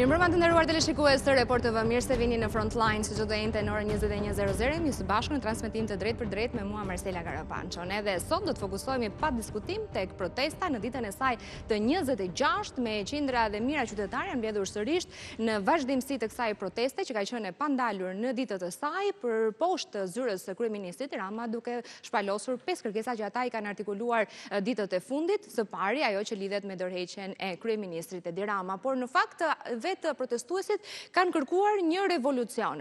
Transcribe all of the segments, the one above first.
Mirëmbrëma të nderuar teleshikues të Report TV, mirë se vini në Frontline si çdo ditë në orën 21:00. Jemi së bashku në transmetim të drejtë për drejtë me mua Marcela Karapanço. Edhe sot do të fokusohemi pa diskutim tek protesta në ditën e saj të 26 me qindra dhe mijëra qytetarë mbledhur sërish në vazhdimsi të kësaj proteste që ka qenë e pandalur në ditët e saj për poshtë zyrës së kryeministrit Rama, duke shpalosur 5 kërkesa që ata i kanë artikuluar ditët e fundit. Së pari ajo që lidhet me dorëheqjen e kryeministrit Edi Rama, por në fakt vetë protestuesit kanë kërkuar një revolucion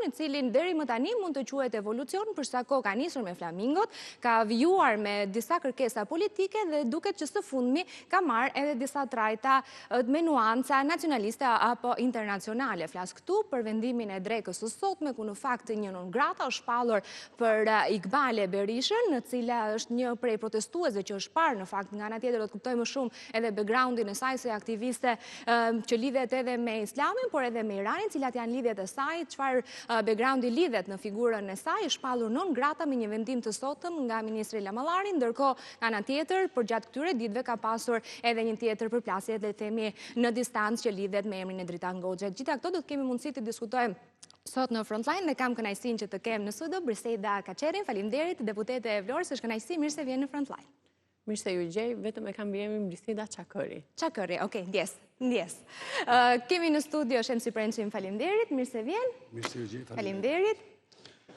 i cili deri më tani mund të quhet evolucion, për sa kohë ka nisur me flamingot, ka vijuar me disa kërkesa politike dhe duket që së fundmi ka marrë edhe disa trajta me nuanca nacionaliste apo internacionale. Flas këtu për vendimin e drekës së sotme, ku në fakt një non grata është shpallur për Iqbale Berishën, në cila është një prej protestuesve që është parë në fakt nga ana tjetër do të kuptojmë më shumë edhe backgroundin e saj si aktiviste që lidhet edhe me Islamin, por edhe me Iranin, cilat janë lidhjet e saj, çfarë backgroundi lidhet në figurën e saj, shpallur non grata me një vendim të sotëm nga ministri Lamallari, ndërkohë nga ana tjetër, përgjatë këtyre ditëve ka pasur edhe një tjetër përplasje, le të themi, në distancë që lidhet me emrin e Dritan Goxha. Gjitha këto do të kemi mundësi të diskutojmë sot në Frontline dhe kam kënaqësinë që të kem në studio Briseida Kaçerin. Faleminderit deputete e Vlorës, është kënaqësi, mirë se vjen në Frontline. Mirë se ju gjej, vetëm e kam emrin Briseida Çakëri. Çakëri, okay, ndjes. Kemi në studio Shemsi Prençin, faleminderit, mirë se vjen. Mirë se ju gjej, faleminderit.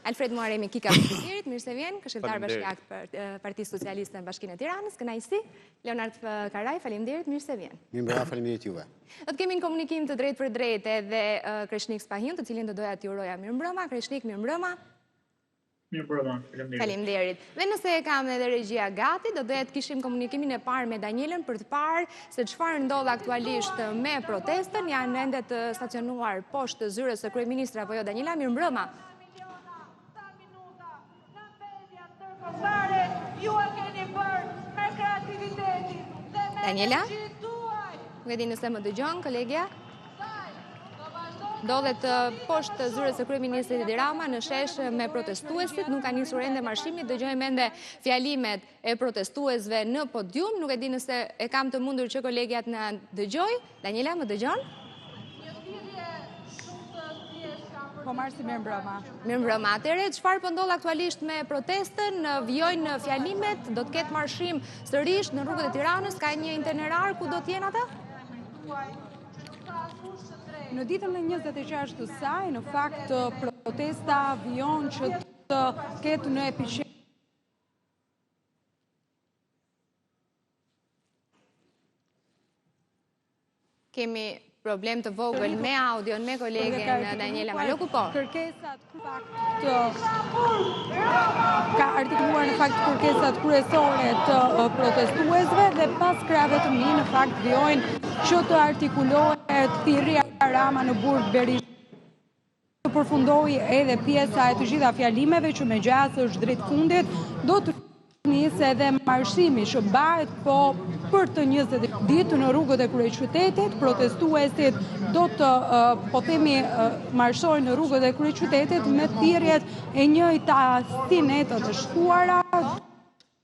Alfred Muharremi Kika, faleminderit, mirë se vjen, këshilltar bashkiak për Partisë Socialiste në Bashkinë e Tiranës, kënaqësi. Leonard Karaj, faleminderit, mirë se vjen. Mirë, faleminderit juve. Do të kemi në komunikim të drejtë për drejtë edhe Kreshnik Spahiun, të cilin do doja t'ju uroja mirëmbrëma. Kreshnik, mirëmbrëma. Mirëmbrëma, faleminderit. Faleminderit. Dhe nëse e kam edhe regjia gati, do doja të kishim komunikimin e parë me Danielën për të parë se çfarë ndodh aktualisht me protestën. Janë ende të stacionuar poshtë zyrës së kryeministrit apo jo, Daniela, mirëmbrëma. Ju e keni bërë me kreativitetin. Daniela? Nuk e di nëse më dëgjon, kolegja? Ndodhet poshtë zyrës së kryeministrit Edi Rama në shesh me protestuesit, nuk ka nisur ende marshimi, dëgjojmë ende fjalimet e protestuesve në podium, nuk e di nëse e kam të mundur që kolegjat na dëgjoj. Daniela, më dëgjon? Po marë si mirëmbrëma. Mirëmbrëma. Atëherë, çfarë po ndodh aktualisht me protestën? Vijojnë fjalimet, do të ketë marshim sërish në rrugët e Tiranës, ka një itinerar ku do të jenë ata? Në ditën e 26 të saj, në fakt protesta vijon që të ketë në epiqendër. Kemi problem të vogël me audion, me kolegen Daniela Maloku, po. Kërkesat ka artikuluar në fakt kërkesat kryesore të protestuesve dhe pas krave të mi në fakt vijojnë që të artikulohet thirrja Rama në burg Berishë. Të përfundoi edhe pjesa e të gjitha fjalimeve që me gjasë është drejt fundit, do të nisë edhe marshimi që bëhet po për të 20 ditë në rrugët e kryeqytetit. Protestuesit do të po themi marshojnë në rrugët e kryeqytetit me thirrjet e njëjta sinetë të shkuara,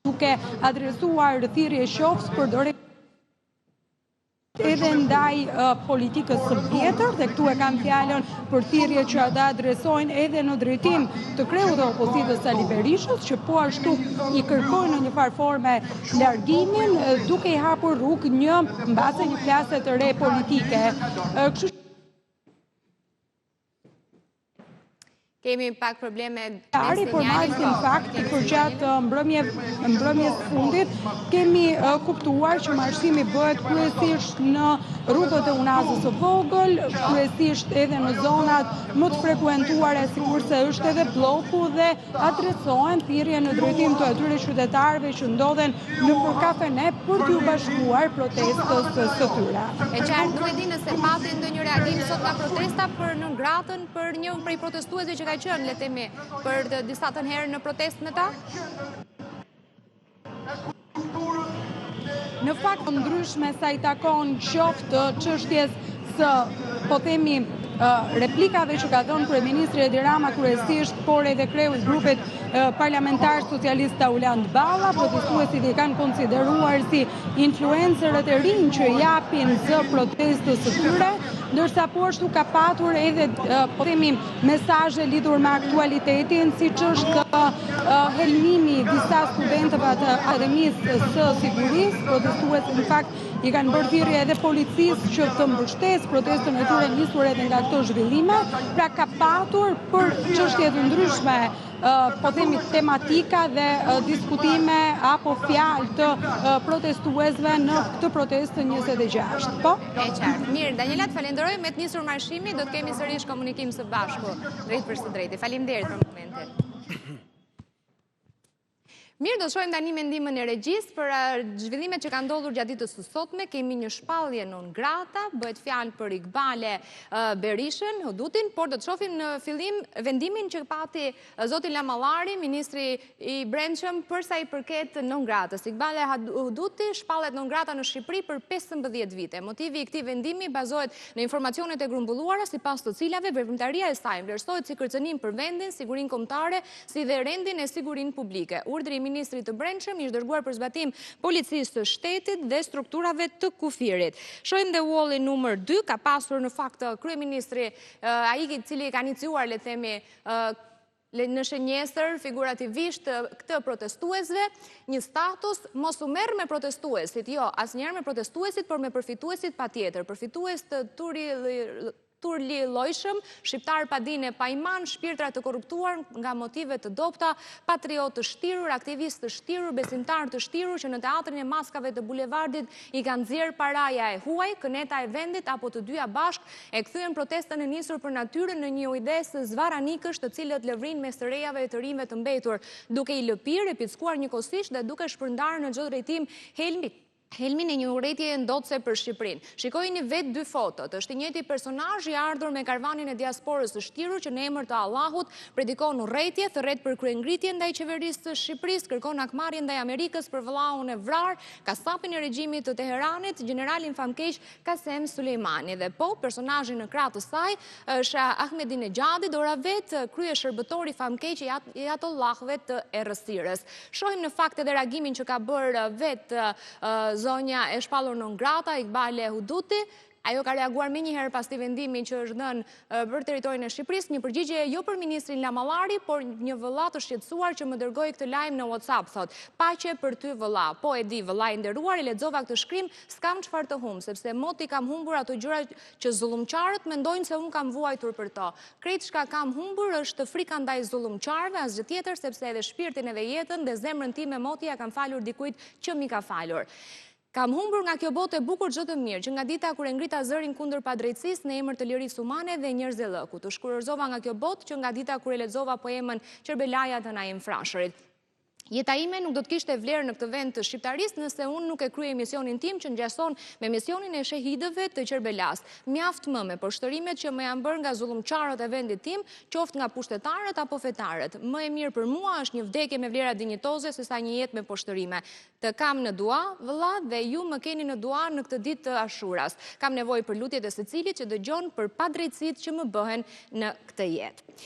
duke adresuar thirrje qofs për dorë edhe ndaj politikës së vjetër, dhe këtu e kam fjalën për thirrje që ata adresojnë edhe në drejtim të kreut të opozitës Sali Berishës, që po ashtu i kërkojnë në një farë forme largimin, duke i hapur rrugë mbase një klase të re politike. Kemi pak probleme me por marrësi në fakt përgjatë mbrëmjes fundit kemi kuptuar që marshimi bëhet kryesisht në rrugët e Unazës së vogël, kryesisht edhe në zonat më të frekuentuara, sikurse është edhe Blloku, dhe adresohen thirrje në drejtim të atyre qytetarëve që ndodhen nëpër kafene për t'u bashkuar protestës së tyre. E qartë, nuk e di nëse pati ndonjë reagim sot nga protesta për nën gratën për një prej protestuesve që ka qenë, le të themi, për disa të herë në protestë me ta? Në fakt ndryshme sa i takon qoftë çështjes së, po themi, replikave që ka dhënë kryeministri Edi Rama kryesisht, por edhe kreu i grupit parlamentar socialist Tauland Balla. Protestuesit i kanë konsideruar si influencerët e rinj që japin zë protestës së tyre. ndërsa poshtu ka patur edhe po themi mesazhe lidhur me aktualitetin, siç është helmimi disa studentëve të Akademisë së Sigurisë, protestues në fakt i kanë bërë thirrje edhe policisë që të mbështesë protestën e tyre nisur edhe nga këto zhvillime, pra ka patur për çështje të ndryshme, po themi tematika dhe diskutime apo fjalë të protestuesve në këtë protestë 26. Po? E qartë. Mirë, Daniela, të falenderoj, me të nisur marshimi do të kemi sërish komunikim së bashku, drejt për së drejti. Faleminderit për momentin. Mirë, do të shohim tani mendimin e regjisë për zhvillimet që kanë ndodhur gjatë ditës së sotme. Kemi një shpallje non grata, bëhet fjalë për Iqbale Berishën, Hudutin, por do të shohim në fillim vendimin që pati zoti Lamallari, ministri i Brendshëm, për sa i përket non gratës. Iqbale Huduti shpallet non grata në Shqipëri për 15 vite. Motivi i këtij vendimi bazohet në informacionet e grumbulluara, sipas të cilave veprimtaria e saj vlerësohet si kërcënim për vendin, sigurinë kombëtare, si dhe rendin e sigurinë publike. Urdhri Ministri të Brendshëm ishte dërguar për zbatim policisë të shtetit dhe strukturave të kufirit. Shohim dhe uolli numër 2, ka pasur në fakt kryeministri ai i cili ka iniciuar, le të themi, në shënjestër figurativisht këtë protestuesve, një status mos u merr me protestuesit, jo, asnjëherë me protestuesit, por me përfituesit patjetër. Përfitues të Turli Llojshëm, shqiptar pa dine pa iman, shpirtra të korruptuar nga motive të dobta, patriot të shtirur, aktivist të shtirur, besimtar të shtirur që në teatrin e maskave të bulevardit i kanë nxjerr paraja e huaj, këneta e vendit apo të dyja bashk e kthyen protestën e nisur për natyrën në një ujdes zvaranikësh, të cilët lëvrin mes të rejave e të rinjve të mbetur, duke i lëpirë, e pickuar njëkohësisht dhe duke shpërndarë në çdo drejtim helmin e një urrëtie ndotëse për Shqipërinë. Shikojini vetë 2 fotot. Është i njëjti personazh i ardhur me karavanin e diasporës së shtirur që në emër të Allahut predikon urrëtie, thërret për kryengritje ndaj qeverisë së Shqipërisë, kërkon akmarrje ndaj Amerikës për vëllaun e vrar, kasapin e regjimit të Teheranit, generalin famkeq Kasem Sulejmani. Dhe po, personazhi në krah të saj është Ahmedinejadi, dora vetë kryeshërbëtori famkeq i atollahëve të errësirës. Shohim në fakt edhe reagimin që ka bërë vetë zonja e shpallur non grata, Iqbale Huduti. Ajo ka reaguar me njëherë pas të vendimin që është dhënë për territorin e Shqipërisë, një përgjigje jo për ministrin Lamallari, por një vëlla të shqetësuar që më dërgoi këtë lajm në WhatsApp, thot: "Paqe për ty vëlla." Po e di, vëlla i nderuar, i lexova këtë shkrim, s'kam çfarë të humb, sepse moti kam humbur ato gjëra që zullumçarët mendojnë se un kam vuajtur për to. Krejt çka kam humbur është frika ndaj zullumçarëve, asgjë tjetër, sepse edhe shpirtin edhe jetën dhe zemrën time moti ja kam falur dikujt që mi ka falur. Kam humbur nga kjo botë e bukur çdo të mirë, që nga dita kur e ngrita zërin kundër padrejtësisë në emër të lirisë humane dhe njerëzëllëkut. U shkurorzova nga kjo botë që nga dita kur e lexova poemën Qerbelaja të Naim Frashërit. Jeta ime nuk do të kishte vlerë në këtë vend të shqiptarisë nëse unë nuk e kryej misionin tim që ngjason me misionin e shehidëve të Qerbelas. Mjaft më me poshtërimet që më janë bërë nga zullumçarët e vendit tim, qoftë nga pushtetarët apo fetarët. Më e mirë për mua është një vdekje me vlera dinjitoze sesa një jetë me poshtërime. Të kam në dua, vëlla, dhe ju më keni në dua në këtë ditë të Ashuras. Kam nevojë për lutjet e secilit që dëgjon për padrejtësitë që më bëhen në këtë jetë.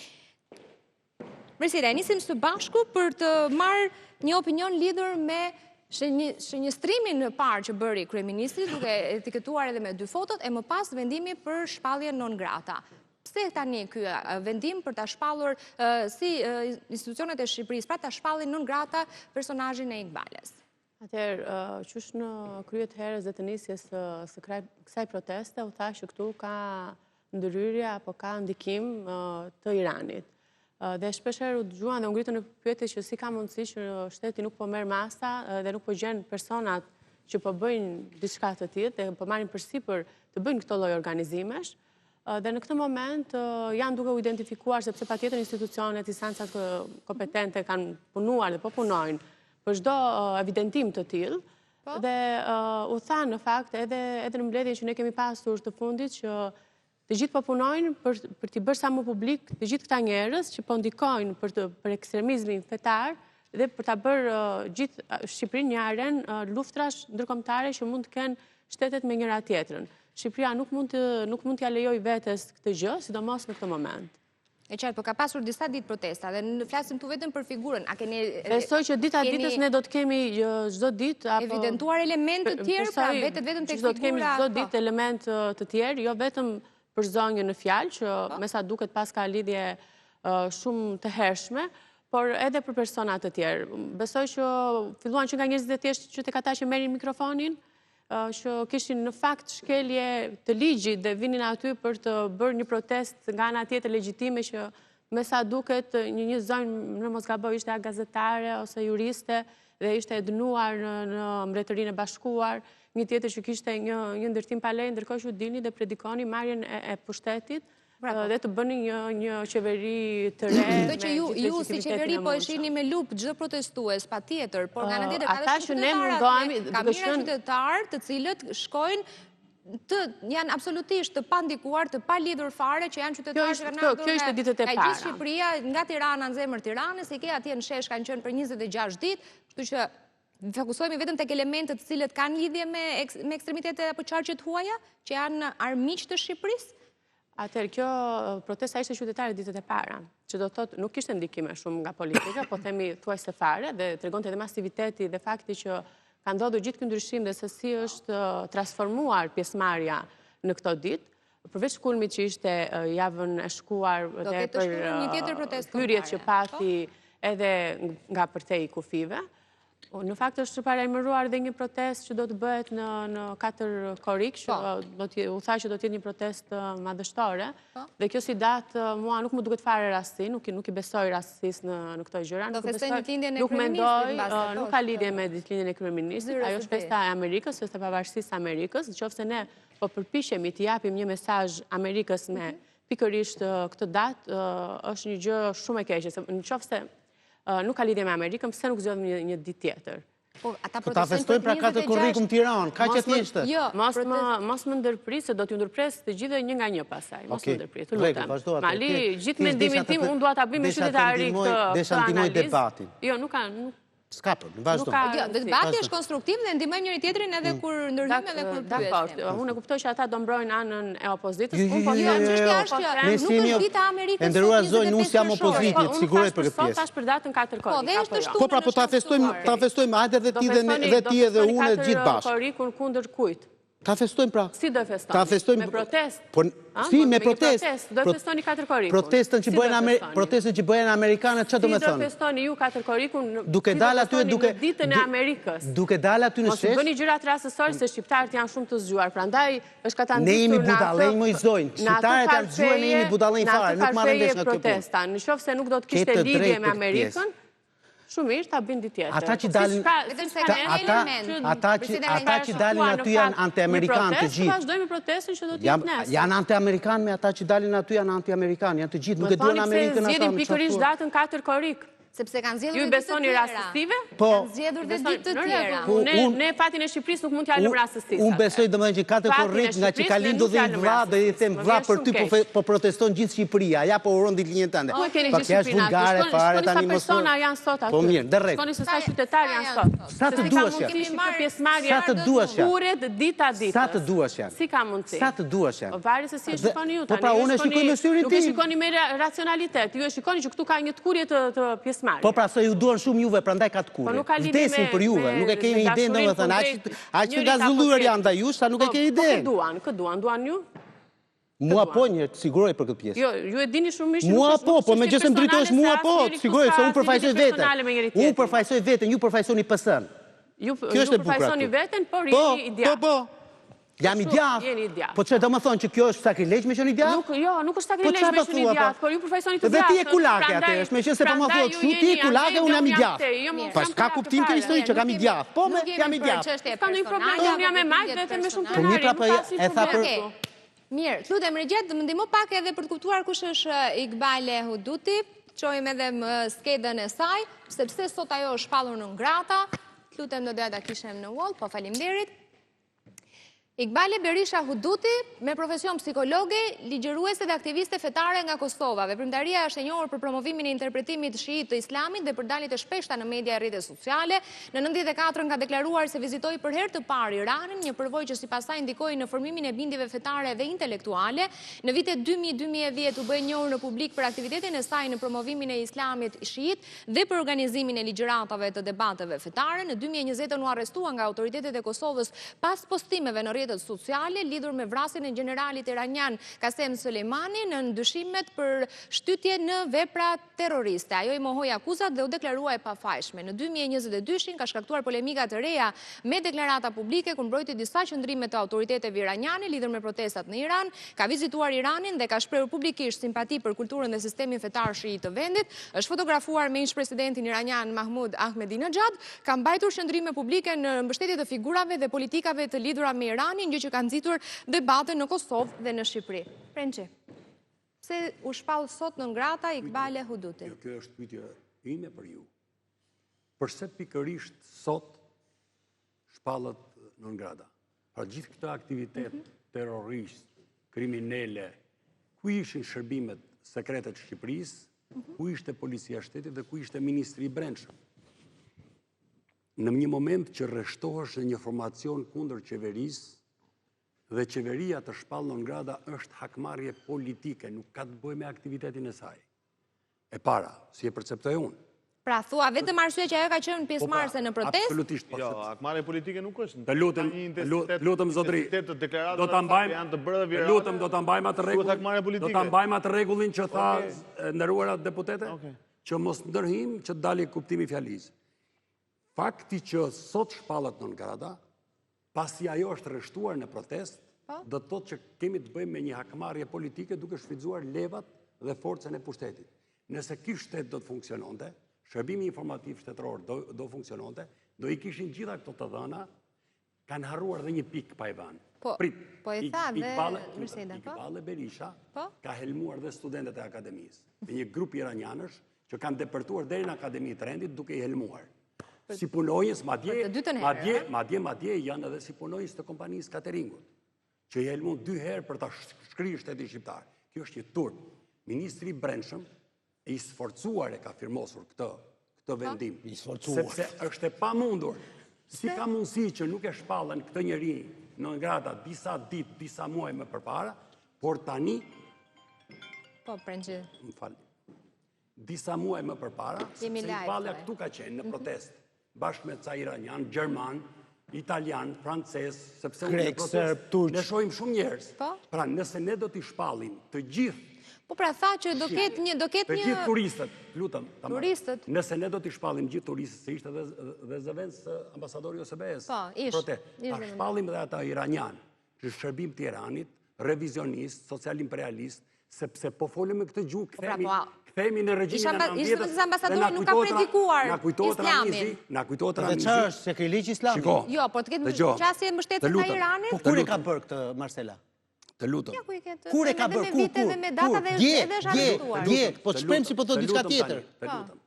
Presida, nisim së bashku për të marrë një opinion lidhur me shënjestrimin në parë që bëri kryeministri, duke etiketuar edhe me 2 fotot, e më pas vendimi për shpalljen non grata. Pse tani ky vendim për ta shpallur si institucionet e Shqipërisë, pra ta shpallin non grata personazhin e Iqbales? Atëherë, qysh në krye të herës dhe të nisjes së kësaj proteste, u thashë këtu ka ndërhyrje apo ka ndikim të Iranit. Dhe shpesher u dëgjuan dhe u ngritën në pyetje që si ka mundësi që shteti nuk po merr masa dhe nuk po gjen personat që po bëjnë diçka të tillë dhe po marrin përsipër të bëjnë këto lloj organizimesh. Dhe në këtë moment janë duke u identifikuar, sepse patjetër institucionet, instancat kompetente kanë punuar dhe po punojnë për çdo evidentim të tillë. Dhe u tha në fakt edhe në mbledhjen që ne kemi pasur të fundit që të gjithë po punojnë për t'i bërë sa më publik të gjithë këta njerëz që po ndikojnë për ekstremizmin fetar dhe për ta bërë gjithë Shqipërinë një arenë luftrash ndërkombëtare që mund të kenë shtetet me njëra tjetrën. Shqipëria nuk mund t'ja lejoj vetes këtë gjë, sidomos në këtë moment. E qartë, po ka pasur disa ditë protesta dhe flasim tu vetëm për figurën. A keni besoj që dita ditës ne do të kemi çdo ditë apo evidentuar elemente të tjerë, pra vetëm tek figura. Do të kemi çdo ditë elemente të tjerë, jo vetëm për zonjën në fjalë, që me sa duket pas ka lidhje shumë të hershme, por edhe për personat të tjerë. Besoj që filluan që nga njerëzit e thjeshtë që tek ata që merrin mikrofonin, që kishin në fakt shkelje të ligjit dhe vinin aty për të bërë një protest nga ana tjetër legjitime që me sa duket një zonjë, në mos gaboj, ishte gazetare ose juriste dhe ishte e dënuar në Mbretërinë e Bashkuar, një tjetër që kishte një ndërtim pa leje, ndërkohë që dini dhe predikoni marrjen e pushtetit dhe të bëni një qeveri të re. Do që ju si qeveri po e shihni me lup çdo protestues, patjetër, por nga ana tjetër ata që ne mundohemi, ka mirë qytetarë të cilët shkojnë janë absolutisht të pandikuar, të palidhur fare, që janë qytetarë që kanë ardhur. Kjo ishte ditët e para. Ka gjithë Shqipëria nga Tirana në zemër Tiranës, i ke atje në shesh kanë qenë për 26 ditë, kështu që fokusohemi vetëm tek elementët të cilët kanë lidhje me ekstremitete apo çarqet huaja, që janë armiq të Shqipërisë. Atëherë, kjo protesta ishte qytetare ditët e para, që do të thotë nuk kishte ndikime shumë nga politika, po themi thuajse fare, dhe tregonte edhe masiviteti dhe fakti që ka ndodhur gjithë ky ndryshim dhe se si është transformuar pjesëmarrja në këto ditë, përveç kulmit që ishte javën e shkuar dhe për hyrjet që pati edhe nga përtej i kufive. Në fakt është parajmëruar dhe një protest që do të bëhet në 4 korrik, u tha që do të jetë një protest madhështore, dhe kjo si datë mua nuk më duket fare rasti, nuk i besoj rastisë në këto gjëra. Do festojnë ditëlindjen e Nuk kryeministit mendoj, nuk ka lidhje me ditëlindjen e kryeministit, ajo është festa e Amerikës, festa e pavarësisë së Amerikës, nëse ne po përpiqemi të japim një mesazh Amerikës me pikërisht këtë datë, është një gjë shumë e keqe, nëse nuk ka lidhje me Amerikën, pse nuk zgjodhim një ditë tjetër? Ta festojnë pra 4 korrikum Tiranë, ka që thjeshtë. Mos më ndërprit, se do t'ju ndërpres të gjithë një nga një pasaj. Mos më ndërprit, të lutem. Vazhdo atë. Mali, gjithë mendimin tim, unë dua ta bëj me qytetari këtë analizë. Desha ndihmoj debatin. Jo, nuk ka... S'ka problem, vazhdo. Debati është konstruktiv dhe ndihmojmë njëri tjetrin edhe kur ndërhyjmë edhe kur pyesim. Dakor, unë e kuptoj që ata do mbrojnë anën e opozitës. Nuk është dita Amerikës. E nderuar zonjë, unë jam opozitit, sigurisht për këtë pjesë. Tash për datën 4 korrik. Po pra, po ta festojmë, hajde dhe ti edhe unë gjithë bashkë. Korrikun kundër kujt? Ta festojmë pra. Si do festojmë? Me protest? Si, me protest. Do festoni 4 korrikun? Protestën që bëjnë Amerikanët, që do me thonë? Si do festoni ju 4 korrikun? Duke dalë aty, në ditën e Amerikës? Duke dalë aty në shesh? Mos bëni gjërat rastësore, se shqiptarët janë shumë të zgjuar. Prandaj është ka ta ne jemi budallënj më i zonjë. Shqiptarët janë zgjuar, ne jemi budallënj fare, nuk marrën vesh nga kjo punë. Nëse nuk do të kishte lidhje me Amerikën, shumë mirë, ta bëjnë ditë tjetër. Ata që dalin aty janë anti-amerikanë të gjithë. Vazhdojmë protestën që do të jetë nesër. Janë anti-amerikanë me ata që dalin aty janë anti-amerikanë, janë të gjithë, nuk e duan Amerikën ata. Më thoni pse zgjedhin pikërisht datën 4 korrik? Sepse kanë zgjedhur ju besoni rastësive? Kanë zgjedhur dhe ditë të tjera. Ne fatin e Shqipërisë nuk mund t'ja lëm rastësisë. Unë besoj domethënë që 4 korrik nga që ka lindur dhe i vlla, do i them vlla për ty po proteston gjithë Shqipëria. Ja po uron ditëlindjen tënde. Po keni gjithë vulgare fare tani mos. Persona janë sot aty. Po mirë, drejt. Shkoni se sa qytetar janë sot. Sa të duash janë. Sa të duash janë. Kuret dita ditës. Sa të duash janë. Si ka mundsi? Sa të duash janë. Po varet se si e shikoni ju tani. Po pra unë e shikoj me syrin tim. Nuk e shikoni me racionalitet. Ju e shikoni që këtu ka një tkurje të pjesëmarrjes. Po pra se ju duan shumë juve, prandaj ka të kurrë. Vdesin për juve, nuk e keni ide domethënë, aq të gazulluar janë ndaj jush, sa nuk e keni ide. Kë duan ju? Mua po një, siguroj për këtë pjesë. Jo, ju e dini shumë mirë. Mua po megjithëse më drejtohesh mua po, siguroj se unë përfaqësoj veten. Unë përfaqësoj veten, ju përfaqësoni PS-n. Ju përfaqësoni veten, por jeni i djathtë. Po. Jam i djathtë. Po çfarë do të thonë që kjo është sakrilegj me qenë i djathtë? Jo, nuk është sakrilegj me qenë i djathtë, por ju përfaqësoni të djathtë. Dhe ti je kulake atë, është meqense po më thua kështu, ti je kulake, unë jam i djathtë. Po s'ka kuptim kjo histori që kam i djathtë. Po me jam i djathtë. Ka ndonjë problem, unë jam me majt vetëm me shumë pronari. Po e tha për mirë, lutem Regjet, më ndihmo pak edhe për të kuptuar kush është Iqbale Huduti. Çojmë edhe më skedën e saj, sepse sot ajo është shpallur në ngrata. Lutem do doja ta kishem në wall, po faleminderit. Iqbale Berisha Huduti, me profesion psikologe, ligjëruese dhe aktiviste fetare nga Kosova. Veprimtaria është e njohur për promovimin e interpretimit shiit të islamit dhe për daljet e shpeshta në media e rrjetet sociale. Në 94 ka deklaruar se vizitoi për herë të parë Iranin, një përvojë që sipas saj ndikoi në formimin e bindjeve fetare dhe intelektuale. Në vitet 2000-2010 u bë njohur në publik për aktivitetin e saj në promovimin e islamit shiit dhe për organizimin e ligjëratave të debateve fetare. Në 2020 u arrestua nga autoritetet e Kosovës pas postimeve në rrjetet rrjetet sociale lidhur me vrasjen e generalit iranian Qasem Soleimani në ndyshimet për shtytje në vepra terroriste. Ajo i mohoi akuzat dhe u deklarua e pafajshme. Në 2022 ka shkaktuar polemika të reja me deklarata publike ku mbrojti disa qëndrime të autoriteteve iraniane lidhur me protestat në Iran, ka vizituar Iranin dhe ka shprehur publikisht simpati për kulturën dhe sistemin fetar shii të vendit, është fotografuar me ish-presidentin iranian Mahmoud Ahmadinejad, ka mbajtur qëndrime publike në mbështetje të figurave dhe politikave të lidhura me Iranin, gjë që ka nxitur debate në Kosovë dhe në Shqipëri. Prençi, pse u shpall sot në ngrata Iqbale Huduti? Kjo është pyetja ime për ju. Përse pikërisht sot shpallet në ngrata? Pra gjithë këtë aktivitet terrorist, kriminele, ku ishin shërbimet sekrete të Shqipërisë, ku ishte policia e shtetit dhe ku ishte ministri i brendshëm. Në një moment që rreshtohesh në një formacion kundër qeverisë dhe qeveria të shpallë në ngrada është hakmarrje politike, nuk ka të bëjë me aktivitetin e saj. E para, si e perceptoj unë. Pra, thua vetëm arsye që ajo ka qenë pjesëmarrëse në protestë? Absolutisht. Jo, hakmarrja politike nuk është. Të lutem zotri, do ta mbajmë atë rregullin që tha nderuara deputete, që mos ndërhim që të dalë kuptimi i fjalisë. Fakti që sot shpallet në ngrada, pasi ajo është rreshtuar në protestë, do të thotë që kemi të bëjmë me një hakmarrje politike duke shfrytzuar levat dhe forcën e pushtetit. Nëse ky shtet do të funksiononte, shërbimi informativ shtetëror do funksiononte, do i kishin gjitha këto të dhëna, kanë harruar dhe një pikë pa i vënë. Po e tha dhe Mirseda, po? Iqbale Berisha ka helmuar dhe studentët e akademisë. Dhe një grup iranjanësh që kanë depërtuar deri në Akademi të Rendit duke i helmuar. Si punojës, madje janë edhe si punojës të kompanisë cateringut, që i helmun 2 herë për ta shkrirë shtetin shqiptar. Kjo është një turp. Ministri i brendshëm e i sforcuar e ka firmosur këtë vendim. Sepse është e pamundur. Si ka mundësi që nuk e shpallën këtë njeri në ngrata disa ditë, disa muaj më përpara, por tani, më falni, disa muaj më përpara, sepse Iqbale këtu ka qenë në protestë, bashkë me ca iranian, gjerman, italian, frances, sepse unë në protestë ne shohim shumë njerëz. Pra, nëse ne do t'i shpallim të gjithë, po pra tha që do ketë një... Të gjithë turistët, lutëm, turistët, nëse ne do t'i shpallim gjithë turistët, se ishte dhe zëvendës ambasadori OSBE-s. Ta shpallim dhe ata iranian, që shërbim të Iranit, revizionist, social imperialist, sepse po folëm me këtë gjuhë, kthehemi në regjimin e 90-të. Ishte ambasadori nuk ka predikuar Islamin. Na kujtohet Ramisi. Dhe ç'është se ke ligj Islami? Jo, por të ketë qasje mbështetëse të Iranit. Po kur e ka bërë këtë Marcela? Të lutëm. Kur e ka bërë? Dje, po shprem si po thot diçka tjetër. Të lutëm.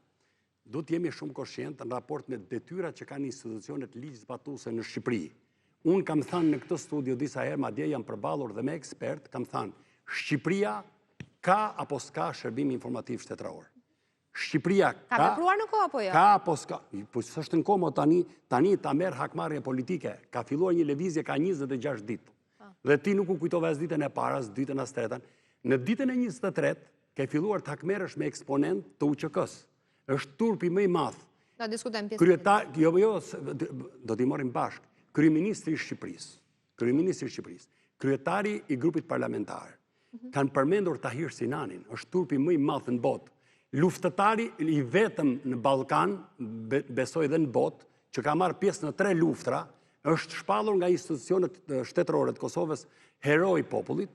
Do të jemi shumë koshient në raport me detyrat që kanë institucionet ligjzbatuese në Shqipëri. Unë kam thënë në këtë studio disa herë, madje jam përballur dhe me ekspert, kam thënë, Shqipëria ka apo s'ka shërbim informativ shtetëror. Shqipëria ka vepruar në kohë apo jo? Ka apo s'ka. Po s'është në kohë, tani ta merr hakmarrje politike. Ka filluar një lëvizje ka 26 ditë. Dhe ti nuk u kujtove as ditën e parë, as ditën as tretën. Në ditën e 23 ke filluar të hakmerrësh me eksponent të UÇK-s. Është turpi më i madh. Do diskutojmë pjesën. Jo, do t'i marrim bashkë. Kryeministri i Shqipërisë, kryetari i grupit parlamentar, kanë përmendur Tahir Sinanin, është turpi më i madh në botë. Luftëtari i vetëm në Ballkan, besoj dhe në botë, që ka marrë pjesë në 3 luftra, është shpallur nga institucionet shtetërore të Kosovës heroi i popullit,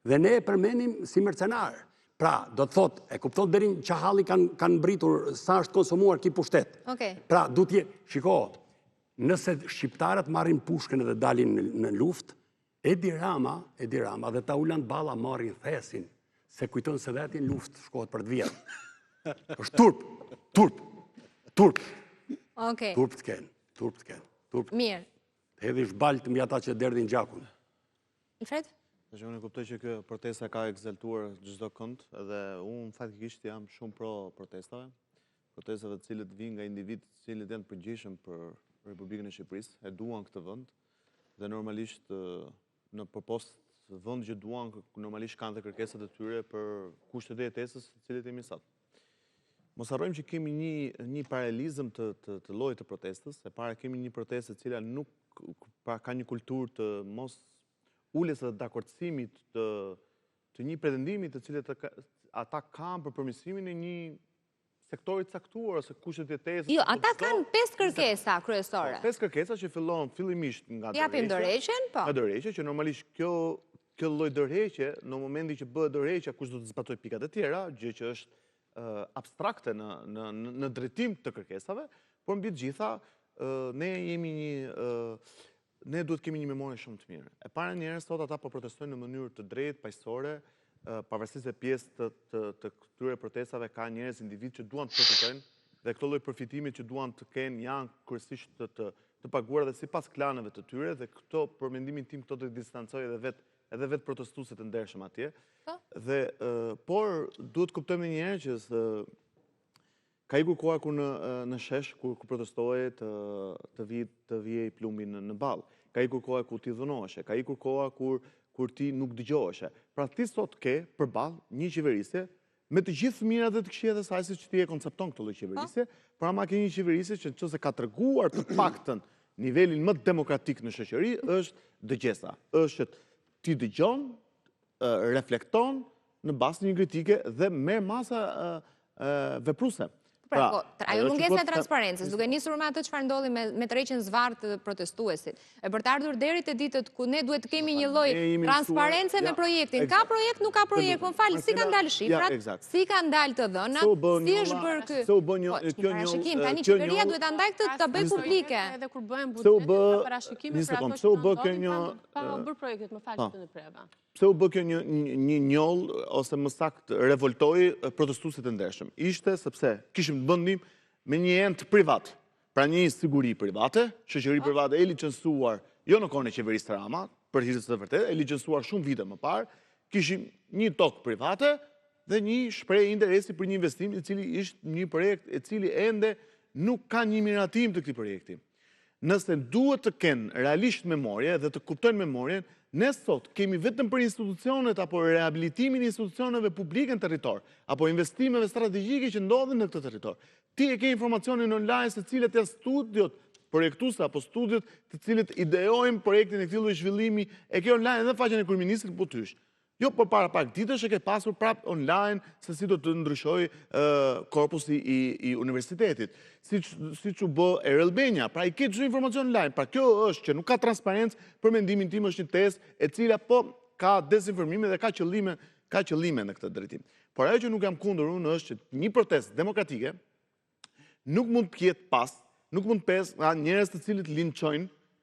dhe ne e përmendim si mercenar. Pra, do të thotë, e kupton deri në çahalli kanë mbritur sa është konsumuar ky pushtet. Pra, shiko, nëse shqiptarët marrin pushkën dhe dalin në luftë, Edi Rama dhe ta Ulan Balla marrin thesin, se kujton se dhe atin luftë shkohet për të vjetë. është turp. Turp të kenë. Mirë. Hedhi shbaltë mbi ata që derdhin gjakun. Alfred? Që unë kuptoj që kjo protesta ka egzaltuar çdo kënd, edhe unë fatikisht jam shumë pro protestave të cilët vijnë nga individë të cilët janë përgjegjshëm për Republikën e Shqipërisë, e duan këtë vend, dhe normalisht në përpost vend që duan, normalisht kanë dhe kërkesat e tyre për kushtet e jetesës të cilët jemi sot. Mos harrojmë që kemi një paralelizëm të llojit të protestës. E para kemi një protestë e cila nuk ka një kulturë të mos uljes dhe dakordësimit të një pretendimi të cilët ata kanë për përmirësimin e një sektorit caktuar ose kushtet e jetesës. Jo, ata kanë 5 kërkesa kryesore. 5 kërkesa që fillon fillimisht nga Japim dorëheqjen, po. Nga dorëheqja, që normalisht kjo lloj dorëheqje, në momentin që bëhet dorëheqja, kush do të zbatojë pikat e tjera, gjë që është abstrakte në drejtim të kërkesave, por mbi të gjitha ne duhet kemi një memorie shumë të mirë. E para njerëz sot ata po protestojnë në mënyrë të drejtë, paqësore, pavarësisht se pjesë të këtyre protestave ka njerëz individ që duan të profitojnë dhe këto lloj përfitimit që duan të kenë janë kryesisht të paguara dhe sipas klaneve të tyre dhe këto për mendimin tim këto do të distancojë edhe vetë protestuesit të ndershëm atje. Dhe por duhet kuptojmë një herë që ka ikur koha kur në shesh kur protestohej të vijej plumbi në ball. Ka ikur koha kur ti dhunoheshe, ka ikur koha kur ti nuk dëgjoheshe. Pra ti sot ke përballë një qeverisje me të gjithë mirat dhe të këqijat e saj siç ti e koncepton këtë lloj qeverisje, pra ma ke një qeverisje që nëse ka treguar të paktën nivelin më demokratik në shoqëri është dëgjesa. Është që ti dëgjon, reflekton në bazë një kritike dhe merr masa vepruese. Ajo mungesë e transparencës, duke nisur me atë çfarë ndodhi me tërheqjen zvarr të protestuesit. E për të ardhur deri te ditët ku ne duhet të kemi një lloj transparence me projektin. Ka projekt, nuk ka projekt, më fal, si kanë dalë shifrat, si kanë dalë të dhënat, si është bërë ky. Tani qeveria duhet ta ndajë këtë ta bëjë publike. Edhe kur bëhen buxhetet, ka parashikime për ato që pa bërë projektet, më fal të preva. Pse u bë kjo një njoll ose më saktë revoltoi protestuesit të ndershëm? Ishte sepse kishim të bëndim me një ent privat, pra një siguri private, shoqëri private e licencuar jo në kohën e qeverisë Rama, për hir të vërtetë, e licencuar shumë vite më parë, kishim një tokë private dhe një shprehje interesi për një investim i cili ishte një projekt i cili ende nuk ka një miratim të këtij projekti. Nëse duhet të kenë realisht memorie dhe të kuptojnë memorien, ne sot kemi vetëm për institucionet apo rehabilitimin e institucioneve publike në territor, apo investimeve strategjike që ndodhin në këtë territor. Ti e ke informacionin online se cilat janë studiot projektuese apo studiot të cilët ideojnë projektin e këtij lloji zhvillimi, e ke online edhe faqen e kryeministrit po tysh. Jo për para pak ditësh e ke pasur prap online se si do të ndryshoj korpusi i universitetit. Siç u bë Errol Benja, pra i ke çdo informacion online. Pra kjo është që nuk ka transparencë, për mendimin tim është një tezë e cila po ka dezinformime dhe ka qëllime në këtë drejtim. Por ajo që nuk jam kundër unë është që një protestë demokratike nuk mund të jetë pas, nuk mund të pesë njerëz të cilët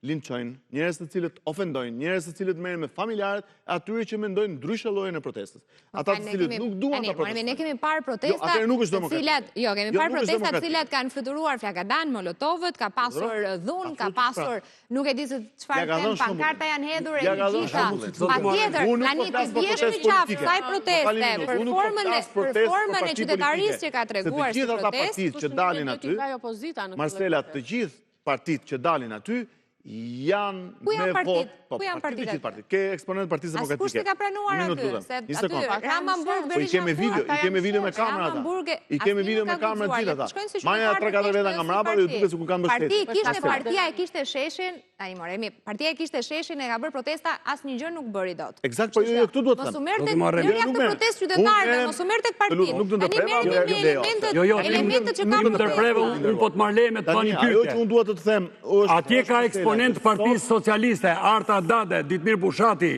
linçojnë, njerëz të cilët ofendojnë, njerëz të cilët merren me familjarët e atyre që mendojnë ndryshe llojin e protestës. Ata të cilët nuk duan ta protestojnë. Ne kemi parë protesta të cilat, kemi parë protesta të cilat kanë fluturuar flakadan, molotovët, ka pasur dhun, ka pasur nuk e di se çfarë them, pankarta janë hedhur e gjitha. Patjetër, tani të biesh në qafë kësaj proteste për formën e qytetarisë që ka treguar si protestë, që dalin aty, Marcela, të gjithë partitë që dalin aty janë me votë. Ku janë partitë? Ke eksponent Partisë Demokratike. Askush nuk ka pranuar aty, se aty Ramanburg i kemi video me kamera ata. I kemi video me kamera gjithë ata. Marrja 3-4 veta nga mbrapa dhe duket se ku kanë mbështetje. Partia e kishte sheshin, tani moremi, partia e kishte sheshin e ka bërë protesta, asnjë gjë nuk bëri dot. Eksakt, po jo këtu duhet të them. Mos u merrte këtë protestë qytetare, mos u merrte partitë. Tani merremi elementet që kanë ndërpreve, unë po të marr leje me të bani pyetje. Ajo që unë duhet të them është atje ka eksponent Partisë Socialiste, Arta Dade, Ditmir Bushati,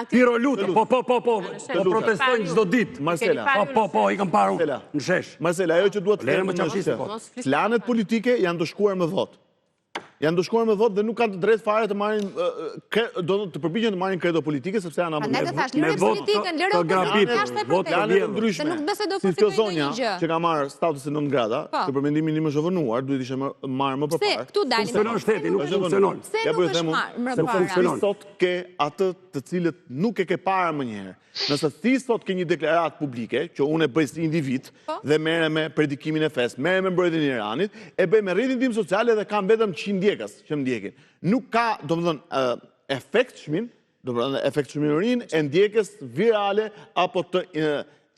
Piro Lutë, po protestojnë çdo ditë. Marcela, po, i kam parë në shesh. Marcela, ajo që duhet të them është planet politike janë të shkuar me votë. Janë të shkuar me votë dhe nuk kanë të drejtë fare të marrin të përpiqen të marrin kredo politike sepse janë me votë të grapitur, votë të vjedhur. Si kjo zonja që ka marrë statusin 9 grada, që për mendimin tim është zhvënuar, duhet ishte marrë më përpara. Funksionon shteti, nuk funksionon. Pse nuk është më përpara? Sot ke atë të cilët nuk e ke parë më njëherë. Nëse ti sot ke një deklaratë publike, që unë e bëj si individ dhe merrem me predikimin e fesë, merrem me mbrojtjen e Iranit, e bëj me rrjetin tim sociale dhe kam vetëm 100 ndjekës që më ndjekin. Nuk ka, domethënë, efekt çmim, domethënë efekt çmimërinë e ndjekës virale apo të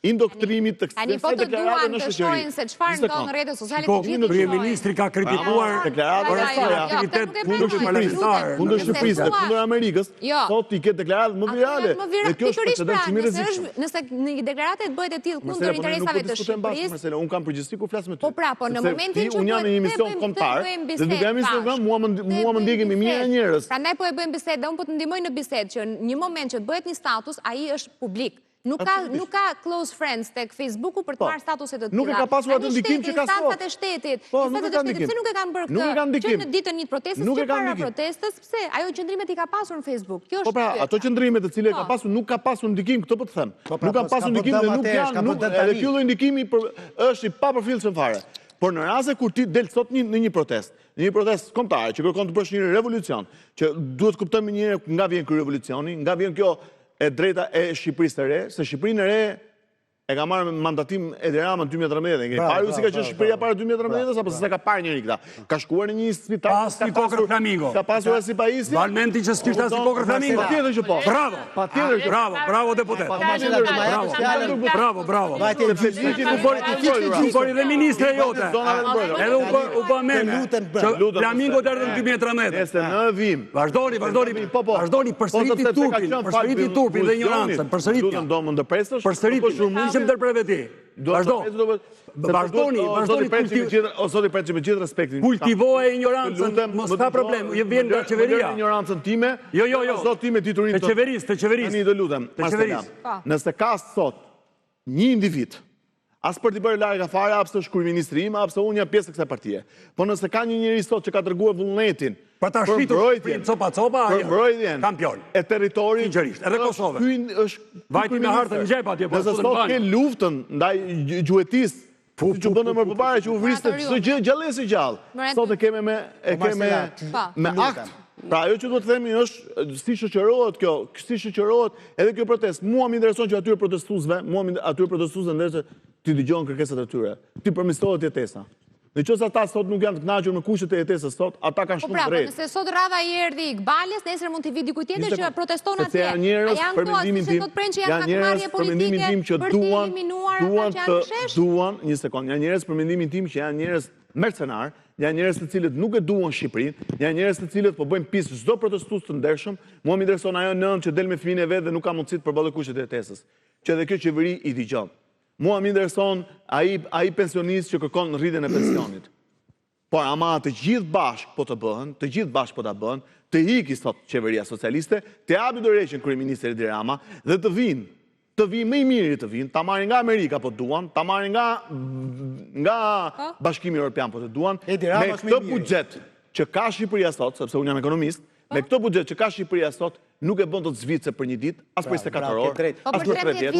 indoktrimit të Tani po të duan të shohin se çfarë ndodh në rrjetet sociale të gjithë. Kryeministri ka kritikuar deklaratë aktivitet kundër parlamentar, kundër Shqipërisë, kundër Amerikës, sot i ketë deklaratë më virale. Dhe kjo është precedent shumë i rrezikshëm. Nëse një deklaratë bëhet e tillë kundër interesave të Shqipërisë, unë kam përgjegjësi kur flas me ty. Po pra, po në momentin që unë jam në një emision kombëtar, dhe duke jam në program, mua më ndjekin mirë njerëz. Prandaj po e bëjmë bisedë, unë po të ndihmoj në bisedë që në një moment që bëhet një status, ai është publik. Nuk ka close friends tek Facebooku për të marrë statuset të tilla. Nuk e ka pasur atë ndikim që ka sot. Instancat e shtetit. Pse nuk e kanë bërë këtë? Që në ditën 1 protestës, që para protestës, pse? Ajo qëndrimet i ka pasur në Facebook. Kjo është. Po pra, ato qëndrimet të cilat ka pasur nuk ka pasur ndikim, këtë po të them. Nuk ka pasur ndikim dhe nuk janë, edhe ky lloj ndikimi është i papërfillshëm fare. Por në raste kur ti del sot në një protestë, kombëtare që kërkon të bësh një revolucion, që duhet kuptojmë një herë nga vjen ky revolucioni, nga vjen kjo e drejta e Shqipërisë së re, se Shqipërinë e re e ka marrë mandatim Edi Rama në 2013. E ke parë si ka qenë Shqipëria para 2013 apo se ka parë njëri këta? Ka shkuar në një spital, pas hipokër flamingo. Ka pasur si pajisje? Valmenti që s'kishte as hipokër flamingo. Patjetër që po. Bravo. Patjetër që bravo deputet. Bravo. U bëri dhe ministre jote. Edhe u bë meme. Flamingo derdhën në 2013. Nëse në vim. Vazhdoni përsëriti turpin dhe ignorancën, përsëritni. Ndërpreve ti. Vazhdoni me gjithë respektin. Kultivoje ignorancën, mos ka problem. Vjen nga qeveria. Ignorancën time. Jo. Sot time titurin të qeverisë. Tani do lutem, Marcela. Nëse ka sot një individ, as për t'i bërë larga fare, apse është kryeministri im, apse unë jam pjesë e kësaj partie. Po nëse ka një njeri sot që ka treguar vullnetin për ta shritur copa, kampion e territorit, sinqerisht, edhe Kosovë. Vajti me hartën në xhep atje, po nëse sot ke luftën ndaj gjuetisë, që bënë më përpare që u vriste çdo gjë gjallësi gjallë. Sot e keme me akt. Pra, ajo që duhet të themi është si shoqërohet edhe kjo protestë. Mua më intereson që atyre protestuesve ndërsa ti dëgjon kërkesat e tyre. Ti përmirësohet jetesa. Në qoftë se ata sot nuk janë të kënaqur me kushtet e jetesës sot, ata kanë shumë drejt. Po pra, nëse sot radha i erdhi Iqbalis, nesër mund t'i vi dikuj tjetër që proteston atje. Janë njerëz për mendimin tim që janë njerëz për mendimin tim që janë njerëz mercenar, janë njerëz të cilët nuk e duan Shqipërinë, janë njerëz të cilët po bëjnë pjesë çdo protestues të ndershëm. Mua më intereson ajo nën që del me fëmijën e vet dhe nuk ka mundësi të përballojë kushtet e jetesës. Që edhe kjo qeveri i dëgjon. Mua më intereson ai pensionist që kërkon rritjen e pensionit. Por ama të gjithë bashkë po të bëhen, të gjithë bashkë po ta bëhen, të iki sot qeveria socialiste, të hapi dorëheqjen kryeministri Edi Rama dhe të vinë më i miri të vinë, ta marrin nga Amerika po duan, ta marrin nga Bashkimi Evropian po të duan, me këtë buxhet që ka Shqipëria sot, sepse unë jam ekonomist, me këtë buxhet që ka Shqipëria sot, nuk e bën dot zvicë për një ditë, as për 24 orë, as për 30 vjet,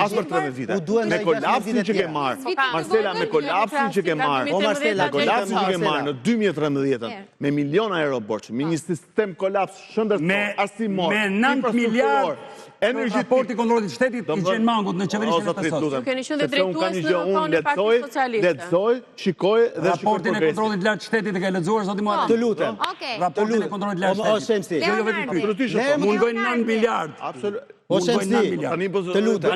as për 13 vite. Me kolapsin që ke marrë, Marcela, me kolapsin që ke marrë në 2013 me miliona euro borxh, me një sistem kolaps shëndetësor, arsimor, me 9 miliard raporti kontrollit shtetit i gjenë mangut në qeverisjen e pesot. Keni qenë dhe drejtues në kohën e Partisë Socialiste. Lexoj, shikoj dhe shikoj raportin e kontrollit lartë shtetit e ka lexuar zoti Muhamedi. Të lutem. Raportin e kontrollit lartë shtetit. Mundojnë 9 miliard. Absolutisht. O Shemsi, të lutem.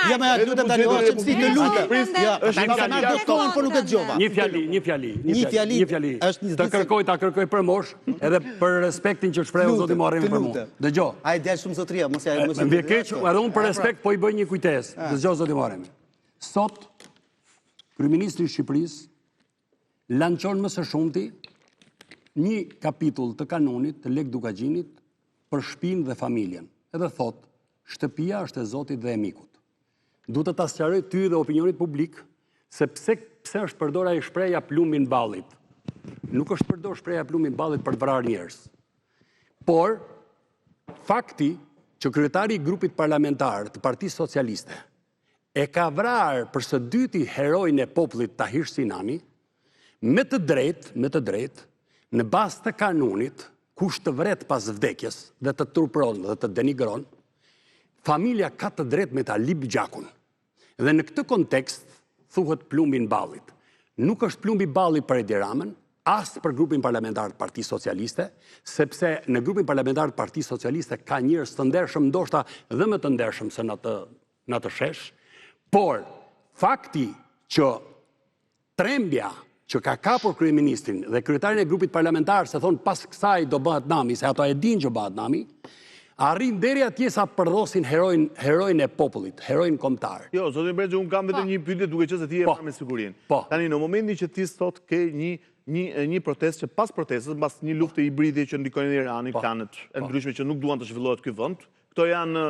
Ja më lutem tani, o Shemsi, të lutem. Ta marr doktorin, por nuk e dëgjova. Një fjali. Ta kërkoj për mosh, edhe për respektin që shprehu zoti Muharremi për mua. Dëgjoj. Ai del shumë zotria, mos ja mos. Më keq, edhe unë për respekt po i bëj një kujtesë. Dëgjoj zoti Muharremi. Sot kryeministri i Shqipërisë lançon më së shumti një kapitull të kanonit të Lek Dukagjinit për shtëpinë dhe familjen. Edhe thot, shtëpia është e Zotit dhe e mikut. Duhet ta sqaroj ty dhe opinionit publik se pse është përdor ai shpreha plumbin ballit. Nuk është përdor shpreha plumbin ballit për të vrarë njerëz. Por fakti që kryetari i grupit parlamentar të Partisë Socialiste e ka vrarë për së dyti heroin e popullit Tahir Sinani, me të drejtë, në bazë të kanunit, kush të vret pas vdekjes dhe të turpron dhe të denigron, familja ka të drejtë me ta lip gjakun. Dhe në këtë kontekst thuhet plumbin ballit. Nuk është plumbi ballit për Edi Ramën, as për grupin parlamentar të Partisë Socialiste, sepse në grupin parlamentar të Partisë Socialiste ka njerëz të ndershëm, ndoshta dhe më të ndershëm se në të shesh, Por, fakti që trembja që ka kapur kryeministrin dhe kryetarin e grupit parlamentar se thonë pas kësaj do bëhet nami, se ato e din që bëhet nami, arrin deri atje sa përdosin herojnë e popullit, herojnë kombëtar. Jo, zotin Brexit, unë kam vetëm një pyetje duke qenë se ti e marrë me sigurinë. Tani, në momentin që ti sot ke një protestë që pas protestës, pas një lufte hibride që ndikojnë në Iran, klanet e ndryshme që nuk duan të zhvillohet ky vend, këto janë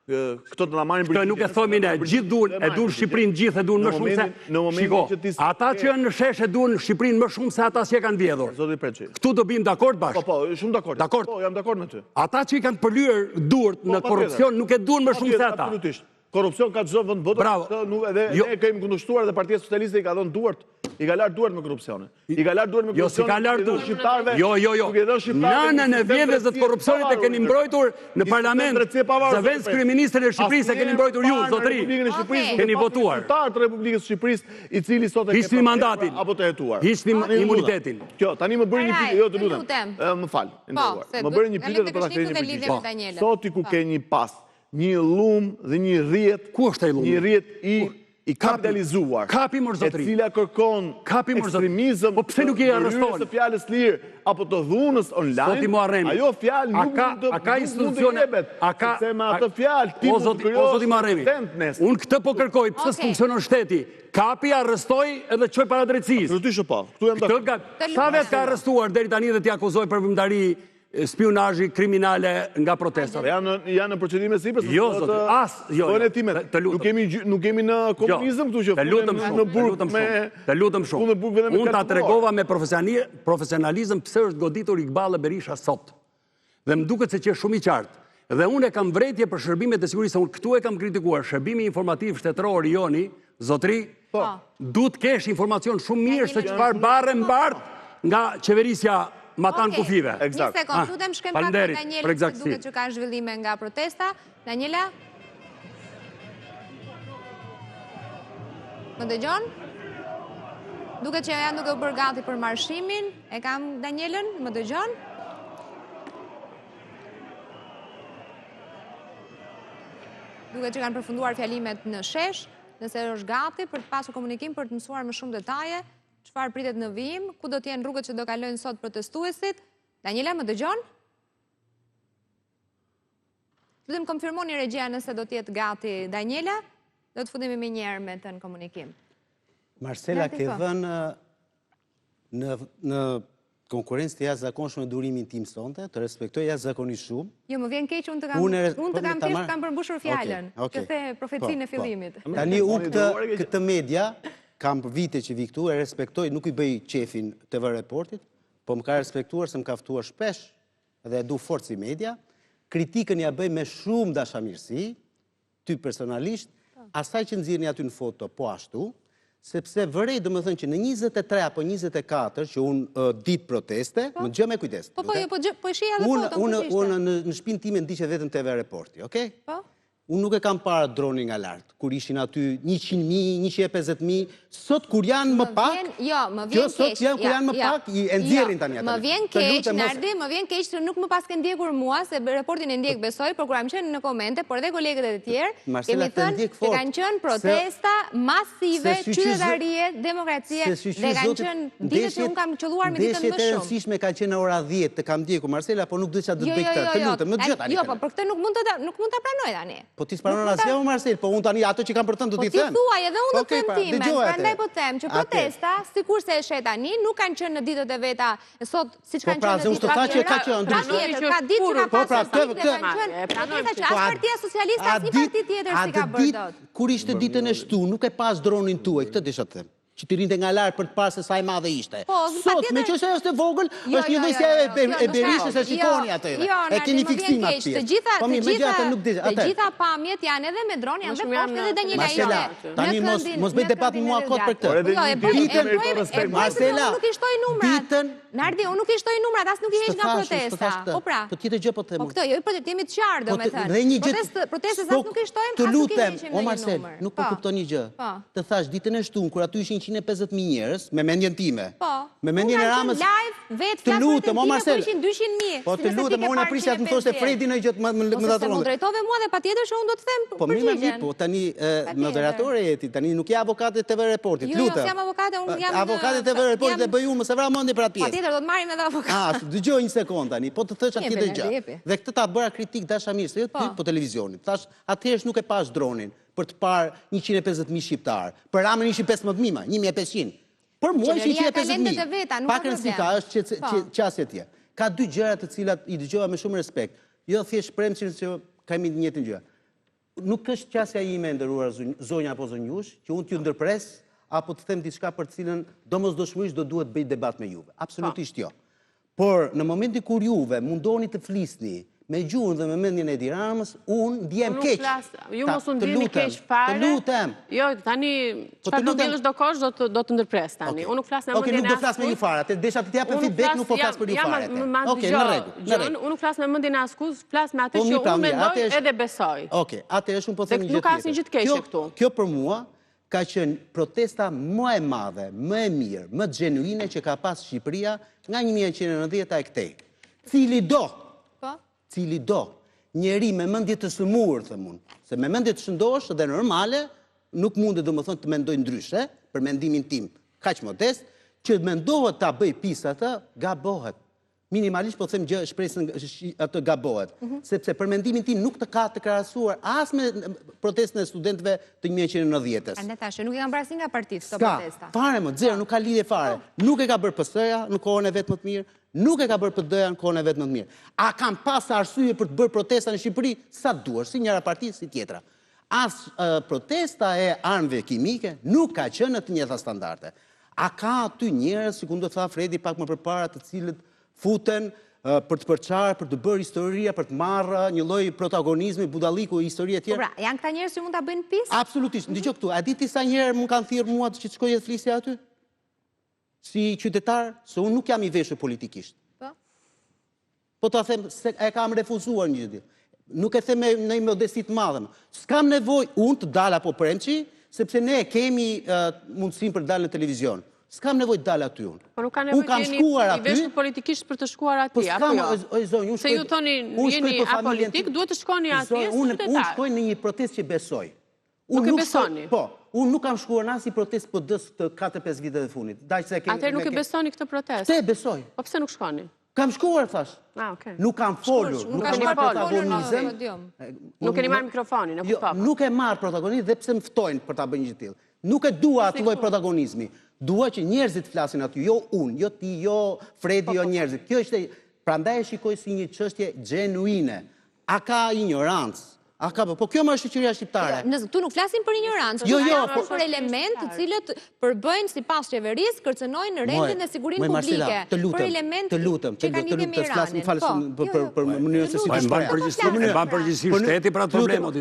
këto të na marrin për. Këto nuk e thomi ne, gjithë duan, e duan Shqipërinë, gjithë e duan më shumë se. Shiko, ata që janë në shesh e duan Shqipërinë më shumë se ata që e kanë vjedhur. Zoti Preçi. Këtu do bim dakord bashkë. Po, shumë dakord. Dakord. Po, jam dakord me ty. Ata që i kanë përlyer durët në korrupsion nuk e duan më shumë se ata. Absolutisht. Korrupsion ka çdo vend botë. Bravo. Edhe ne kemi kundërshtuar dhe Partia Socialiste i ka dhënë duart. I ka larë duart me korrupsionin. I ka larë duart me korrupsionin. Jo, si ka larë duart. Shqiptarëve. Jo. Nënën e vjedhjes të korrupsionit e keni mbrojtur në parlament. Zëvendës kryeministrin e Shqipërisë e keni mbrojtur ju, zotëri. Keni votuar. Shqiptar të Republikës së Shqipërisë, i cili sot e hiqni mandatin apo të hetuar. Hiqni imunitetin. Kjo, tani më bëri një pyetje, jo të lutem. Më fal. Më bëri një pyetje dhe do ta kthej. Sot ku ke një pas, një lum dhe një rrjet. Ku është ai lum? Një rrjet i kapitalizuar. Kapi më zotëri. E cila kërkon ekstremizëm. Po pse nuk e arreston? Së fjalës lirë apo të dhunës online. Soti mo arreni. Ajo fjalë nuk mund të jepet. Se me atë fjalë ti mund të krijosh tendences. Unë këtë po kërkoj, pse s'funksionon shteti? Kapi arrestoi edhe çoi para drejtësisë. Absolutisht po. Ktu jam dakord. Sa vetë ka arrestuar deri tani dhe t'i akuzoi për vëmendari spionazhi kriminale nga protestat. Janë në procedime sipër. Jo, zotë, nuk kemi në komunizëm këtu që të lutem shumë. Unë ta tregova me profesionalizëm pse është goditur Iqballi Berisha sot. Dhe më duket se që është shumë i qartë. Dhe unë e kam vretje për shërbimet e sigurisë, unë këtu e kam kritikuar, shërbimi informativ shtetëror i joni, zotri, duhet kesh informacion shumë mirë se çfarë barre mbart nga qeverisja Matan kufive. Një sekund, lutem shkem pak me Daniela, se duket që ka zhvillime nga protesta. Daniela? Më dëgjon? Duket që janë duke u bërë gati për marshimin. E kam Danielën, më dëgjon? Duket që kanë përfunduar fjalimet në shesh, nëse është gati për të pasur komunikim për të mësuar më shumë detaje. Çfarë pritet në vijim, ku do t'jenë rrugët që do kalojnë sot protestuesit? Daniela, më dëgjon? Lutem konfirmoni regjia nëse do t'jetë gati Daniela, do të futemi më njëherë me të në komunikim. Marcela, ke dhënë në konkurrencë të jashtëzakonshme durimin tim sonte, të respektoj jashtëzakonisht shumë. Jo, më vjen keq, unë të kam thjesht kam përmbushur fjalën, që the profecinë e fillimit. Tani unë këtë media kam për vite që vi këtu, e respektoj, nuk i bëj qefin TV Reportit, po më ka respektuar se më ka ftuar shpesh dhe du fort si media. Kritikën ja bëj me shumë dashamirësi, ty personalisht, asaj që nxirrni aty në foto, po ashtu, sepse vërej do më thënë që në 23 apo 24 që unë dit proteste, më gjë me kujdes. Po shija dhe foto, unë në shpinë time ndiqe vetëm TV Reporti, okej? Po? Unë nuk e kam para droni nga lartë, kur ishin aty 100.000, 150.000, sot kur janë më pak, sot kur janë më pak, e nxjerrin tani atë. Më vjen keq, Nardi, më vjen keq që nuk më pas ke ndjekur mua, se Reportin e ndjek besoj, por kur am qenë në komente, por edhe kolegët e tjerë, kemi thënë që kanë qenë protesta masive, qytetarie, demokracie, dhe kanë qenë ditët që unë kam qelluar me ditën më shumë. Ndeshjet e rëndësishme kanë qenë ora 10, të kam ndjekur, Marcela, po nuk do të bëj këtë, të lutem, më dëgjoj tani. Jo, po për këtë nuk mund ta pranoj tani. Po ti s'pranon asgjë, Marcel, po unë tani ato që kam për të do t'i them. Po ti thuaj edhe unë do të them time, prandaj po them që protesta, sikurse e shet tani, nuk kanë qenë në ditët e veta sot siç kanë qenë në ditët e tjera. Ka ditë që ka pasur ditë kanë qenë. Që as Partia Socialiste as një parti tjetër si ka bërë dot. Kur ishte ditën e shtu, nuk e pas dronin tuaj, këtë desha të them. Që ti rinte nga lartë për të parë se sa e madhe ishte. Sot, me që se është e vogël, është një dhejse e Berishës e shikoni atë. E keni fiksim atë pjesë. Të gjitha pamjet janë edhe me dronë, janë dhe poshtë edhe Daniela ime. Tani mos bëj debat me mua kot për këtë. Marcela, ditën... Nardi, unë nuk i shtoj numrat, as nuk i heq nga protesta. Po pra. Po tjetër gjë po të them. Po këtë, jo, po të jemi të qartë, do me thënë. Protestës as nuk i shtojmë, as nuk i heqim në një numër. Nuk po kupton një gjë. Të thash, ditën e shtunë, kur aty ishin 150.000 njerëz, me mendjen time, Me mendjen e Ramës. Live vetë Të flas lutem, o Marcel. 200.000. Po të lutem, unë e prisja të më thoshte Fredi në gjë më Ose se më drejtove mua dhe patjetër që unë do të them Po mirë, përgjigjen. po tani moderatori jeti, tani nuk je avokate TV Reportit, Jo, lutem. jam avokate, unë jam avokate TV Reportit e bëj unë, më se vra mendje për atë pjesë. Patjetër do të marrim edhe avokat. Dëgjoj një sekond tani, po të thësh atë Jepi, gjë. jepi. Dhe këtë ta bëra kritik dasha mirë, se jo ty po televizionit. Thash, atëherë nuk e pash dronin për të parë 150.000 shqiptar. Për Ramën ishin 15.000, 1.500. Për mua ishin 150.000. Pak rëndësishme është qasje tje. Ka dy gjëra të cilat i dëgjova me shumë respekt. Jo thjesht premçin që kemi të njëjtën gjë. Nuk është qasja ime e nderuar zonja apo zonjush, që unë t'ju ndërpres apo të them diçka për të cilën domosdoshmërisht do duhet bëj debat me juve. Absolutisht jo. Por në momentin kur juve mundoni të flisni me gjuhën dhe me mendjen e Edi Ramës, unë ndjem keq. Ju mos unë ndjeni keq fare. Të lutem. Jo, tani çfarë do ndjellësh do kosh do të ndërpres tani. Unë nuk flas me mendjen e nuk do flas me ju fare. Atë desha të të japem feedback, nuk po flas për ju fare. Okej, në rregull. Unë nuk flas me mendjen e askuz, flas me atë që unë mendoj edhe besoj. Okej, atëherë unë po them një gjë tjetër. Nuk ka asnjë gjë të keqe këtu. Kjo për mua ka qenë protesta më e madhe, më e mirë, më genuine që ka pas Shqipëria nga 1990 e këtej. Cili do njeri me mendje të sëmurë, them unë, se me mendje të shëndosh dhe normale, nuk mundet domethënë të mendoj ndryshe, për mendimin tim, kaq modest, që mendohet ta bëj pisa atë, gabohet. Minimalisht po them gjë shpresën atë gabohet, sepse për mendimin tim nuk të ka të krahasuar as me protestën e studentëve të 1990-s. Andaj thashë, nuk e kanë bërë nga partitë këto protesta. Fare më, zero, nuk ka lidhje fare. Nuk e ka bërë PS-ja në kohën e vet më të mirë, nuk e ka bërë PD-ja në kohën e vet më të mirë. A kanë pas arsye për të bërë protesta në Shqipëri? Sa duar, si njëra parti si tjetra. As protesta e armëve kimike nuk ka qenë në të njëjta standarde. A ka aty njerëz, sikur do tha Fredi pak më përpara, të cilët futen për të përçarë, për të bërë historia, për të marrë një lloj protagonizmi, budalliku e historie e tjera. Pra, janë këta njerëz që mund ta bëjnë pis? Absolutisht. Dëgjoj këtu, a di ti sa herë më kanë thirrur mua që të shkoj të flisja aty? Si qytetar, se unë nuk jam i veshur politikisht. Po ta them se e kam refuzuar një gjë. Nuk e them me një modesti të madhe. S'kam nevojë unë të dal apo premçi, sepse ne kemi mundësinë për të dalë në televizion. S'kam nevojë të dal aty unë. Po nuk ka nevojë të jeni i veshur politikisht për të shkuar aty, apo jo? Unë se ju thoni jeni apolitik, duhet të shkoni atje si qytetar. Unë shkoj në një protestë që besoj. Nuk e besoni? Po, unë nuk kam shkuar në asnjë protestë PD-s të 4-5 viteve të fundit. Atëherë nuk e besoni këtë protestë? Te besoj. Po pse nuk shkoni? Kam shkuar, thash. Nuk kam folur, nuk kam marrë protagonizëm. Nuk keni marrë mikrofonin, apo po? Nuk e marr protagonizëm dhe pse më ftojnë për ta bërë një gjë tillë. Nuk e dua atë lloj protagonizmi. Dua që njerëzit flasin aty, jo unë, jo ti, jo Fredi, jo njerëzit. Kjo është, prandaj e shikoj si një çështje genuine. A ka ignorancë? Po kjo më është shoqëria shqiptare. Tu nuk flasim për ignorancë, po për element të cilët përbëjnë sipas qeverisë, kërcënojnë rendin e sigurinë publike. Për element që kanë lidhje me Iranin. Për mënyrën se si të shpreh. E ban përgjegjësi shteti për atë problemot.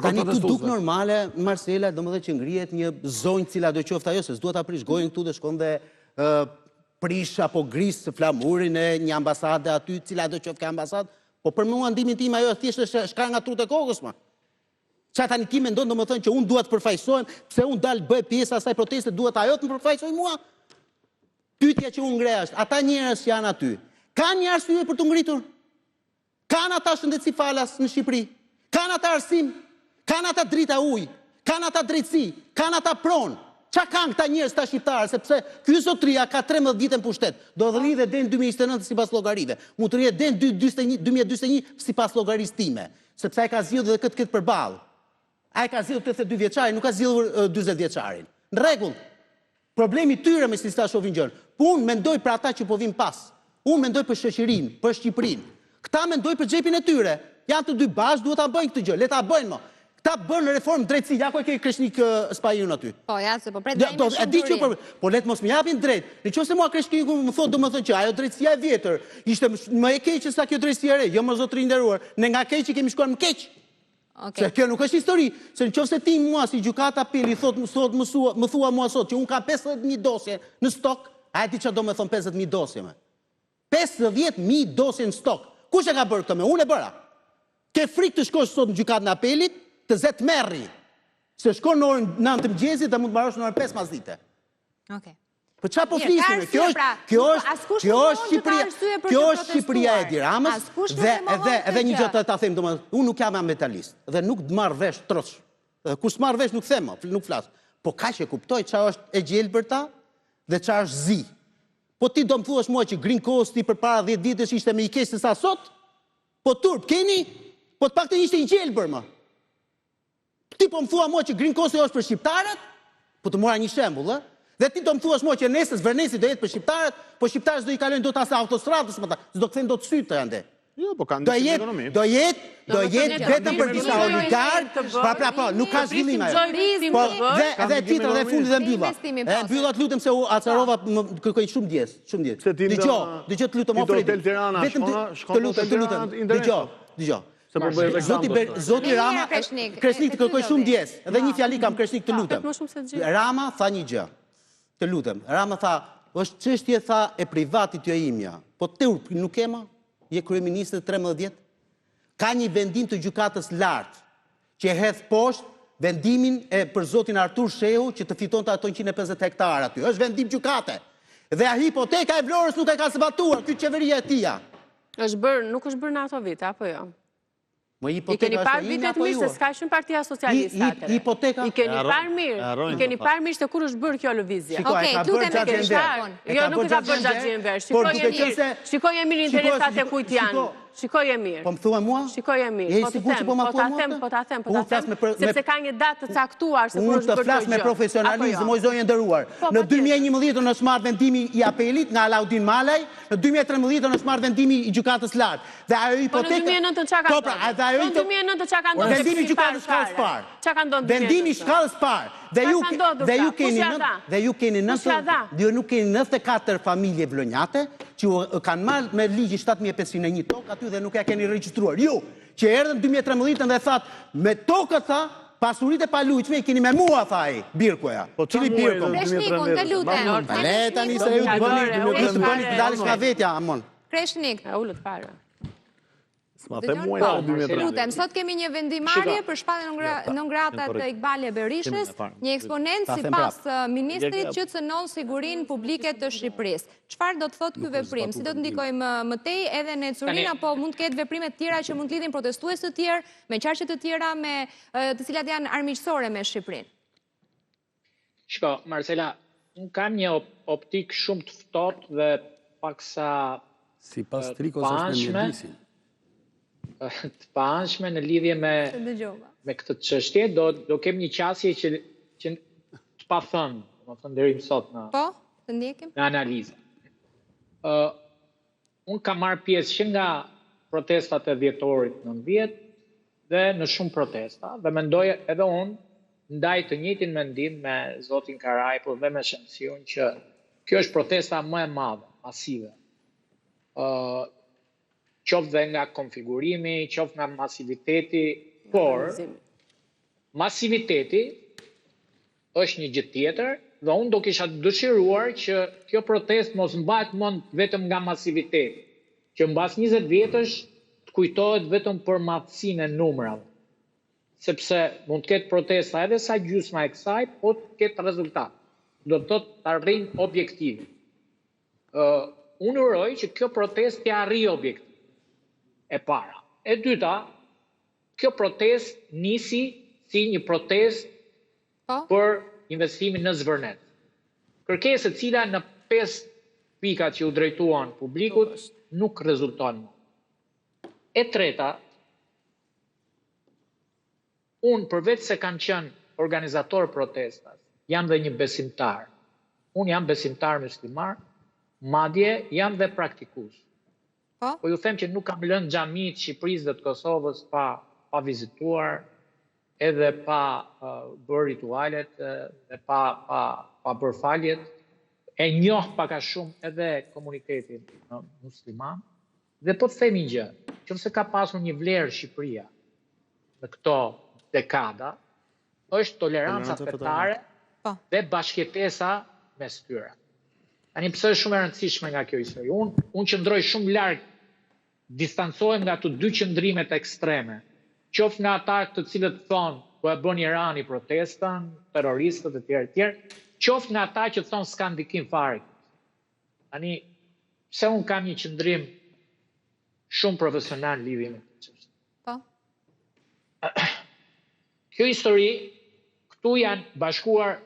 Tani tu duk normale, Marcela, domethënë që ngrihet një zonjë cila do qoftë ajo, se s'duhet ta prish gojën këtu dhe shkon dhe prish apo gris flamurin e një ambasade aty, cila do qoftë ka ambasadë. Po për mua ndimin tim ajo thjesht është shka nga trut e kokës, ma. Qa tani ti mendon domethënë që unë duhet të përfaqësohem, pse unë dalë bëj pjesë asaj proteste, duhet ajo të më përfaqësoj mua? Pyetja që unë ngrej është, ata njerëz që janë aty, kanë një arsye për të ngritur? Kanë ata shëndetësi falas në Shqipëri? Kanë ata arsim? Kanë ata drita ujë? Kanë ata drejtësi? Kanë ata pronë? Qa kanë këta njerëz ta shqiptarë, sepse ky zotria ka 13 vite në pushtet, do të rridhe deri në 2029 sipas llogarive. Mund të rrihet deri në 2041 sipas llogarisë time, sepse ai ka zgjidhur edhe këtë përballë. Ai ka zgjidhur 82 vjeçarin, nuk ka zgjidhur 40 vjeçarin. Në rregull. Problemi tyre me si ta shohin gjën. Po unë mendoj për ata që po vin pas. Unë mendoj për shoqërinë, për Shqipërinë. Këta mendoj për xhepin e tyre. Janë të dy bashkë, duhet ta bëjnë këtë gjë. Le ta bëjnë më. Ta bënë reformë drejtësi, ja ku e ke Kreshnik Spajun aty. Po, ja, se po pret dhe me shumë po letë mos më japin drejt. Në qoftë se mua Kreshniku më thotë domethënë që ajo drejtësia e vjetër ishte më e keqe sa kjo drejtësia e re, jo më zotëri nderuar. Ne nga keq kemi shkuar më keq. Se kjo nuk është histori, se në qoftë se ti mua si gjykat apeli më thua mua sot që un kam 50.000 dosje në stok, a e di çfarë do të thon 50.000 dosje më? 50.000 dosje në stok. Kush e ka bërë këtë me? Unë e bëra. Ke frikë të shkosh sot në gjykatën e apelit? Të zetë merri, se shkon në orën 9 të mëngjesit dhe mund të mbarosh në orën 5 pasdite. Po çfarë po Mirë, flisim? ka arsye, Kjo askush është nuk mund të ka Shqipëria, arsye për kjo të është Shqipëria e protestuar. Edi Ramës Askush nuk dhe e mohon edhe një këtë gjë ta them, domethënë, unë nuk jam ambientalist dhe nuk marr vesh troç. Kush marr vesh nuk them, nuk flas. Po kaq e kuptoj çfarë është e gjelbërta dhe çfarë është zi. Po ti do më thuash mua që Green Coast-i përpara 10 ditësh ishte më i keq se sa sot? Po turp keni? Po të paktën ishte i gjelbër më. Ti po më thua mua që Green Coast-i është për shqiptarët? Po të mora një shembull, ë? Dhe ti do më thuash mua që nesër Vernesi do jetë për shqiptarët, po shqiptarët do i kalojnë dot as autostradës, më ta, s'do kthejnë dot sytë të ande. Jo, po kanë Do ndryshim jetë, ekonomi. do jetë vetëm për disa oligarkë, po, nuk ka zhvillim ajo. Po, dhe titra dhe fundi dhe mbylla. Mbyllat lutem se u acarova, më kërkoj shumë ndjes, shumë ndjes. Dëgjoj të lutem, Ti hotel Tirana, shkon hotel Tirana, dëgjoj. Se po bëj reklam. Zoti Rama, Kreshnik të kërkoj shumë ndjes. Edhe një fjali kam Kreshnik të lutem. Rama tha një gjë. Të lutem. Rama tha, është çështje tha e privatit jo imja. Po turp nuk kema? Je kryeministër 13 vjet? Ka një vendim të gjykatës lartë që e hedh poshtë vendimin për zotin Artur Shehu që të fitonte ato 150 hektarë aty. Është vendim gjykate. Dhe a hipoteka e Vlorës nuk e ka zbatuar, ky qeveria e tija. Nuk është bërë në ato vite, apo jo? I I keni parë vitet mirë se s'ka shumë Partia Socialiste atëre. Hipoteka? I keni parë mirë. I keni parë mirë se kur është bërë kjo lëvizje. Okej, lutem e keni shtakon. Jo, nuk e ka bërë Xhaxhi Enver. Shikoje mirë interesat e kujt janë. Shikoje mirë. Po më thua mua? Shikoje mirë. Po ta them. Sepse ka një datë të caktuar se kur është bërë kjo gjë. Unë të flas me profesionalizëm, o zonjë nderuar. Në 2011 është marrë vendimi i apelit nga Alaudin Malaj, në 2013 është marrë vendimi i gjykatës lartë. Dhe ajo hipoteka. Po në 2009 çka ka ndodhur? Në 2009 çka ka ndodhur? Vendimi i gjykatës shkallës parë. Çka ka ndodhur? Vendimi i shkallës parë. Dhe ju keni 94 familje vlonjate që kanë marrë me ligji 7501 tokë aty dhe nuk ja keni regjistruar. Ju, që erdhën 2013 dhe thatë, me tokët tha, pasuritë e palujshme i keni me mua, tha ai, Birkoja. Cili Birko? Kreshnikun, të lutem. Le tani se ju të bëni të dalësh nga vetja, amon. Kreshnik. Ullët fare. Lutem, sot kemi një vendimarrje për shpalljen non grata të Iqbal Berishës, një eksponent sipas ministrit që cënon sigurinë publike të Shqipërisë. Çfarë do të thotë ky veprim? Si do të ndikojë më tej edhe në Curin apo mund të ketë veprime të tjera që mund të lidhin protestues të tjerë me qarqe të tjera me të cilat janë armiqësore me Shqipërinë? Shko, Marcela, unë kam një optik shumë të ftohtë dhe paksa sipas Trikos është në mjedisin. Të paanshme në lidhje me këtë çështje, do kem një qasje që të pa thënë, do të thënë deri më sot Po, të ndjekim. Në analizë. Unë kam marrë pjesë që nga protestat e dhjetorit 90 dhe në shumë protesta, dhe mendoj edhe unë ndaj të njëjtin mendim me zotin Karajpur dhe me Shamsion që kjo është protesta më e madhe, masive. Qoftë dhe nga konfigurimi, qoftë nga masiviteti, por masiviteti është një gjë tjetër dhe unë do kisha dëshiruar që kjo protest mos mbahet vetëm nga masiviteti, që mbas 20 vjetësh të kujtohet vetëm për madhësinë e numrave, sepse mund të ketë protesta edhe sa gjysma e kësaj, po të ketë rezultat. Do të thotë të arrijnë objektivin. Unë uroj që kjo protest të arrijë objektiv. E para. E dyta, kjo protest nisi si një protest për investimin në Zvërnet. Kërkesë e cila në 5 pikat që u drejtuan publikut nuk rezulton. E treta, unë përveç se kanë qenë organizator protestas, jam dhe një besimtar. Unë jam besimtar muslimar, madje jam dhe praktikus. Po ju them që nuk kam lënë xhamit Shqipërisë dhe të Kosovës pa vizituar, edhe pa bërë ritualet, dhe pa bërë faljet. E njoh pak a shumë edhe komunitetin musliman. Dhe po të themi gjë, nëse ka pasur një vlerë Shqipëria në këto dekada, është toleranca fetare dhe bashkëtesa mes tyre. Tani pse është shumë e rëndësishme nga kjo histori. Unë qëndroj shumë larg, distancohem nga të dy qëndrimet ekstreme, qoftë nga ata të cilët thonë po e bën Irani protestën, terroristët e tjerë, qoftë nga ata që thonë s'ka ndikim fare. Tani, pse unë kam një qëndrim shumë profesional lidhje me këtë çështje. Po. Kjo histori, këtu janë bashkuar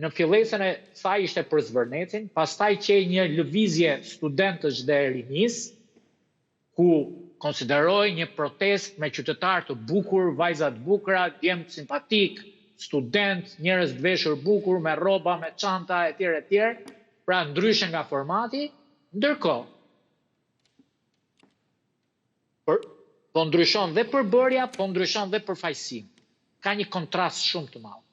në fillesën e saj ishte për Zvërnecin, pastaj qej një lëvizje studentësh dhe rinis, ku konsideroj një protest me qytetar të bukur, vajza të bukura, djem simpatik, student, njerëz të veshur bukur, me rroba, me çanta, etj. Pra ndryshe nga formati, ndërkohë, po ndryshon dhe përbërja, po ndryshon dhe përfaqësimi. Ka një kontrast shumë të madh.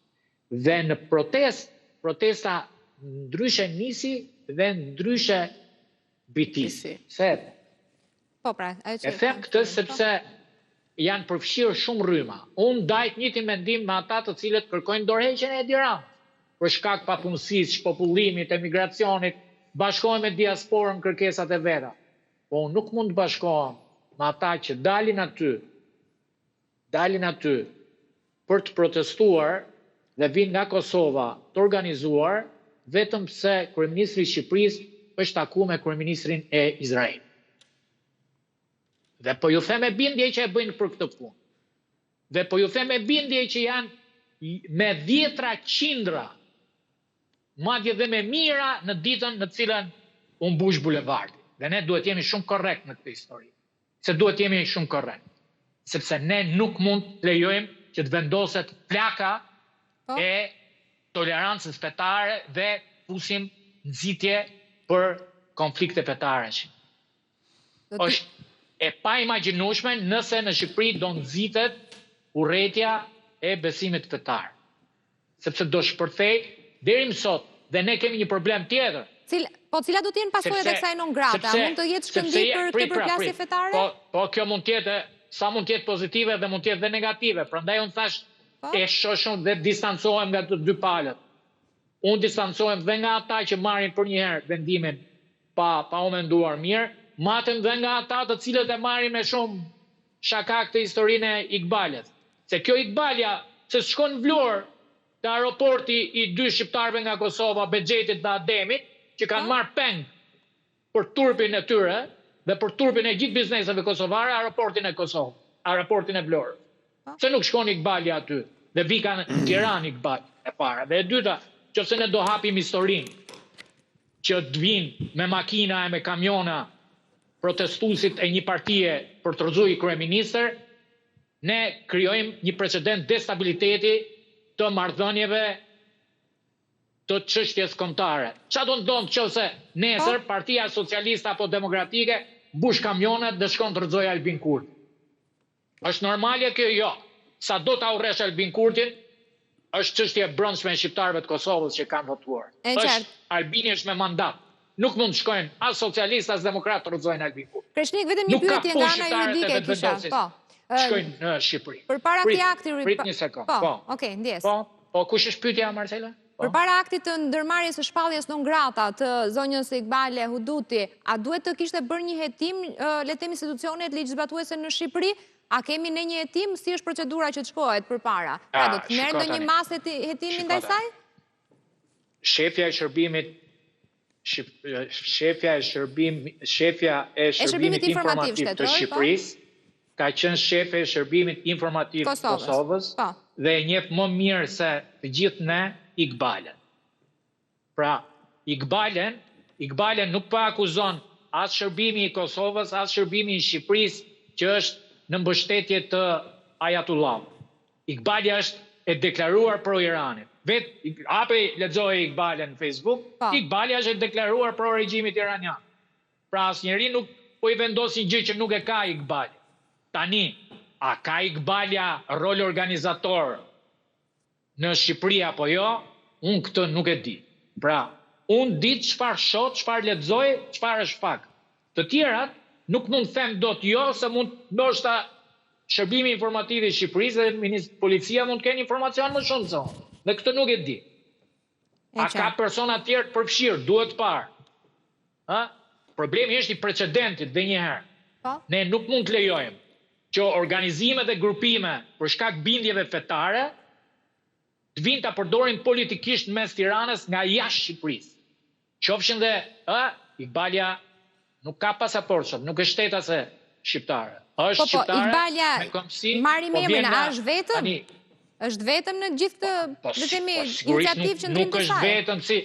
Dhe në protesta ndryshe nisi dhe ndryshe bitisi. Po pra, e them këtë sepse janë përfshirë shumë rryma. Unë dajt njëjtin mendim me ata të cilët kërkojnë dorëheqjen e Edi Ramës. Për shkak papunësisë, shpopullimit, emigracionit, bashkohen me diasporën kërkesat e veta. Po unë nuk mund të bashkohem me ata që dalin aty për të protestuar dhe vinë nga Kosova të organizuar, vetëm pse kryeministri i Shqipërisë është takuar me kryeministrin e Izraelit. Dhe po ju them me bindje që e bëjnë për këtë punë. Dhe po ju them me bindje që janë me 10 qindra, madje dhe me mira në ditën në cilën u mbush bulevardi. Dhe ne duhet jemi shumë korrekt në këtë histori. Se duhet jemi shumë korrekt. Sepse ne nuk mund të lejojmë që të vendoset plaka e tolerancës fetare dhe fusim nxitje për konflikte fetare. Është e pa imagjinueshme nëse në Shqipëri do nxitet urrëtia e besimit fetar. Sepse do shpërthej deri më sot dhe ne kemi një problem tjetër. Cila do të jenë pasojat e kësaj non grata? Mund të jetë shkëndijë për këtë përplasje fetare? Po kjo mund të jetë sa mund të jetë pozitive dhe mund të jetë dhe negative. Prandaj unë thash e shoshun dhe distancohem nga të dy palët. Unë distancohem dhe nga ata që marrin për një herë vendimin pa u menduar mirë, matëm dhe nga ata të cilët e marrin me shumë shaka këtë historinë e Iqbalit. Se kjo Iqbalja se shkon në Vlorë te aeroporti i 2 shqiptarëve nga Kosova, Bexhetit dhe Ademit, që kanë marrë peng për turpin e tyre dhe për turpin e gjithë bizneseve kosovare, aeroportin e Kosovë, aeroportin e Vlorës. Se nuk shkon Iqbalja aty, dhe vika në Tiranë Iqbal e para. Dhe e dyta, qofse ne do hapim historinë që të vinë me makina e me kamiona protestuesit e një partie për të rrëzuar kryeministër, ne krijojmë një precedent destabiliteti të marrëdhënieve të çështjes kombëtare. Çfarë do ndodh nëse nesër Partia Socialiste apo Demokratike mbush kamionat dhe shkon të rrëzojë Albin Kurti? Është normale kjo? Jo. Sa do ta urresh Albin Kurtin, është çështje e brendshme e shqiptarëve të Kosovës që kanë votuar. Albini është me mandat. Nuk mund të shkojnë as socialistë as demokratë të rrëzojnë Albin Kurtin. Kreshnik, vetëm një pyetje nga ana juridike kisha. Po. Shkojnë në Shqipëri. Përpara këtij akti Prit një sekond. Po, okay, ndjes. Po, kush është pyetja, Marcela? Përpara aktit të ndërmarrjes së shpalljes non grata të zonjës Iqbale Huduti, a duhet të kishte bërë një hetim le të themi institucionet ligjzbatuese në Shqipëri? A kemi në një hetim si është procedura që të shkohet përpara? Pra do të merr ndonjë masë hetimin ndaj saj? Shefja e shërbimit informativ të Shqipërisë ka qenë shefe e shërbimit informativ të Kosovës dhe e njeh më mirë se të gjithë ne Iqbalen. Pra, Iqbalen nuk pa akuzon as shërbimi i Kosovës, as shërbimi i Shqipërisë që është në mbështetje të Ajatullah. Iqbalja është e deklaruar pro Iranit. Hapi lexoj Iqbalen në Facebook, Iqbalja është e deklaruar pro regjimit iranian. Pra asnjëri nuk po i vendosin gjë që nuk e ka Iqbalja. Tani, a ka Iqbalja rol organizator në Shqipëri apo jo? Unë këtë nuk e di. Pra, unë di çfarë shoh, çfarë lexoj, çfarë është fakt. Të tjerat nuk mund të them dot jo, se mund ndoshta shërbimi informativ i Shqipërisë dhe policia mund të kenë informacion më shumë se unë. Dhe këtë nuk e di. A ka persona të tjerë të përfshirë, duhet parë. Problemi është i precedentit dhe njëherë. Ne nuk mund të lejojmë që organizime dhe grupime për shkak bindjeve fetare të vinë ta përdorin politikisht mes Tiranës nga jashtë Shqipërisë. Qofshin dhe Iqbalja nuk ka pasaportë, nuk është shtetase shqiptare. Është shqiptare me kombësi. Mari Memrin, është vetëm? Është vetëm në gjithë të iniciativë që ndrim të saj? Nuk është vetëm si,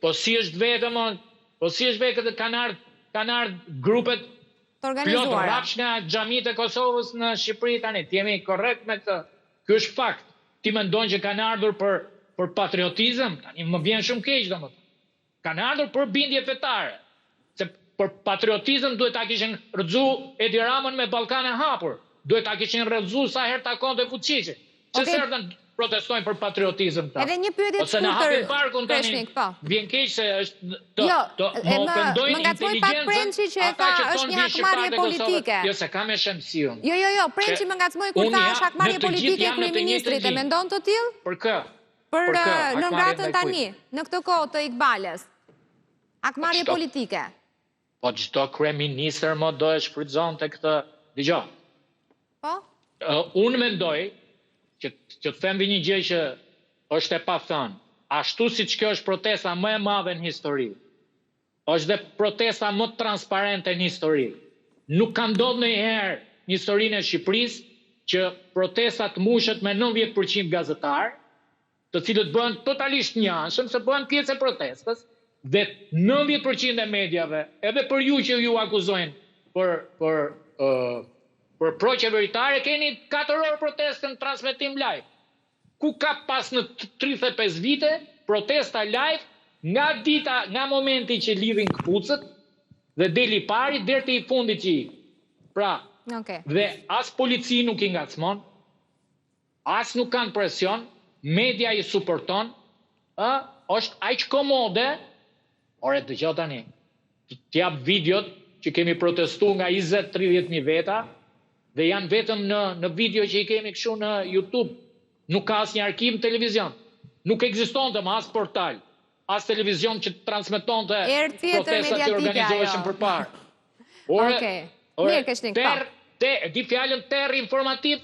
po si është vetëm, kanë ardhur grupet plot rrapsh nga xhamit e Kosovës në Shqipëri tani. Ti jemi korrekt me këtë. Ky është fakt. Ti mendon që kanë ardhur për patriotizëm? Tani më vjen shumë keq domethënë. Kanë ardhur për bindje fetare. Se për patriotizëm duhet ta kishin rrëzu Edi Ramën me Ballkanë hapur. Duhet ta kishin rrëzu sa herë takonte Fuçiçi. Çfarë erdhën protestojnë për patriotizëm ta? Edhe një pyetje të shkurtër, Kreshnik, po. Vjen keq se është më ngacmoi pak Prençi që është një hakmarrje politike. Jo, se kam e shemsion. Jo, Prençi më ngacmoi kur tha është hakmarrje politike e kryeministrit, e mendon të tillë? Për kë? Për nëngratën tani, në këtë kohë të Iqbalës. Hakmarrje politike. Po çdo kryeministër më do e shfrytëzonte këtë. Dgjoj. Po? Unë mendoj që të them një gjë që është e pathënë. Ashtu siç kjo është protesta më e madhe në histori, është dhe protesta më transparente në histori. Nuk ka ndodhur ndonjëherë në historinë e Shqipërisë që protesta të mbushet me 90% gazetar, të cilët bëhen totalisht njanshëm se bëhen pjesë e protestës, dhe 90% e mediave, edhe për ju që ju akuzojnë për pro-qeveritare, keni 4 orë protestën në transmetim live. Ku ka pas në 35 vite protesta live nga momenti që lidhin këpucët dhe deli pari deri te i fundit që pra, dhe as polici nuk i ngacmon, as nuk kanë presion, media i suporton, është aq komode. Ore dëgjoj tani, t'jap videot që kemi protestuar nga 20-30.000 veta, dhe janë vetëm në video që i kemi kështu në YouTube. Nuk ka asnjë arkiv në televizion. Nuk ekzistonte më as portal, as televizion që transmetonte protestat që organizoheshin përpara. Di fjalën terr informativ,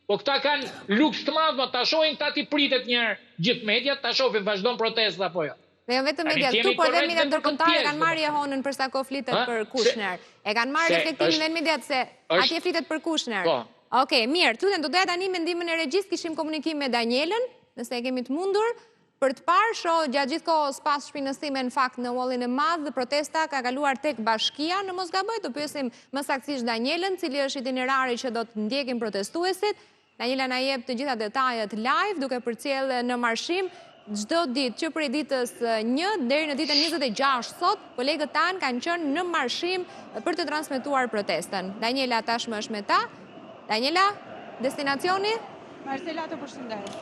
po këta kanë luks të madh, ta shohin këta ti pritet një herë gjithë mediat, ta shohin vazhdon protesta apo jo. Dhe jo vetëm mediat këtu, por edhe mediat ndërkombëtare kanë marrë honën për sa kohë flitet për Kushner. E kanë marrë reflektimin dhe mediat se atje flitet për Kushner. Okej, mirë, lutem, do doja tani me ndihmën e regjisë kishim komunikim me Danielën, nëse e kemi të mundur, për të parë shoh gjatë gjithë kohës pas shpinësime në fakt në Wallin e Madh dhe protesta ka kaluar tek Bashkia, në mos gaboj, do pyesim më saktësisht Danielën, cili është itinerari që do të ndjekin protestuesit. Daniela na jep të gjitha detajet live, duke përcjellë në marshim çdo ditë që prej ditës 1 deri në ditën 26 sot, kolegët tanë kanë qenë në marshim për të transmetuar protestën. Daniela tashmë është me ta. Daniela, destinacioni? Marcela, të përshëndes.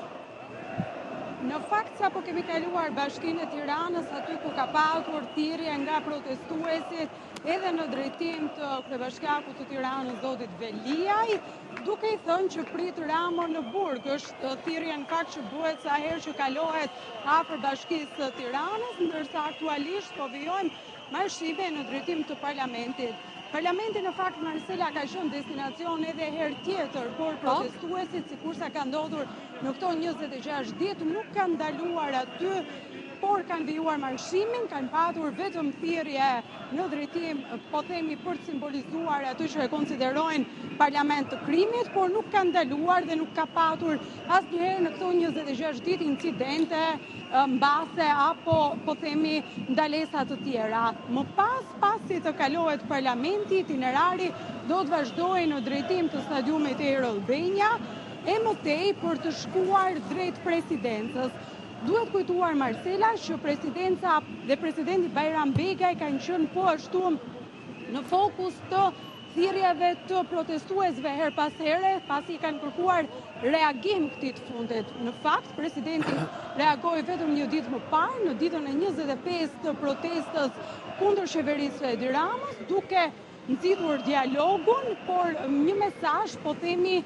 Në fakt, sa po kemi kaluar Bashkinë e Tiranës, aty ku ka patur thirrje nga protestuesit, edhe në drejtim të kryebashkiakut të Tiranës, zotit Veliaj, duke i thënë që prit Ramon në burg. Është thirrje në fakt që bëhet sa herë që kalohet afër Bashkisë të Tiranës, ndërsa aktualisht po vijojmë marshime në drejtim të parlamentit. Parlamenti në fakt, Marcela, ka qenë destinacion edhe herë tjetër, por protestuesit, sikurse ka ndodhur në këto 26 ditë, nuk kanë ndaluar aty, por kanë vijuar marshimin, kanë patur vetëm thirrje në drejtim, po themi për të simbolizuar aty që e konsiderojnë parlament të krimit, por nuk kanë ndaluar dhe nuk ka patur asnjëherë në këto 26 ditë incidente, mbase apo po themi ndalesa të tjera. Më pasi të kalohet parlamenti, itinerari do të vazhdojë në drejtim të stadiumit Aero Albania e mëtej për të shkuar drejt presidencës. Duhet kujtuar, Marcela, që presidenca dhe presidenti Bajram Begaj kanë qenë po ashtu në fokus të thirrjeve të protestuesve her pas here, pasi kanë kërkuar reagim këtij fundit. Në fakt, presidenti reagoi vetëm një ditë më parë, në ditën e 25 të protestës kundër qeverisë së Edi Ramës, duke nxitur dialogun, por një mesazh, po themi,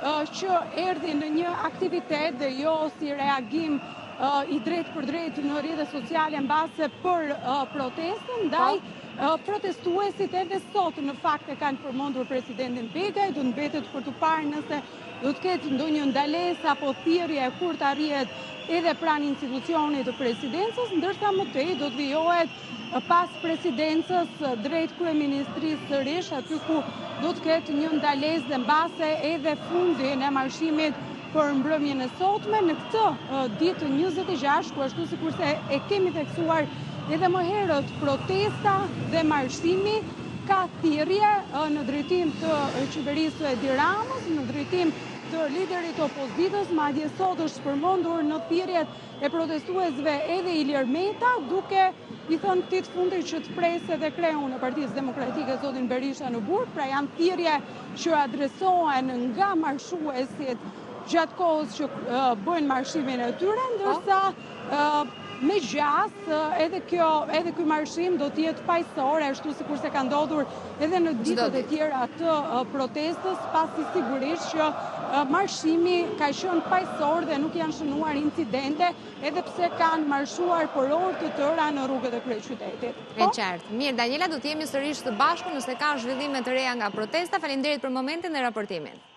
që erdhi në një aktivitet dhe jo si reagim i drejt për drejt në rrjetet sociale mbase për protestën ndaj protestuesit edhe sot në fakt e kanë përmendur presidentin Begaj, do të mbetet për të parë nëse do të ketë ndonjë ndalesë apo thirrje kur të arrihet edhe pranë institucionit të presidencës, ndërsa më tej do të vijohet pas presidencës drejt kryeministrisë sërish, aty ku do të ketë një ndalesë dhe mbase edhe fundin e marshimit për mbrëmjen e sotme në këtë ditë 26, ku ashtu sikurse e kemi theksuar edhe më herët, protesta dhe marshimi ka thirrje në drejtim të qeverisë së Edi Ramës, në drejtim të liderit të opozitës, madje sot është përmendur në thirrjet e protestuesve edhe Ilir Meta, duke i thënë këtij fundit që të presë edhe kreun e Partisë Demokratike zotin Berisha në Burg, pra janë thirrje që adresohen nga marshuesit gjatë kohës që bëjnë marshimin e tyre, ndërsa me gjas, edhe ky marshim do të jetë paqësor, ashtu sikurse ka ndodhur edhe në ditët e tjera të protestës, pasi sigurisht që marshimi ka qenë paqësor dhe nuk janë shënuar incidente, edhe pse kanë marshuar për orë të tëra në rrugët e kryeqytetit. E qartë. Mirë, Daniela, do të jemi sërish të bashku nëse ka zhvillime të reja nga protesta. Faleminderit për momentin dhe raportimin.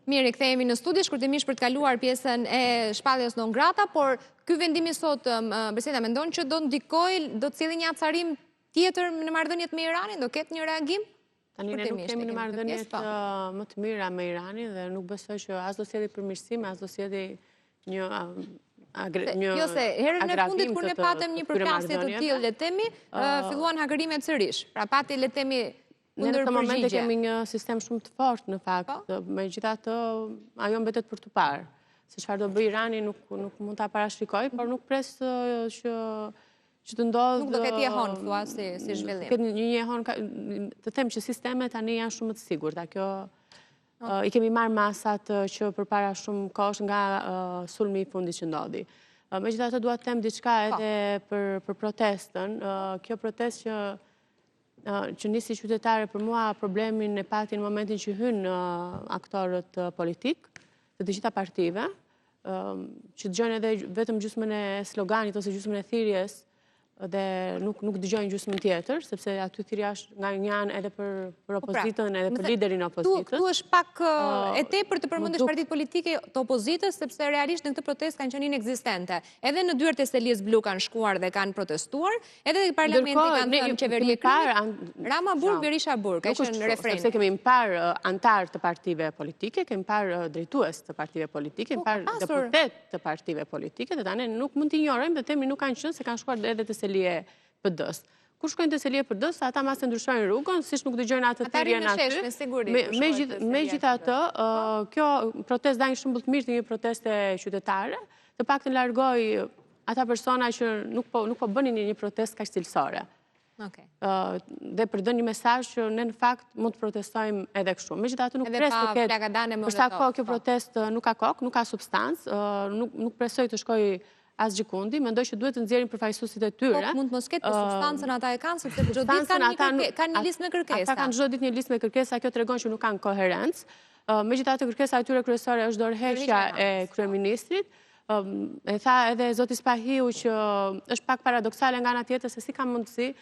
Mirë, kthehemi në studio shkurtimisht për të kaluar pjesën e shpalljes non grata, por ky vendim i sot, Beseda, mendon që do ndikojë, do të sjellë një acarim tjetër në marrëdhëniet me Iranin, do ketë një reagim? Tani ne nuk kemi në marrëdhëniet më të mira me Iranin dhe nuk besoj që as do sjellë përmirësim, as do sjellë një Jo se, herën e fundit kur ne patëm një përplasje të tillë, le të themi, filluan hakërimet sërish. Pra pati, le të themi, në këtë moment kemi një sistem shumë të fortë në fakt, megjithatë ajo mbetet për të parë. Se çfarë do bëj Irani nuk mund ta parashikoj, por nuk pres që të ndodhë... Nuk do ketë jehon, thua, si zhvillim. Ketë një jehon, të them që sistemet tani janë shumë të sigurta. Kjo i kemi marrë masat që përpara shumë kohësh nga sulmi i fundit që ndodhi. Megjithatë dua të them diçka edhe për protestën. Kjo protestë që nisi qytetare, për mua problemin e pati në momentin që hynë aktorët politik të të gjitha partive, që dëgjojnë edhe vetëm gjysmën e sloganit ose gjysmën e thirrjes dhe nuk dëgjojnë gjysmën tjetër, sepse aty thirrja është nga një anë edhe për opozitën edhe për liderin e opozitës. Tu është pak e tepër të përmendesh partitë politike të opozitës, sepse realisht në këtë protestë kanë qenë inekzistente. Edhe në dyert e Selis Blu kanë shkuar dhe kanë protestuar, edhe në parlamenti kanë thënë qeveri e krye. Rama Burg, Berisha Burg, ka qenë refreni. Sepse kemi parë antar të partive politike, kemi parë drejtues të partive politike, kemi parë deputet të partive politike, dhe tani nuk mund t'i injorojmë dhe themi nuk kanë qenë se kanë shkuar edhe të Selie PD-s. Kur shkojnë të Selie PD-s, ata mas të ndryshojnë rrugën, siç nuk dëgjojnë atë thirrjen aty. Megjithatë, kjo protestë dha një shembull të mirë të një proteste qytetare, të paktën largoi ata persona që nuk po bënin një protestë kaq cilësore. Dhe përdën një mesazh që ne në fakt mund të protestojmë edhe kështu. Megjithatë nuk pres të ketë, për sa kohë kjo protestë nuk ka kokë, nuk ka substancë, nuk presoj të shkoj as gjikundi, mendoj që duhet të nxjerrin përfaqësuesit e tyre. Po mund mos ketë substancën ata e kanë, sepse çdo ditë kanë një listë me kërkesa. Ata kanë çdo ditë një listë me kërkesa, kjo tregon që nuk kanë koherencë. Megjithatë kërkesa e tyre kryesore është dorëheqja e kryeministrit. E tha edhe zoti Spahiu që është pak paradoksale nga ana tjetër se si ka mundësi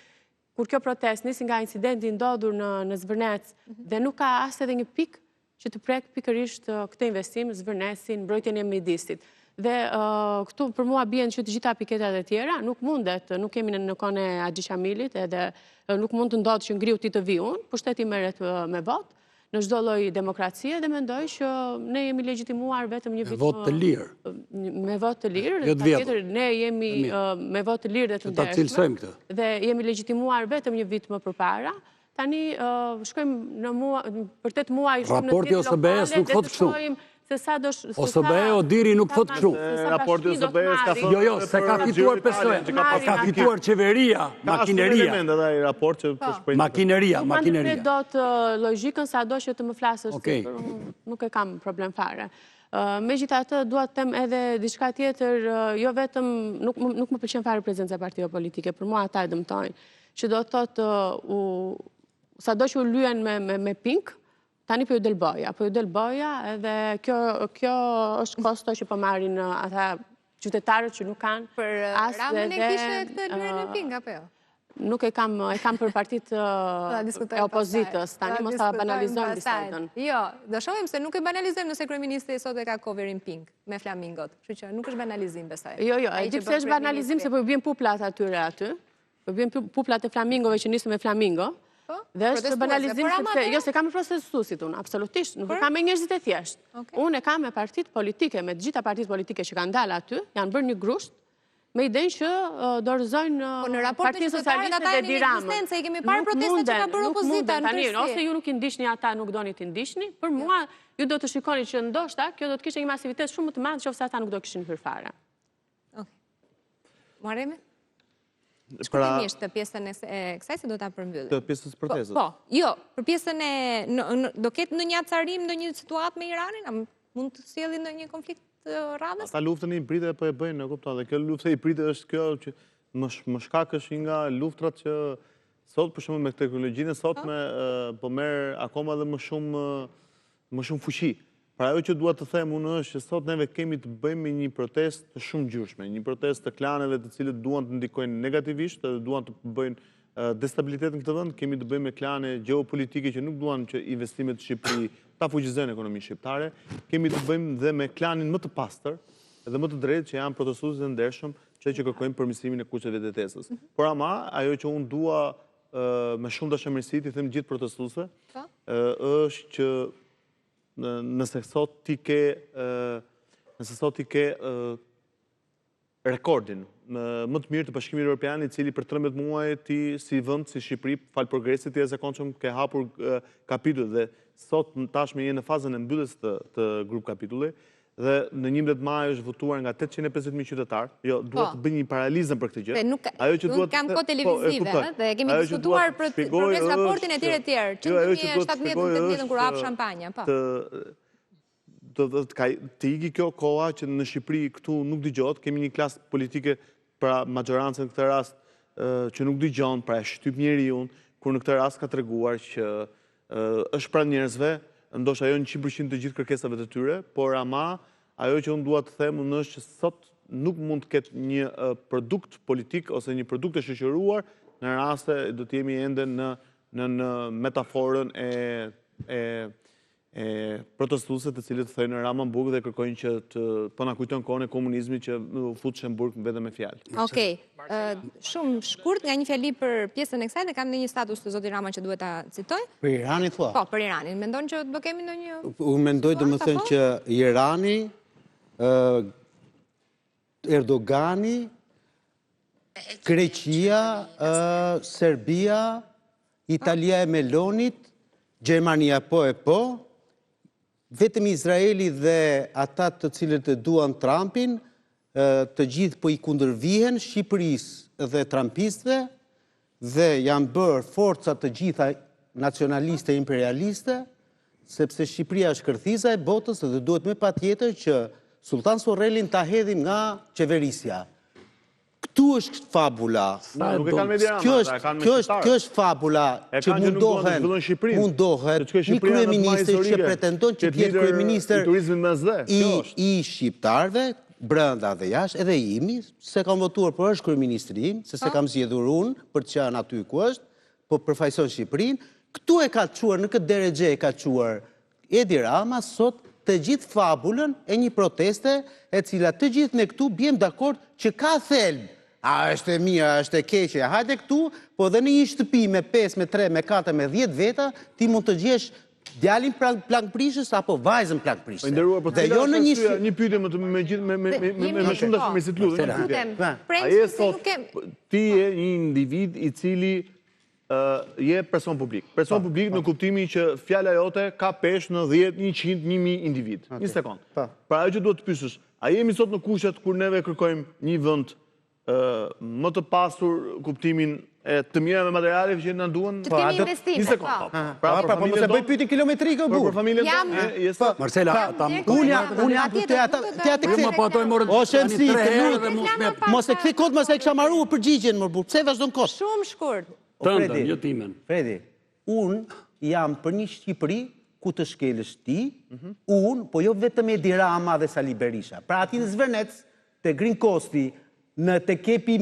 kur kjo protestë nisi nga incidenti ndodhur në Zvërnec dhe nuk ka as edhe një pikë që të prek pikërisht këtë investim, Zvërnecin, mbrojtjen e mjedisit. Dhe këtu për mua bien që të gjitha piketat e tjera nuk mundet, nuk kemi në kohën e Axhi Xhamilit, edhe nuk mund të ndodhë që ngriu ti të vi unë, pushteti merret me votë në çdo lloj demokracie dhe mendoj që ne jemi legjitimuar vetëm një vit me votë të lirë. Me votë të lirë, patjetër ne jemi me votë të lirë dhe të ndershëm. Dhe jemi legjitimuar vetëm një vit më përpara. Tani shkojmë në për 8 muaj shumë në raporti OSBE-s nuk thotë kështu. OSBE o diri nuk thotë kështu. Raporti OSBE-s ka thënë jo, se ka fituar PSOE, ka fituar qeveria, makineria. Makineria. Ne do të logjikën sado që të më flasësh, nuk e kam problem fare. Megjithatë, dua të them edhe diçka tjetër, jo vetëm nuk më pëlqen fare prezenca e partive politike, për mua ata e dëmtojnë, që do të thotë sado që u lyen me pink, tani po ju del boja edhe kjo është kosto që po marrin ata qytetarët që nuk kanë Për Ramën e kishe këtë Lyren e Ping, apo jo? Nuk e kam për partitë e opozitës, tani mos ta banalizojmë bisedën. Jo, do shohim se nuk e banalizojmë nëse kryeministri sot e ka coverin Ping me flamingot, kështu që nuk është banalizim besoj. Jo, e di pse është banalizim se po vjen puplat atyre aty. Po vjen puplat e flamingove që nisën me flamingo. Dhe është banalizim sepse jo se kam protestuesit unë, absolutisht, nuk kam me njerëzit e thjeshtë. Unë e kam me partitë politike, me të gjitha partitë politike që kanë dalë aty, janë bërë një grusht me idenë që dorëzojnë Partinë Socialiste dhe Edi Ramën. Se i kemi parë protestat që ka bërë opozita në Krishti. Ose ju nuk i ndiqni ata, nuk doni t'i ndiqni, për mua ju do të shikoni që ndoshta kjo do të kishte një masivitet shumë më të madh nëse ata nuk do kishin hyrë fare. Muharremi? Shkurtimisht të pjesën e kësaj se do ta përmbyllim. Të pjesës protestës. Po, jo, për pjesën e do ketë ndonjë acarim, ndonjë situatë me Iranin, mund të sjellë ndonjë konflikt radhës? Ata luftën i pritë po e bëjnë, e kupton, dhe kjo luftë i pritë është kjo që më shkak është nga luftrat që sot për shembull me teknologjinë sot po merr akoma edhe më shumë fuqi. Pra ajo që dua të them unë është që sot neve kemi të bëjmë një protestë të shumë gjyrshme, një protestë të klaneve të cilët duan të ndikojnë negativisht dhe duan të bëjnë destabilitet në këtë vend, kemi të bëjmë me klane gjeopolitike që nuk duan që investimet në Shqipëri ta fuqizojnë ekonominë shqiptare, kemi të bëjmë dhe me klanin më të pastër dhe më të drejtë që janë protestuesit e ndershëm, që kërkojnë përmirësimin e kushtet vetetesës. Por ama ajo që unë dua me shumë dashamirësi të them gjithë protestuesve është që nëse sot ti ke rekordin më të mirë të Bashkimit Evropian, i cili për 13 muaj ti si vend, si Shqipëri, fal progresit i zakonshëm ke hapur kapitull dhe sot tashmë je në fazën e mbylljes të grup kapitulli dhe në 11 maj është votuar nga 850.000 qytetarë. Jo, duhet të bëj një paralizëm për këtë gjë. Nuk kam kohë televizive dhe kemi diskutuar për raportin e tjerë, që në 2017-2018 kur hap shampanja, po. Të igi kjo koha që në Shqipëri këtu nuk dëgjohet, kemi një klasë politike pra majorancën në këtë rast që nuk dëgjon, pra e shtyp njeriun, kur në këtë rast ka treguar që është pranë njerëzve, ndoshta ajo 100% të gjithë kërkesave të tyre, por ama ajo që unë dua të them unë është që sot nuk mund të ketë një produkt politik ose një produkt të shoqëruar në raste do të jemi ende në metaforën e protestuesve të cilët thënë Rama Mbuk dhe kërkojnë që po na kujton kohën e komunizmit që fut Shemburg vetëm me fjalë. Okej. Shumë shkurt nga një fjali për pjesën e kësaj dhe kam një status të zoti Rama që duhet ta citoj. Për Iranin thua? Po, për Iranin. Mendon që do kemi ndonjë? Unë mendoj domethënë që Irani, Erdogani, Greqia, Serbia, Italia e Melonit, Gjermania po e po, vetëm Izraeli dhe ata të cilët e duan Trumpin, të gjithë po i kundërvihen Shqipërisë dhe Trumpistëve dhe janë bërë forcat të gjitha nacionaliste e imperialiste, sepse Shqipëria është kërthiza e botës dhe duhet me patjetër që Sultan Sorrelin ta hedhim nga qeverisja. Këtu është fabula. Kjo është fabula që mundohet një kryeministër që pretendon që vjetë kryeministër i shqiptarve, brenda dhe jashtë, edhe imi, se kam votuar për është kryeministri im, se kam zgjedhur unë për të qenë aty ku është, po përfaqëson Shqipërinë. Këtu e ka quar, në këtë deregje e ka quar Edi Rama sot të gjithë fabulën e një proteste e cila të gjithë në këtu bjem dakord që ka thelb. A është e mirë, a është e keqe, hajde këtu, po dhe në një shtëpi me 5, me 3, me 4, me 10 veta, ti mund të gjesh djalin plagprishës apo vajzën plagprishës. Nderuar, po cila është një pyetje me shumë dashuri si të lutem. Ai sot ti je një individ i cili je person publik. Person publik në kuptimin që fjala jote ka peshë në 10, 100, 1000 individ. Një sekond. Pra ajo që duhet të pyesësh, a jemi sot në kushtet kur neve kërkojmë një vend më të pasur kuptimin e të mirave materiale që na duan? Të kemi investime. Një sekond. Pra mos e bëj pyetje kilometrike bu. Për familjen tonë. Marcela, unë jam te o shemsi, mos e kthe kod, mos e kisha marruar përgjigjen më burr. Pse vazhdon kot? Shumë shkurt. Tëndën, jo timen. Fredi, unë jam për një Shqipëri ku të shkelësh ti, unë, po jo vetëm Edi Rama dhe Sali Berisha. Pra ati në Zvernec, të Green Costi, në të kepi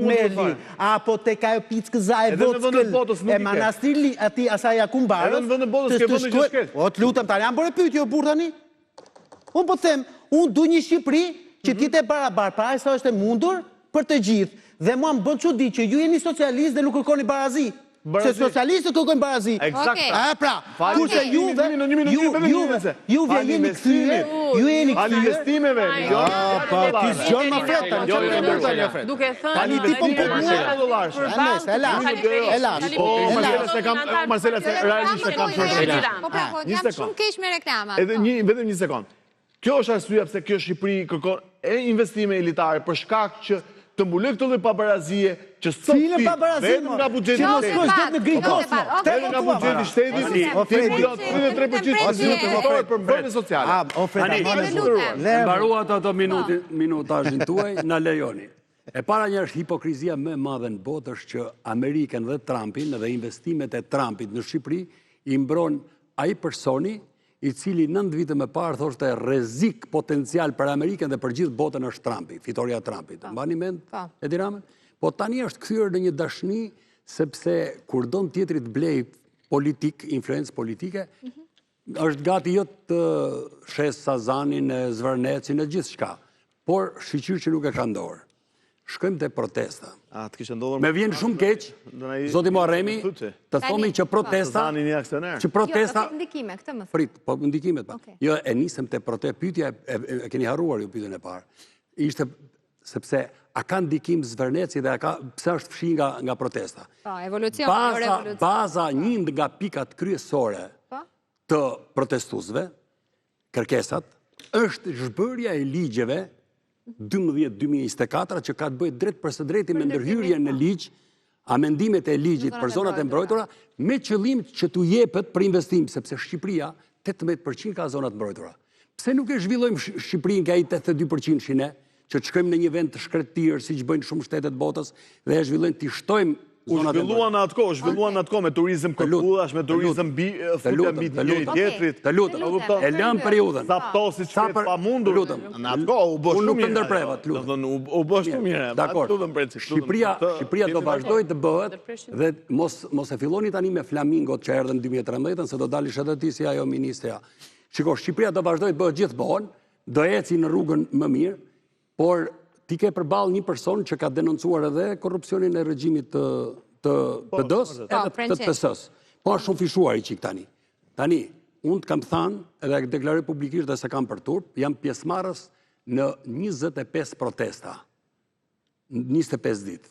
merli, apo të ka e pickë zaje vockëll, e manastiri ati asaj akumbarës, o të lutëm, tani jam bërë pyetje, o burë tani? Unë po them, unë du një Shqipëri që tjetë e barabar, para e sa është e mundur për të gjithë, dhe mua më bën çudi që ju jeni socialist dhe nuk kërkoni barazi. Se socialistët kërkojnë barazi. Pra, kurse juve jeni kthyer, ju jeni investimeve. Po ti zgjon më fret, duke thënë tani ti po Marcela, se realisht e kam shpërthyer. Po pra, jam shumë keq me reklamat. Edhe vetëm një sekond. Kjo është arsyeja pse kjo Shqipëri kërkon investime elitare për shkak që të mbuloj këtë lloj pabarazie që sot vetëm nga buxheti vetëm nga buxheti shtetit ti mbulon 33% për mbrojtje sociale. Mbaruat ato minutazhin tuaj, na lejoni. E para një është hipokrizia më e madhe në botë është që Amerikën dhe Trumpin dhe investimet e Trumpit në Shqipëri i mbron ai personi i cili 9 vite më parë thoshte rrezik potencial për Amerikën dhe për gjithë botën është Trumpi, fitoria e Trumpit. Mbani mend, Edi Ramën? Po tani është kthyer në një dashni sepse kur don tjetri të blej politik, influencë politike, është gati jo të shes Sazanin, Zvërnecin e gjithçka, por shiqyr që nuk e ka dorë. Shkojmë te protesta. Me vjen shumë keq, zoti Muharremi, të thomi që protesta, ndikime, këtë më thënë. Prit, po ndikimet pa. Jo, e nisëm te protesta, pyetja e keni harruar ju pyetjen e parë. Ishte sepse a ka ndikim Zvërneci dhe pse është fshi nga protesta. Po, evolucion, revolucion. Baza një nga pikat kryesore të protestuesve, kërkesat, është zhbërja e ligjeve 12-2024 që ka të bëjë drejt për së drejti me ndërhyrje në ligj, amendimet e ligjit për zonat e mbrojtura, me qëllim që t'u jepet për investim, sepse Shqipëria 18% ka zonat mbrojtura. Pse nuk e zhvillojmë Shqipërinë ka i 82% shine, që të shkojmë në një vend të shkretirë, si që bëjnë shumë shtetet botës, dhe e zhvillojmë t'i shtojmë zonat e mbrojtura. Zhvilluan atë kohë me turizëm kërkullash, me turizëm futja mbi njëri tjetrit. Të lutëm, e lëm periudhën. Saptosi qytet pa mundur. Në atë kohë u bë shumë mirë. Unë nuk të ndërpreva, të lutëm. U bë shumë mirë. Dakor. Shqipëria do vazhdoj të bëhet dhe mos e filloni tani me flamingot që erdhën 2013, se do dalish edhe ti si ajo ministrja. Shiko, Shqipëria do vazhdoj të bëhet gjithmonë, do eci në rrugën më mirë, por ti ke përballë një person që ka denoncuar edhe korrupsionin e regjimit të PD-s edhe të PS-s. Po është shumë fishuar i qik tani. Tani, unë të kam thënë edhe deklaroj publikisht dhe se kam për turp, jam pjesëmarrës në 25 protesta. 25 ditë.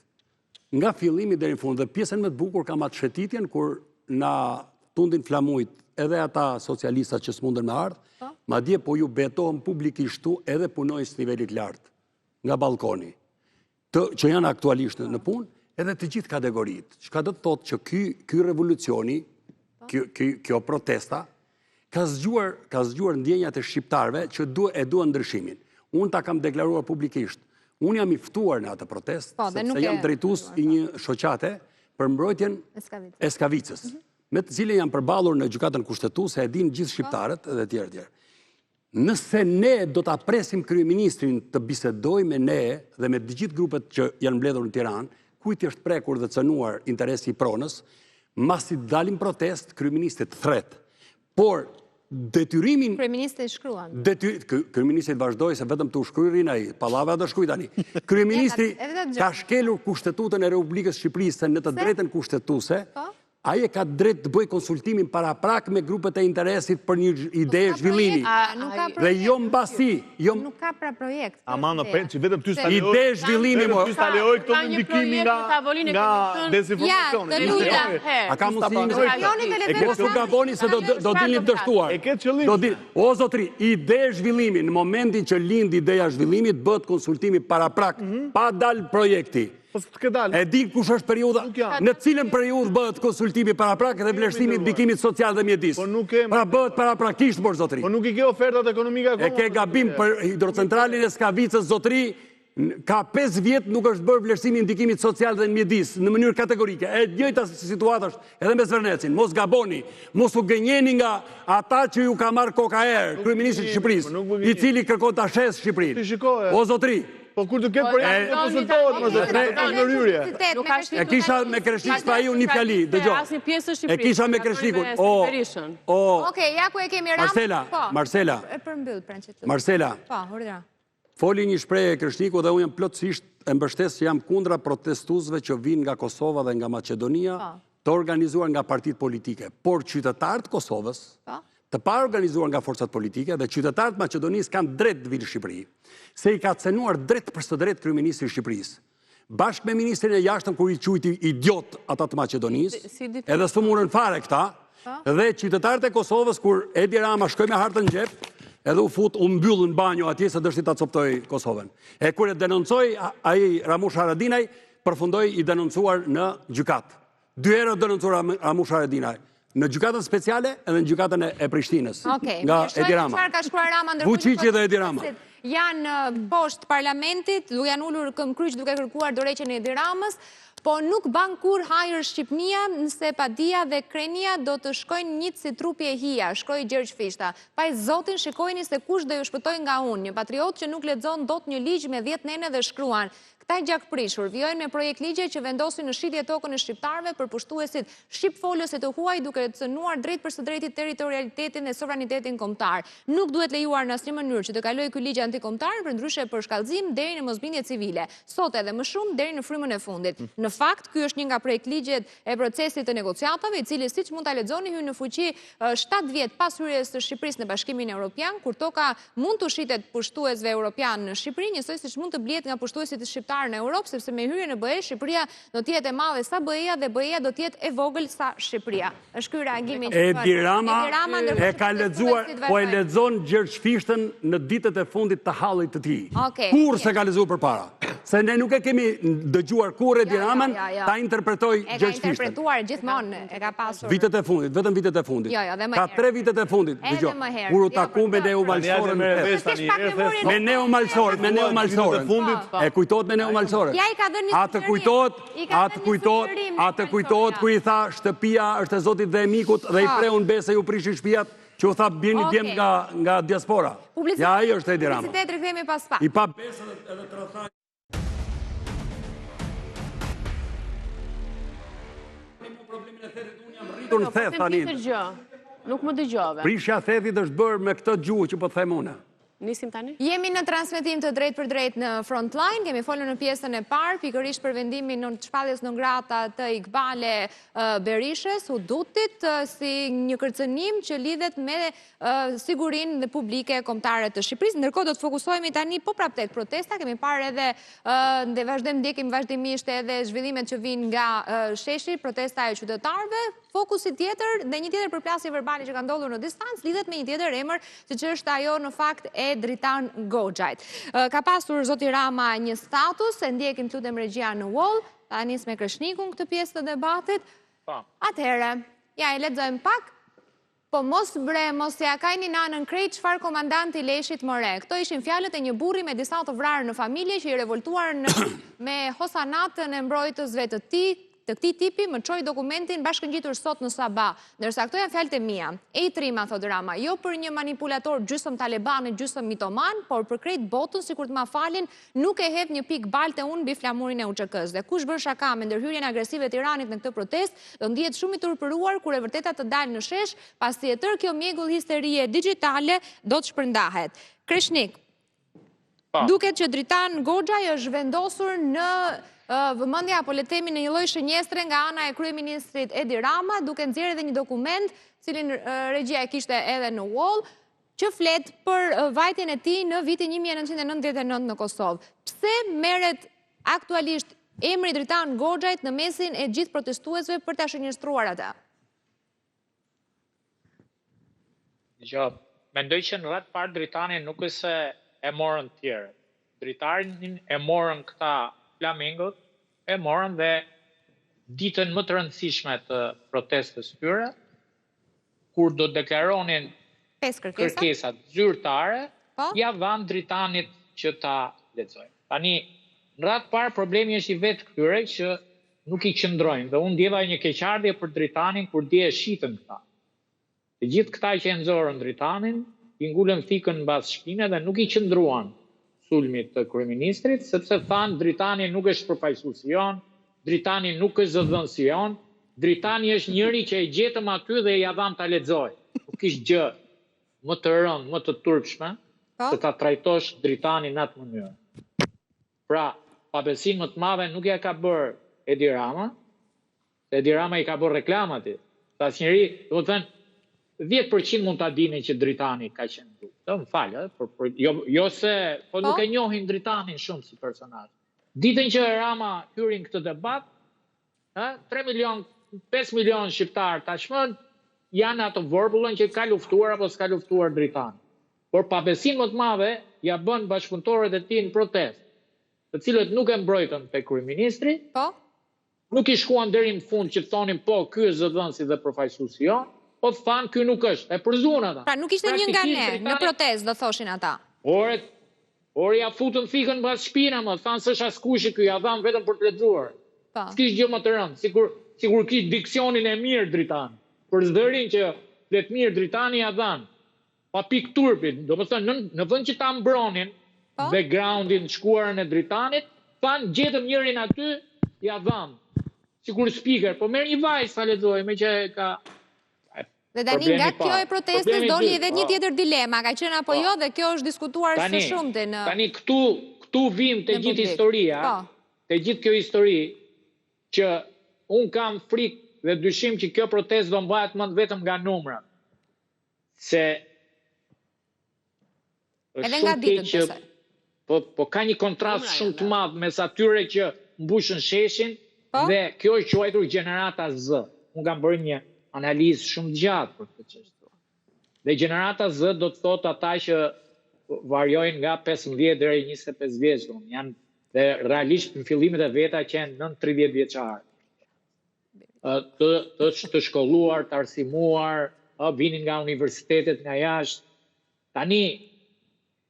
Nga fillimi deri në fund dhe pjesën më të bukur kam atë shëtitjen kur na tundin flamujt edhe ata socialistat që s'mundën me ardhë, madje po ju betohen publikisht tu edhe punojnë së nivelit lartë nga balkoni, që janë aktualisht në punë, edhe të gjithë kategoritë. Çka do të thotë që ky revolucioni, kjo protesta, ka zgjuar ndjenjat e shqiptarëve që e duan ndryshimin. Unë ta kam deklaruar publikisht. Unë jam i ftuar në atë protestë, sepse jam drejtues i një shoqate për mbrojtjen e Skavicës, me të cilën jam përballur në gjykatën kushtetuese, e dinë gjithë shqiptarët dhe tjerë. Nëse ne do të apresim kryeministrin të bisedoj me ne dhe me gjithë grupet që janë mbledhur në Tiranë, kujt është prekur dhe cënuar interesi i pronës, masi dalim protest, kryeministit thret. Por detyrimin... Kryeministit shkruan. Kryeministit vazhdoj se vetëm të shkryrin ai, pallava do shkruaj tani. Kryeministri ka shkelur Kushtetutën e Republikës Shqipërisë në të drejtën kushtetuese. Aje ka drejt të bëj konsultimin para prak me grupet e interesit për një ide zhvillimi. Dhe jo mbasi. Nuk ka pra projekt. Amano, që vetëm ty ide zhvillimi, ty stalejoj këto ndikimi nga dezinformacioni. A ka mundësi? Mos u gaboni se do dilni të dështuar. E ke qëllim. O zotri, ide zhvillimi, në momentin që lind ideja zhvillimit, bëhet konsultimi para prak, pa dal projekti. E din kush është periudha, në cilën periudhë bëhet konsultimi paraprak dhe vlerësimi i ndikimit social dhe mjedis. Pra bëhet paraprakisht, por zotri. Po nuk i ke ofertat ekonomike akoma. E ke gabim për hidrocentralin e Skavicës, zotri, ka 5 vjet nuk është bërë vlerësimi i ndikimit social dhe mjedis në mënyrë kategorike. E njëjta situatë është edhe me Zvërnecin. Mos gaboni, mos u gënjeni nga ata që ju ka marrë kokaer, kryeministri i Shqipërisë, i cili kërkon ta shes Shqipërinë. O zotri, Po kur të ketë projekt të konsultohet në rryrje. E kisha me Kreshnik Spahiu një fjali, dëgjoj. E kisha me Kreshnikun. Okej, ja ku e kemi Ramën. Marcela. E përmbyll Pranqet. Marcela. Po, urdhra. Foli një shprehje e Kreshniku dhe unë jam plotësisht e mbështes që jam kundra protestuesve që vinë nga Kosova dhe nga Maqedonia, të organizuar nga partitë politike, por qytetarët Kosovës, të pa organizuar nga forcat politike dhe qytetarët Maqedonisë kanë drejt të vinë në Shqipëri, se i ka cenuar drejt për së drejt kryeministri i Shqipërisë. Bashkë me ministrin e jashtëm kur i quajti idiot ata të Maqedonisë, edhe s'u morën fare këta, dhe qytetarët e Kosovës kur Edi Rama shkoi me hartën në xhep, edhe u mbyllën banjo atje se dështi ta coptoj Kosovën. E kur e denoncoi ai Ramush Haradinaj, përfundoi i denoncuar në gjykat. 2 herë denoncuar Ramush Haradinaj, në gjykatën speciale edhe në gjykatën e Prishtinës, nga Edi Rama. Vučići dhe Edi Rama. Janë poshtë parlamentit, janë ullur këmbë kryq duke kërkuar dorëheqjen e Edi Ramës, po nuk ban kur hajër Shqipnia nëse Padia dhe Krenia do të shkojnë njëtë si trupi e hija, shkoj Gjergj Fishta. Pa i zotin shikojni se kush do ju shpëtoj nga unë, një patriot që nuk lexon dot një ligj me 10 nene dhe shkruan. Këta gjakprishur vijojnë me projekt ligje që vendosin në shitje tokën e shqiptarëve për pushtuesit shqipfolëse të huaj duke të cënuar drejt për së drejti territorialitetin dhe sovranitetin kombëtar. Nuk duhet lejuar në asnjë mënyrë që të kalojë ky ligj antikombëtar përndryshe për shkallëzim deri në mosbindje civile. Sot edhe më shumë deri në frymën e fundit. Në fakt, ky është një nga projekt ligjet e procesit të negociatave, i cili siç mund ta lexoni hyn në fuqi 7 vjet pas hyrjes së Shqipërisë në Bashkimin Evropian, kur toka mund të shitet pushtuesve europian në Shqipëri, njësoj siç mund të blihet nga pushtuesit shqiptar në Europë, sepse me hyrje në BE, Shqipëria do të jetë e madhe sa BE-ja dhe BE-ja do të jetë e vogël sa Shqipëria. Është ky reagimi që Edi Rama e ka lexuar, po e lexon Gjergj Fishtën në ditët e fundit të hallit të tij. Kur se ka lexuar përpara. Se ne nuk e kemi dëgjuar kur Edi Ramën ta interpretoj Gjergj Fishtën. E ka interpretuar gjithmonë, e ka pasur. Vitet e fundit, vetëm vitet e fundit. Ka 3 vitet e fundit, dëgjoj. Kur u taku me Neu Malsorën. Me Neu Malsorën. E kujtohet me Neu Malsorën. Atë kujtohet ku i tha shtëpia është e Zotit dhe e mikut dhe i preun bese ju prishin shtëpiat që u tha bjeni djem nga diaspora. Ja, ai është Edi Rama. I pa besën edhe të rëthaj. Në theth tani. Nuk më dëgjove. Prishja thethit është bërë me këtë gjuhë që po të them unë. Nisim tani? Jemi në transmetim të drejt për drejt në Frontline, kemi folur në pjesën e parë, pikërisht për vendimin në shpalljes non grata të Iqbale Berishës, Hudutit, si një kërcënim që lidhet me sigurinë dhe publike kombëtare të Shqipërisë. Ndërkohë do të fokusohemi tani po prap tek protesta, kemi parë edhe dhe ndjekim vazhdimisht edhe zhvillimet që vijnë nga sheshi, protesta e qytetarëve. Fokusi tjetër dhe një tjetër përplasje verbale që ka ndodhur në distancë lidhet me një tjetër emër, siç është ajo në fakt e Dritan Goxhait. Ka pasur zoti Rama një status, e ndjekim lutem regjia në wall, ta nis me Kreshnikun këtë pjesë të debatit. Atëherë, ja e lexojmë pak. Po mos ja kajni nanën krejt çfarë komandanti Leshit more. Këto ishin fjalët e një burri me disa të vrarë në familje që i revoltuar me hosanatën e mbrojtësve të këtij tipi, më çoi dokumentin bashkëngjitur sot në Sabah. Ndërsa këto janë fjalët e mia. E trima, thot Rama, jo për një manipulator gjysmë taliban e gjysmë mitoman, por për krejt botën, sikur të ma falin, nuk e hedh një pikë balte unë mbi flamurin e UÇK-s. Dhe kush bën shaka me ndërhyrjen agresive të Iranit në këtë protestë, do ndihet shumë i turpëruar kur e vërteta të dalë në shesh, pasi e tërë kjo mjegull histerie digjitale do të shpërndahet. Kreshnik, duket që Dritan Goxhaj është vendosur në vëmendja apo le të themi në një lloj shënjestre nga ana e kryeministrit Edi Rama, duke nxjerrë edhe një dokument, cilin regjia e kishte edhe në wall, që flet për vajtjen e tij në vitin 1999 në Kosovë. Pse merret aktualisht emri Dritan Goxhait në mesin e gjithë protestuesve për ta shënjestruar atë? Mendoj që në radhë parë Dritanin nuk është se e morën të tjerë. Dritanin e morën këta flamingët, e morën dhe ditën më të rëndësishme të protestës tyre, kur do deklaronin kërkesat zyrtare, ja dhanë Dritanit që ta lexojnë. Tani, në radhë parë problemi është i vetë këtyre që nuk i qëndrojnë, dhe unë ndjeva një keqardhje për Dritanin kur dje e shitën këta. Të gjithë këta që e nxorën Dritanin, i ngulën thikën mbas shpine dhe nuk i qëndruan sulmit të kryeministrit, sepse thanë Dritani nuk është përfaqësues i jon, Dritani nuk është zëdhënës i jon, Dritani është njëri që e gjetëm aty dhe ja dham ta lexoj. Nuk ishte gjë më të rëndë, më të turpshme, se ta trajtosh Dritanin në atë mënyrë. Pra, pabesinë më të madhe nuk ja ka bërë Edi Rama, Edi Rama i ka bërë reklam aty. Asnjëri, do të thënë, 10% mund ta dinin që Dritani ka qenë këtu. Më falë, jo se po nuk e njohin Dritanin shumë si personazh. Ditën që Rama hyri në këtë debat, 3 milion, 5 milion shqiptar tashmë janë ato vorbullën që ka luftuar apo s'ka luftuar Dritani. Por pabesinë më të madhe ja bën bashkëpunëtorët e tij në protestë, të cilët nuk e mbrojtën te kryeministri, nuk i shkuan deri në fund që thonin po ky është zëdhënësi dhe përfaqësuesi i jon, po thanë ky nuk është. E përzuan ata. Pra nuk ishte një nga ne në protestë, do thoshin ata. Por ja futën fikën pas shpina, më thanë s'është askushi ky, ja dhanë vetëm për të lexuar. S'kishte gjë më të rëndë, sigur kishte diksionin e mirë Dritani. Për zërin që let mirë Dritani ja dhanë. Pa pik turpit, do të thënë në vend që ta mbronin backgroundin shkuarën e Dritanit, thanë gjetëm njërin aty, ja dhanë. Sigur speaker, po merr një vajzë sa lexoj, me që ka. Dhe tani nga kjo e protestës doli edhe një tjetër dilema, ka qenë apo jo, dhe kjo është diskutuar së shumti në. Tani këtu vim te gjithë historia, te gjithë kjo histori, që un kam frikë dhe dyshim që kjo protestë do mbahet më vetëm nga numrat. Se edhe nga ditën që po ka një kontrast shumë të madh mes atyre që mbushën sheshin dhe kjo është quajtur gjenerata Z. Un kam bërë një analizë shumë gjatë për këtë çështje. Dhe gjenerata Z do të thotë ata që variojnë nga 15 deri 25 vjeç, janë dhe realisht në fillimet e veta që janë nën 30 vjeçar. Të shkolluar, të arsimuar, vinin nga universitetet nga jashtë. Tani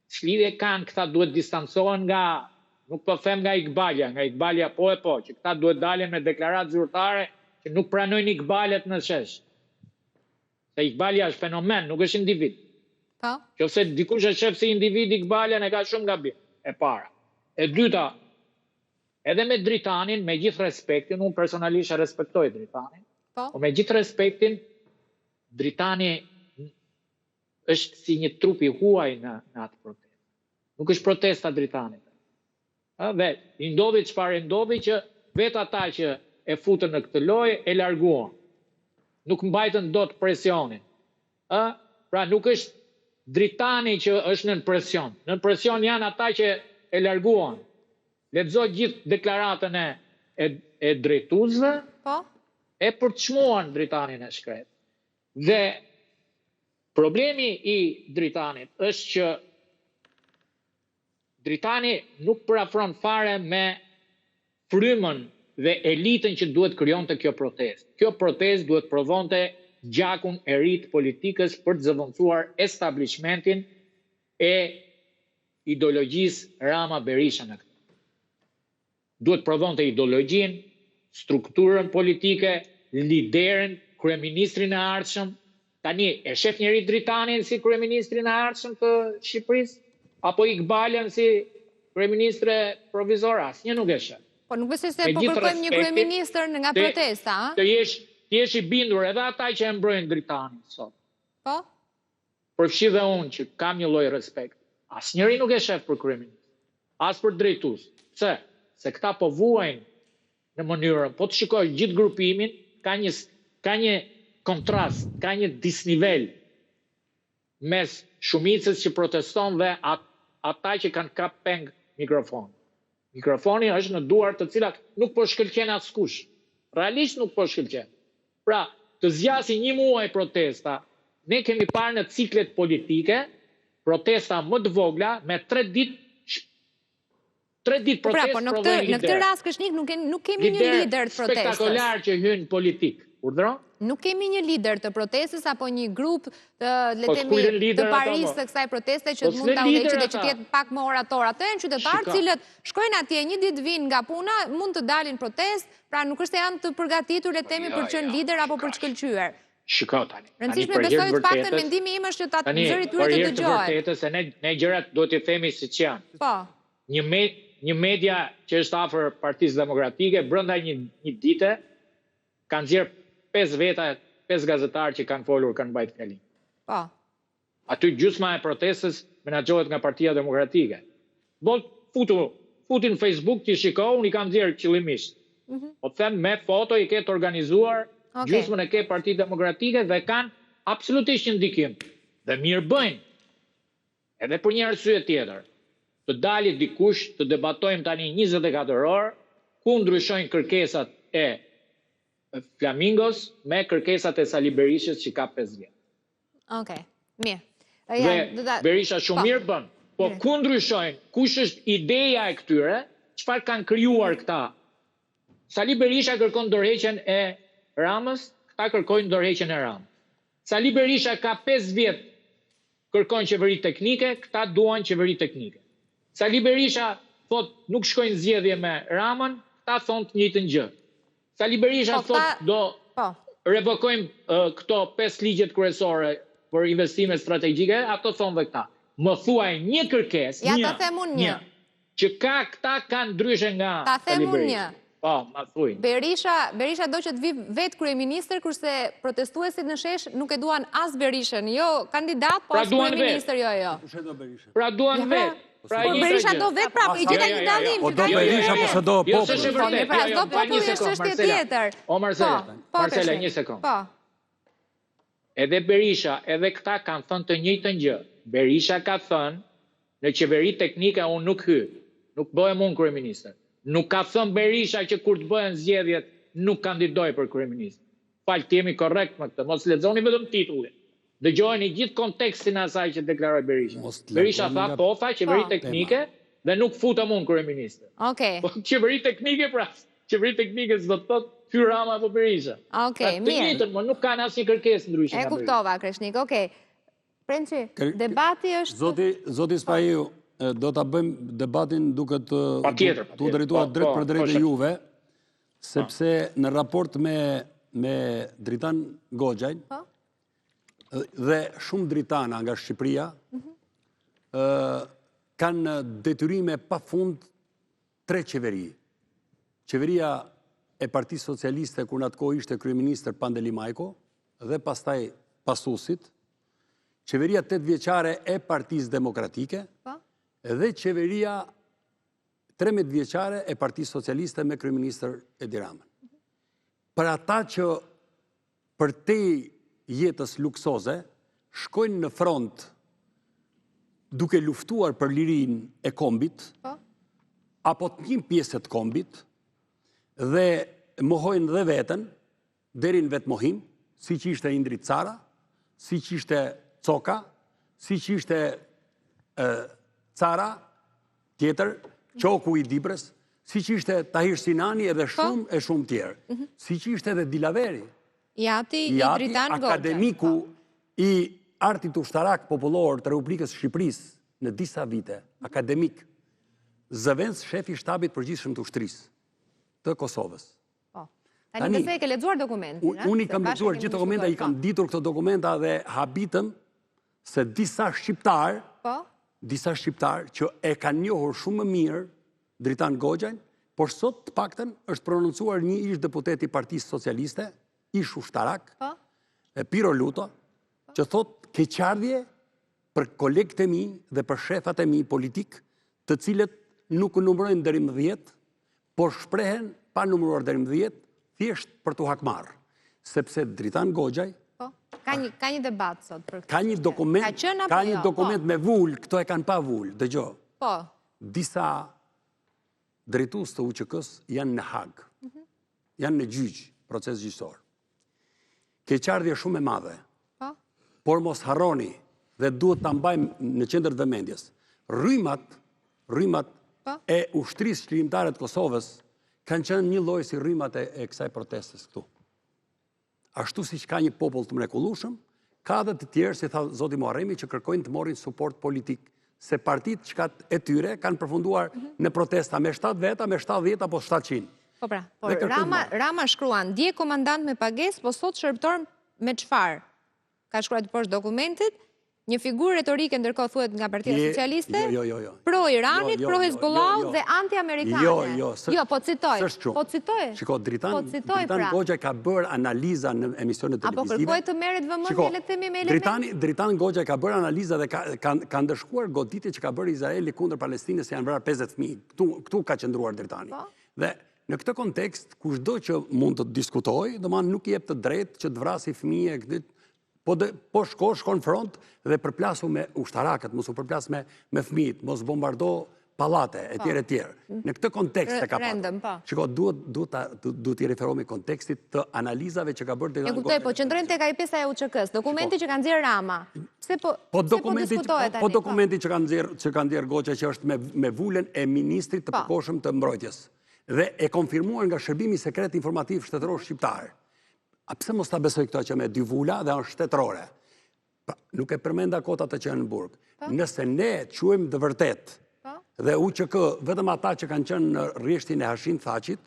ç'lidhje kanë këta, duhet distancohen nga, nuk po them nga Iqbalja po, që këta duhet dalin me deklaratë zyrtare që nuk pranojnë Iqbalet në shesh. Se Iqbalja është fenomen, nuk është individ. Qofse dikush e shef si individ Iqbalja, ne ka shumë gabim. E para. E dyta, edhe me Dritanin, me gjithë respektin, unë personalisht e respektoj Dritanin, po me gjithë respektin, Dritani është si një trup i huaj në atë protestë. Nuk është protesta Dritanit. Dhe i ndodhi çfarë ndodhi, që vetë ata që e futën në këtë lojë e larguan. Nuk mbajtën dot presionin. Pra nuk është Dritani që është nën presion. Nën presion janë ata që e larguan. Lexoj gjithë deklaratën e drejtuesve, e për të çmuar Dritanin e shkret. Dhe problemi i Dritanit është që Dritani nuk përafron fare me frymën dhe elitën që duhet krijonte kjo protestë. Kjo protestë duhet provonte gjakun e ri të politikës për të zëvendësuar establishmentin e ideologjisë Rama Berisha në këtë. Duhet provonte ideologjin, strukturën politike, liderin, kryeministrin e ardhshëm. Tani, e shef njëri Dritanin si kryeministrin e ardhshëm të Shqipërisë, apo Iqbalën si kryeministre provizore? Asnjë nuk e shef. Po nuk besoj se po kërkojmë një kryeministër nga protesta, a? Të jesh i bindur edhe ata që e mbrojnë Dritanin sot. Po? Përfshi dhe unë që kam një lloj respekt. Asnjëri nuk e shef për kryeminist. As për drejtues. Pse? Se këta po vuajnë në mënyrën, po të shikosh gjithë grupimin, ka një kontrast, ka një disnivel mes shumicës që proteston dhe ata që kanë kap peng mikrofon. Mikrofoni është në duar të cilat nuk po shkëlqen askush. Realisht nuk po shkëlqen. Pra, të zgjasë një muaj protesta, ne kemi parë në ciklet politike, protesta më të vogla, me 3 ditë protestë provojnë lider. Në këtë rast Këshnik nuk kemi një lider të protestës. Spektakolar që hynë politik. Urdhëro? Nuk kemi një lider të protestës apo një grup të Paris të kësaj proteste që mund ta udhëheqë dhe që tjetë pak më orator. Ato janë qytetarë cilët shkojnë atje një ditë vinë nga puna, mund të dalin protestë, pra nuk është se janë të përgatitur le themi për të qenë lider apo për të shkëlqyer. Shiko tani. Rëndësishme besoj të paktën mendimi im është që ta zëri tyre të dëgjohet. Për vërtetës, ne gjërat do t'i themi siç janë. Po. Një media që është afër Partisë Demokratike, brenda një dite, kanë nxjerr 5 gazetarë që kanë folur, kanë mbajtur fjalin. Po. Aty gjysma e protestës menaxhohet nga Partia Demokratike. Futin në Facebook që shiko, unë i kam nxjerr qëllimisht. Po them me foto i ketë organizuar, gjysmën e ke Partia Demokratike dhe kanë absolutisht një ndikim. Dhe mirë bëjnë. Edhe për një arsye tjetër. Të dalit dikush të debatojmë tani 24 orë ku ndryshojnë kërkesat e Flamingos me kërkesat e Sali Berishës që ka 5 vjet. Okej, mirë. Dhe Berisha shumë mirë bën. Po ku ndryshojnë? Kush është ideja e këtyre? Çfarë kanë krijuar këta? Sali Berisha kërkon dorëheqjen e Ramës, këta kërkojnë dorëheqjen e Ramës. Sali Berisha ka 5 vjet kërkon qeveri teknike, këta duan qeveri teknike. Sali Berisha thot nuk shkojnë zgjedhje me Ramën, këta thonë të njëjtën gjë. Sali Berisha thot do revokojmë këto 5 ligjet kryesore për investime strategjike, ato thonë dhe këta. Më thuaj një kërkesë, një, që këta kanë ndryshe nga Sali Berisha. Po, ma thuj. Berisha do që të vi vetë kryeministër, kurse protestuesit në shesh nuk e duan as Berishën, jo kandidat, po as kryeministër, jo. Pra duan vetë. Po Berisha do vetë prapë, i gjitha një dalim. Po do Berisha, po se do popull. Pra, do popull është çështje tjetër. O Marcela, një sekond. Edhe Berisha, edhe këta kanë thënë të njëjtën gjë. Berisha ka thënë, në qeveri teknike unë nuk hy, nuk bëhem unë kryeministër. Nuk ka thënë Berisha që kur të bëhen zgjedhjet nuk kandidoj për kryeministër. Falë, të jemi korrekt me këtë, mos lexoni vetëm titullin. Dëgjojeni gjithë kontekstin e asaj që deklaroi Berisha. Berisha tha, po tha qeveri teknike dhe nuk futem unë kryeministër. Okej. Po qeveri teknike pra, qeveri teknike s'do të thotë Ky Rama apo Berisha. Okej, mirë. Të njëjtën, më nuk kanë asnjë kërkesë ndryshe nga Berisha. E kuptova, Kreshnik, okej. Prençi, debati është... Zoti Spahiu, do ta bëjmë debatin duke të drejtuar drejt për drejt e juve, sepse në raport me Dritan Goxhajn dhe shumë dritana nga Shqipëria kanë detyrime pafund 3 qeveri. Qeveria e Partisë Socialiste, kur në atë kohë ishte kryeministër Pandeli Majko, dhe pastaj pasusit, qeveria 8 vjeçare e Partisë Demokratike, dhe qeveria 13 vjeçare e Partisë Socialiste me kryeministër Edi Ramën. Për ata që për te jetës luksoze, shkojnë në front duke luftuar për lirin e kombit, apo të një pjesë të kombit, dhe mohojnë dhe vetën, deri në vetë mohim, si që ishte Indrit Cara, si që ishte Coka, si që ishte Cara, tjetër, Qoku i Dibrës, si që ishte Tahir Sinani edhe shumë tjerë, si që ishte edhe Dilaveri. Jati i Dritan Goxhajn. Akademiku i artit ushtarak popullor të Republikës Shqipërisë në disa vite, akademik, zëvendës shefi shtabit përgjithshëm të ushtrisë të Kosovës. Tani pëse e ke lexuar dokumentin? Unë i kam lexuar gjithë dokumenta, i kam ditur këto dokumenta dhe habitëm se disa shqiptar që e kanë njohur shumë më mirë Dritan Goxhajn, por sot të paktën është prononcuar një ish deputet i Partisë Socialiste, ish ushtarak, Piro Luto, që thot keqardhje për kolegët e mi dhe për shefat e mi politik, të cilët nuk numërojnë deri më 10, por shprehen pa numëruar deri më 10, thjesht për të hakmarrë. Sepse Dritan Goxhaj... Ka një debat sot për këtë. Ka një dokument me vull, këto e kanë pa vull, dëgjo. Po. Disa drejtues të UÇK-s janë në Hag, janë në gjyq, proces gjyqësor. Keqardhje shumë e madhe, por mos harroni dhe duhet ta mbajmë në qendër të vëmendjes. Rrymat e ushtrisë çlirimtare të Kosovës kanë qenë një lloj si rrymat e kësaj protestës këtu. Ashtu si që ka një popull të mrekullueshëm, ka dhe të tjerë, si tha zoti Muharremi, që kërkojnë të morin suport politik, se partit çkat e tyre kanë përfunduar në protesta me 7 veta, me 70 apo 700. Po pra, Rama shkruan, dje komandant me pagesë, po sot shërbëtor me çfarë ka shkruar poshtë dokumentit, një figurë retorike ndërkohë thuhet nga Partia Socialiste, pro Iranit, pro Hezbollah dhe anti-amerikane. Jo, po citoj. Shiko, Dritan Goxha ka bërë analiza në emisionet televizive. Apo kërkoj të merret vëmendje le të themi me element. Dritan Goxha ka bërë analiza dhe ka ndëshkuar goditje që ka bërë Izraeli kundër Palestinës, janë vrarë 50 fëmijë. Këtu ka qëndruar Dritani. Dhe në këtë kontekst, kushdo që mund të diskutojë, domethënë nuk i jep të drejtë që të vrasë fëmijë, po shkon front dhe përplasu me ushtarakët, mos u përplas me fëmijët, mos bombardo pallate, etj. Në këtë kontekst e ka pasur. Shiko, duhet t'i referohemi kontekstit të analizave që ka bërë Dritan Goxha. E kuptoj, po qëndrojmë tek ai pjesa e UÇK-s, dokumenti që ka nxjerrë Rama. Pse po diskutohet tani? Po dokumenti që ka nxjerrë Goxha që është me vulën e ministrit të përkohshëm të mbrojtjes dhe e konfirmuar nga Shërbimi Sekret Informativ Shtetëror Shqiptar. A pse mos ta besoj këto që me 2 vula dhe është shtetërore? Nuk e përmenda kotat që janë në burg. Nëse ne quajmë të vërtet dhe UÇK vetëm ata që kanë qenë në rrjeshtin e Hashim Thaqit,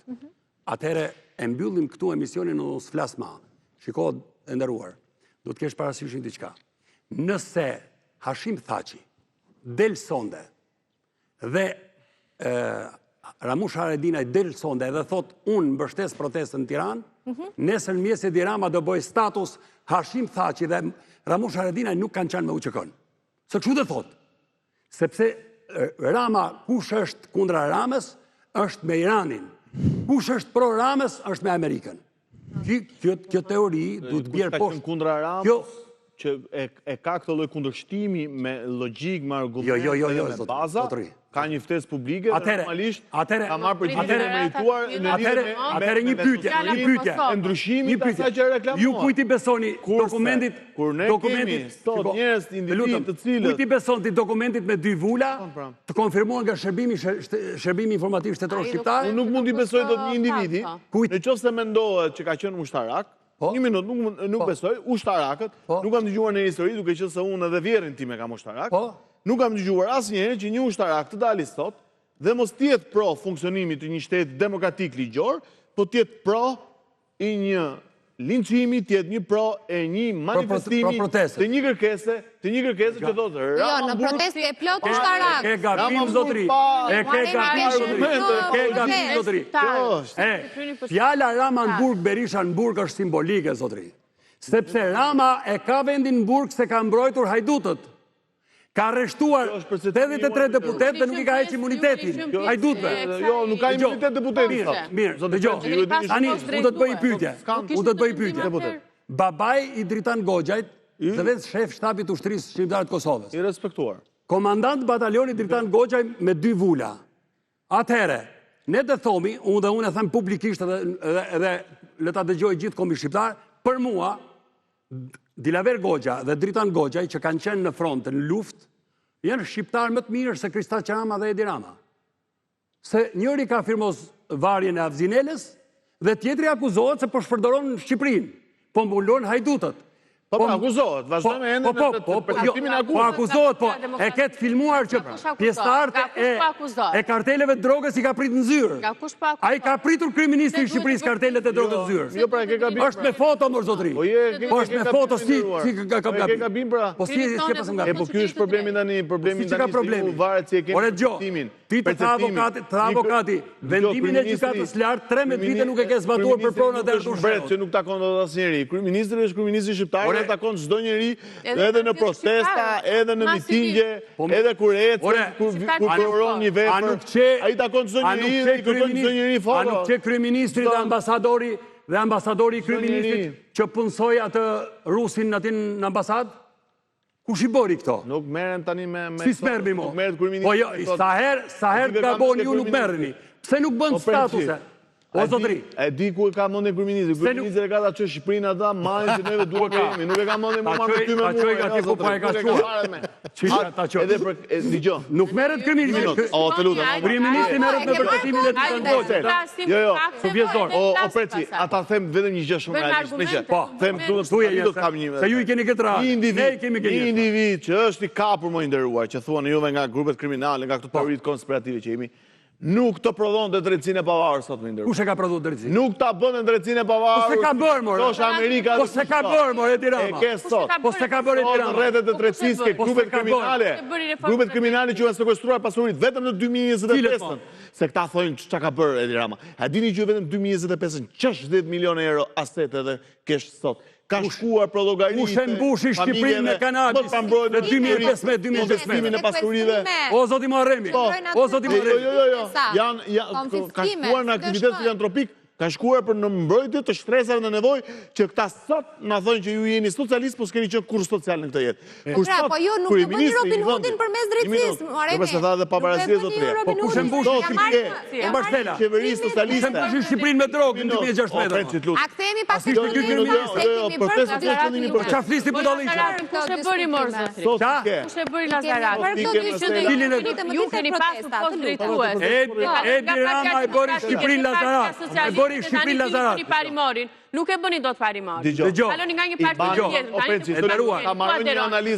atëherë e mbyllim këtu emisionin në mos flas më. Shiko, e nderuar, do të kesh parasysh diçka. Nëse Hashim Thaqi del sonde dhe Ramush Haradinaj del sonde dhe thot unë mbështes protestën në Tiranë, nesër në mjesit i Rama do bëj status Hashim Thaqi dhe Ramush Haradinaj nuk kanë qenë me UÇK-n. Se kështu dhe thot. Sepse Rama, kush është kundra Ramës, është me Iranin. Kush është pro Ramës, është me Amerikën. Kjo teori du të bjerë poshtë. Kundra Ramës, që e ka këtë lloj kundërshtimi me logjik, me argumente, me baza, ka një ftesë publike dhe normalisht ka marrë përgjigjen e merituar në lidhje me pyetje. Ndryshimit të asaj që reklamohet. Ju kujt i besoni dokumentit? Kur ne kemi sot njerëz individ të cilët kujt i besoni dokumentit me 2 vula të konfirmuar nga Shërbimi Informativ Shtetëror Shqiptar? Unë nuk mund t'i besoj dot një individi, nëse mendohet që ka qenë ushtarak. Një minutë, nuk besoj, ushtarakët, nuk kam dëgjuar në histori, duke qenë se unë edhe vjerin tim e kam ushtarak, nuk kam dëgjuar asnjëherë që një ushtarak të dalë sot dhe mos tjetë pro funksionimit të një shteti demokratik ligjor, po tjetë pro i një linçimi, tjetë një pro e një manifestimi të një kërkese që thotë Jo, në protestë e plot ushtarak. Ke gabim zotri. Fjala Rama në burg, Berisha në burg është simbolike, zotri. Sepse Rama e ka vendin në burg se ka mbrojtur hajdutët. Ka arrestuar 83 deputet dhe nuk i ka heq imunitetin. Hajdutëve. Jo, nuk ka imunitet deputetit. Mirë, dëgjoj. Tani, u do të bëj pyetje. Babai i Dritan Goxhait dhe vetë shef shtapit ushtrisë shqiptare të Kosovës. I respektuar. Komandant batalionit Dritan Goxhaj me 2 vula. Atëhere, ne të thomi, unë e them publikisht edhe le ta dëgjoj gjithë komi shqiptar, për mua, Dilaver Goxha dhe Dritan Goxhaj që kanë qenë në front, në luft, janë shqiptarë më të mirë se Kristaq Rama dhe Edi Rama. Se njëri ka firmos varjen e Avzineles dhe tjetri akuzohet se po shpërdoron Shqipërinë, po mbulon hajdutët. Po akuzohet, vazhdojmë ende në përcaktimin e akuzës. Po akuzohet, e ketë filmuar që pjesëtarët e karteleve të drogës i ka pritur në zyrë. A i ka pritur kryeministri i Shqipërisë kartelet e drogës në zyrë. Jo, pra, ke gabim. Është me foto, mor zotri. Po është me foto, si ka gabim, pra. Po si ke pasur gabim. Po ky është problemi tani, si varet si e kemi perceptimin. Ti të avokati, vendimin e gjykatës lart 13 vite nuk e ke zbatuar për pronat e Artur Shehut. Që nuk takon dot asnjëri. Kryeministri është kryeministri shqiptar, dhe takon çdo njeri, edhe në protesta, edhe në mitingje, edhe kur ecë, kur proron një vepër. Ai takon çdo njeri dhe kërkon çdo njeri foto. A nuk që kryeministri dhe ambasadori i kryeministrit që punsoi atë rusin aty në ambasadë? Kush i bëri këto? Nuk merren tani me... Si s'merrni mo? Nuk merret kryeministri. Po jo, sa herë gaboni ju nuk merreni. Pse nuk bën statuse? O zotri. E di ku e ka mendje kryeministri. Kryeministri e ka ta çë Shqipërinë ata marrin që neve duhet të jemi. Nuk e ka mendje më marrë ty me mua. Ta çoj gati ku pa e ka shkuar. Çfarë ta çoj? Edhe për dëgjoj. Nuk merret kryeministri. O të lutem. Kryeministri merret me vërtetimin e Dritan Goxhait. Jo. Sufjezor. O preci, ata them vetëm një gjë shumë realisht. Po, them këtu do të kam një. Se ju i keni këtë radhë. Ne i kemi këtë. Një individ që është i kapur më i nderuar, që thuan juve nga grupet kriminale, nga këto teoritë konspirative që jemi, nuk të prodhon të drejtësinë e pavarur, sot më ndërë. Kush e ka prodhuar drejtësinë? Nuk ta bën drejtësinë e pavarur. Po se ka bërë, more. Thosh Amerika. Po se ka bërë, more, Edi Rama. E ke sot. Po se ka bërë, Edi Rama. Rrjetet e drejtësisë ke grupet kriminale. Grupet kriminale që kanë sekuestruar pasuritë vetëm në 2025. Se këta thonë çka ka bërë Edi Rama. A dini që vetëm 2025 60 milionë euro asete edhe kesh sot. Ka shkuar për llogaritë. Kush e mbushi Shqipërinë me kanabis në 2015-2016 në pasurive. O zoti Muharremi. O zoti Muharremi. Jo. Ka shkuar në aktivitet filantropik. Ka shkuar për në mbrojtje të shtresave në nevojë që këta sot na thonë që ju jeni socialist, po s'keni qenë kurrë social në këtë jetë. Po jo, nuk e bëni Robin Hoodin përmes drejtësisë, Muharremi. Po se tha dhe pavarësia zotëria. Po kush e mbushi Marcela? Qeverisë socialiste. Kush e mbushi Shqipërinë me drogën në 2016? A kthehemi pas Po çfarë flisni budalliqe? Kush e bëri morë Sot ke. Kush e bëri Lazarati? Ju keni pasur post drejtues. Edi Rama e bëri Shqipërinë Lazarat. E bëri Shqipërinë Lazarat. Parimorin. Nuk e bëni dot parimorin. Dëgjoj. Kaloni nga një parti tjetër.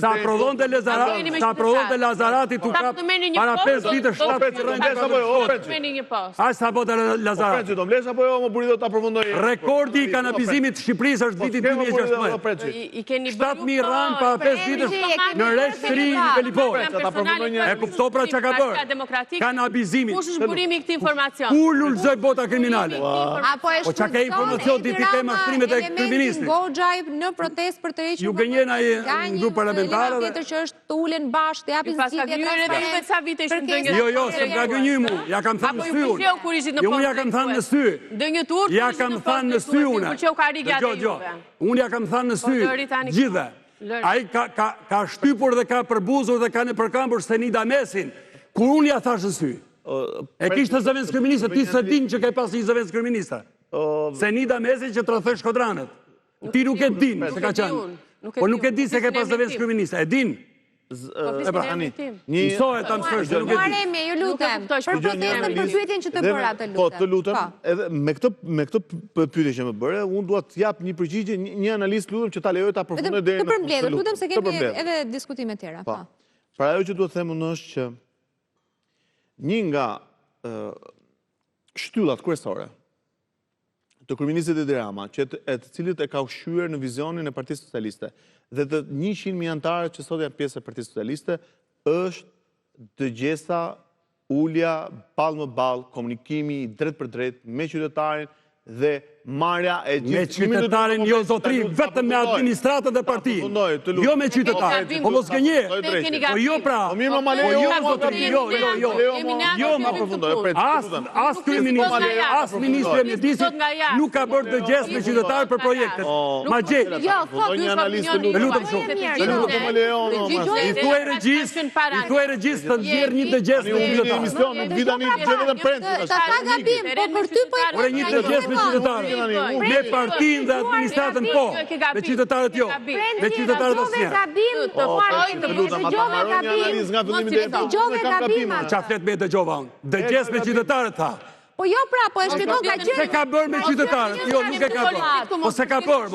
Ta prodhonte Lazarati, ta prodhonte Lazarati tu kap para 5 vite 7 Meni një post. Ai sa bota Lazarati. Do mblesh apo jo, më buri do ta përfundoj. Rekordi i kanabizimit të Shqipërisë është viti 2016. I keni 7.000 ranë para 5 vitesh në Reshri Velipore. E kupto pra çka ka bërë? Kanabizimit. Kush është burimi i këtij informacioni? Ku lulzoi bota kriminale? Po çka ke informacion ti ke mashtrimet e kryeministit? Goxhaj në protestë për të hequr. Ju gënjen ai grup parlamentar. Tjetër që është të ulen bashkë, të japin zgjidhje sa vite ishin ndonjë. Jo, se nga gënjej mu, ja kam thënë në sy. Jo, unë ja kam thënë në sy. Ndonjë turp. Ja kam thënë në sy unë. Unë ja kam thënë në sy. Gjithë. Ai ka shtypur dhe ka përbuzur dhe ka në përkëmbur Senida Mesin. Kur unë ja thash në sy. E kishte zëvendës kryeministe, ti s'e din që ke pas një zëvendës kryeministe. Senida Mesi që tradhoi Shkodranët. Ti nuk e din se ka qenë. Po nuk e din se ke pas zëvendës kryeministe. E din? Mësohet ta mësosh, nuk e di. Muharremi, ju lutem. Për protestën për pyetjen që të bëra të lutem. Po, të lutem. Edhe me këtë pyetje që më bëre, unë dua të jap një përgjigje, një analistë lutem që ta lejoj ta përfundoj deri në. Të përmbledhur, lutem se kemi edhe diskutime tjera. Po. Pra ajo që duhet të them unë është që një nga shtyllat kryesore të kryeministit Edi Rama, të cilët e ka ushqyer në vizionin e Partisë Socialiste dhe të 100.000 anëtarët që sot janë pjesë e Partisë Socialiste, është dëgjesa, ulja, ballë më ballë, komunikimi i drejt për drejt me qytetarin dhe marrja e gjithë... Me qytetarin, jo zotri, vetëm me administratët e partijin. Jo me qytetarin. Po mos gënje. Po jo pra. Po jo zotri, jo ma përfundoj. As kryeministri, as ministri e mjedisit nuk ka bërë dëgjes me qytetarë për projektet. Ma gjej. Me lutem shumë. I thuaj regjist të nxjerr një dëgjes me qytetarë. Nuk vi tani që vetëm prendë. Ta ka gabim, po për ty po e një dëgjes me qytetarë. Me partinë dhe administratën po, me qytetarët jo, me qytetarët asnjë. Dëgjove gabim. Qa flet me dëgjova unë? Dëgjes me qytetarët tha. Po jo pra, po e shpjegoj ka qenë. Se ka bërë me qytetarët, jo nuk e ka bërë. Po se ka bërë,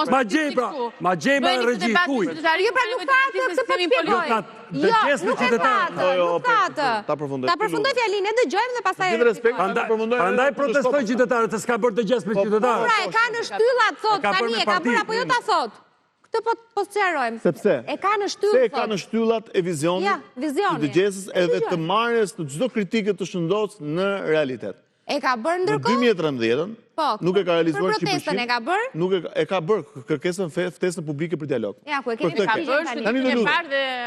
ma gjej pra, ma gjej me regji, kuj. Jo pra nuk ka atë këtë po shpjegoj. Dëgjes me qytetarët. Nuk ka atë. Ta përfundoj fjalinë, e dëgjojmë dhe pastaj... Prandaj protestoj qytetarët, se s'ka bërë dëgjes me qytetarët. Pra, e ka në shtyllat, thot, tani e ka bërë, apo jo ta thot. Këtë po sqarojmë. Sepse? E ka në shtyllat. Se e ka në shtyllat e vizionit, të dëgjesës edhe të marrjes të çdo kritike të shëndosur në realitet. E ka bërë ndërkohë? Në 2013, nuk e ka realizuar 100%. Për protestën e ka bërë? Nuk e ka bërë kërkesën ftesën publike për dialog. Ja, ku e kemi ka bërë? Tani të lutem.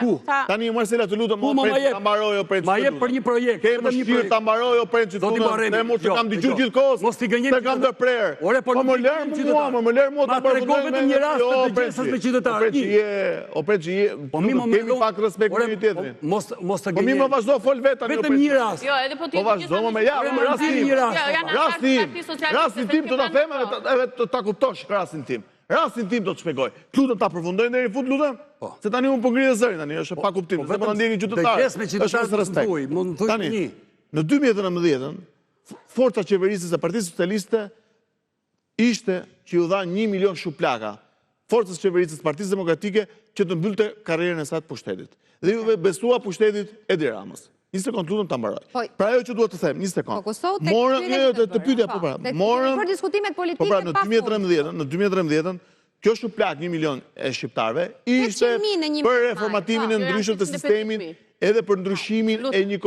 Ku? Tani Marcela të lutem, ta mbaroj o prend. Ma jep për një projekt. Kemë shpirë ta mbaroj o prend që thonë. Ne mos kam dëgjuar gjithkohës. Mos ti gënjeni. Se kam ndërprer. Ore po më lër mua ta përfundoj vetëm një rast të dëgjesës me qytetarët. O prend që je. Po kemi pak respekt për një tjetrin. Mos të gënjeni. Po mi më vazhdo fol vetë tani. Vetëm një rast. Jo, edhe po ti. Po vazhdo më ja, rastin tim të ta them edhe ta kuptosh rastin tim. Rastin tim do të shpjegoj. Lutem ta përfundoj deri në fund, lutem. Se tani unë po ngri zërin tani, është pa kuptim. Se po ndjeni qytetarë. Është respekt. Tani, në 2019, forca qeverisës e Partisë Socialiste ishte që ju dha 1 milion shuplaka forcës qeverisës Partisë Demokratike që të mbyllte karrierën e saj të pushtetit. Dhe ju besua pushtetit Edi Ramës. Një sekond, lutem ta mbaroj. Pra ajo që duhet të them, një sekond. Fokusohu tek të pyetja, po pra. Për diskutimet politike po pra, në 2013, kjo shuplak 1 milion e shqiptarëve ishte për reformatimin e ndryshëm të sistemit, edhe për ndryshimin e një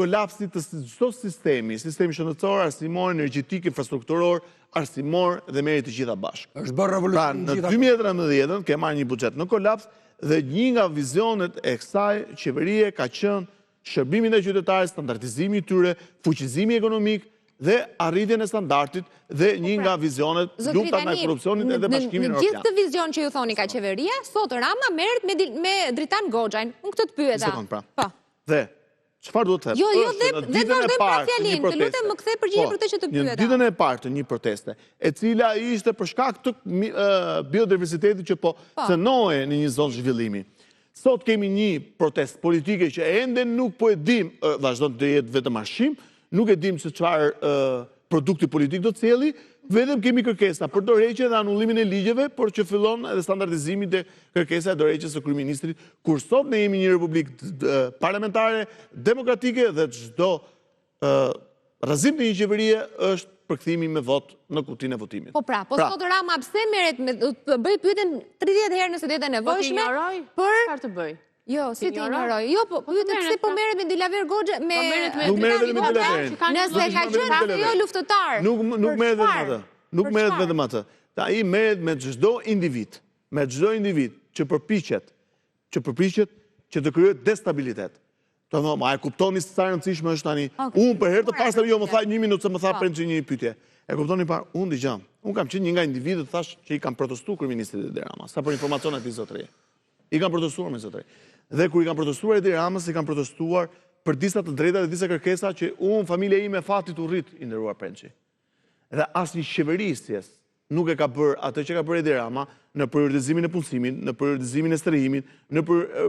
kolapsi të çdo sistemi shëndetësor, arsimor, energjetik, infrastrukturor, arsimor dhe merri të gjitha bashkë. Është bërë revolucion. Pra, në 2013 ke marrë një buxhet në kolaps dhe një nga vizionet e kësaj qeverie ka qenë shërbimin e qytetarëve, standardizimi i tyre, fuqizimi ekonomik dhe arritjen e standardit dhe një nga vizionet lufta ndaj korrupsionit edhe bashkimin evropian. Në gjithë të vizion që ju thoni ka qeveria, sot Rama merret me Dritan Goxhajn. Unë këtë të pyeta. Sekond, pra. Dhe çfarë duhet të them? Jo, dhe vazhdojmë pra fjalin, të lutem më kthej përgjigje për të që të pyeta. Në ditën e parë të një proteste, e cila ishte për shkak të biodiversitetit që po cënohej në një zonë zhvillimi. Sot kemi një protestë politike që ende nuk po e dim, vazhdon të jetë vetëm arshim, nuk e dim se çfarë produkti politik do të cjelli, vetëm kemi kërkesa për dorëheqje dhe anullimin e ligjeve, por që fillon edhe standardizimi dhe kërkesa e dorëheqjes së kryeministrit, kur sot ne jemi një republikë parlamentare, demokratike dhe çdo rrëzim të një qeverie është përkthimi me vot në kutinë e votimit. Po pra, sot Rama pse merret bëj pyetjen 30 herë nëse do të nevojshme për çfarë të bëj? Jo, si ti ignoroj. Jo, po pyetën pse po merret me Dilaver Goxha me Nuk merret me Dilaverin. Nëse ka qenë jo luftëtar. Nuk merret vetëm atë. Nuk merret vetëm atë. Ai merret me çdo individ, që përpiqet që të krijojë destabilitet. Do të thonë, a e kuptoni se sa e rëndësishme është tani? Unë për herë të parë se jo më tha 1 minutë se më tha prendçi një pyetje. E kuptoni parë, unë dëgjoj. Unë kam qenë një nga individët thash që i kanë protestuar kryeministrit Edi Rama, sa për informacionet e zotërie. I kanë protestuar me zotëri. Dhe kur i kanë protestuar Edi Ramës, i kanë protestuar për disa të drejta dhe disa kërkesa që unë, familja ime fatit u rrit, i nderuar prendçi. Dhe asnjë qeverisjes nuk e ka bërë atë që ka bërë Edi Rama në prioritizimin e punësimit, në prioritizimin e strehimit, në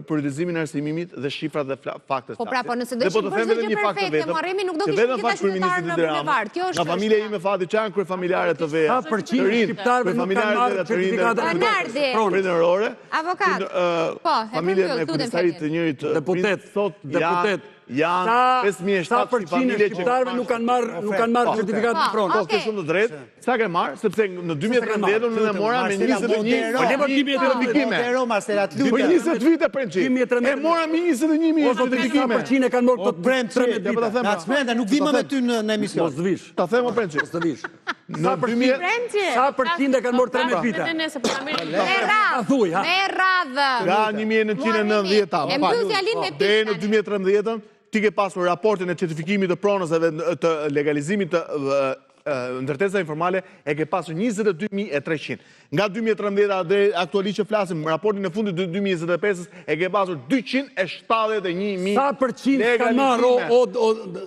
prioritizimin e arsimimit dhe shifrat dhe faktet. Po pra, po nëse do të bërë gjë perfekte, Muharremi nuk do kishte gjithë qytetarë në bulevard. Kjo është. Nga familja ime fati që janë kryefamiljare të veja. Sa përqind shqiptarëve nuk kanë marrë certifikatën printerore. Avokat. Po, familjen e komisarit të njëjit deputet sot janë 5700 familje që shqiptarëve nuk kanë marrë certifikatën pronë. Po, ke shumë të drejtë. Sa ke marrë? Sepse në 2013 unë e mora me 21 certifikime. Po 20 vite prendçi. E mora me 21.000 certifikime. Përqind e kanë marrë këto 13 vite. Na çmenda, nuk vim me ty në emision. Mos zvish. Ta them o prendçi. Mos zvish. Në 2000 sa përqind e kanë marrë 13 vite. Me radhë. Nga 1990-ta. E mbyll fjalin me pikë. Deri në 2013 ti ke pasur raportin e certifikimit të pronës dhe të legalizimit të ndërtesa informale, e ke pasur 22.300. Nga 2013 dhe aktualisht që flasim, raportin e fundit të 2025 e ke pasur 271.000. Sa përqind kanë marrë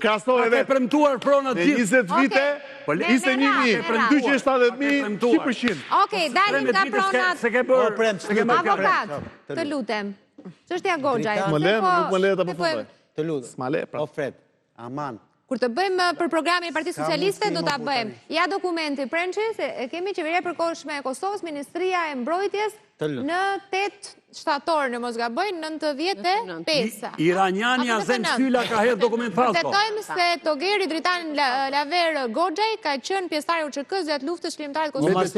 krahasoj vetë premtuar pronat gjithë 20 vite, 21.000, 270.000, 100%. Okej, dalim nga pronat. Se ke bërë. Avokat, të lutem. Çështja Goxhaj. Nuk më le ta përfundoj. Të lutem. O Fred, aman. Kur të bëjmë për programin e Partisë Socialiste, do ta bëjmë. Ja dokumenti prendçi, se kemi qeveria e përkohshme e Kosovës, Ministria e Mbrojtjes në 8 shtator, në mos gaboj, 95. Iraniani Azem Sylla ka hedhë dokument falso. Vërtetojmë se Togeri Dritan Laver Goxhaj ka qenë pjesëtar i UÇK-s gjatë luftës shkrimtare të Kosovës.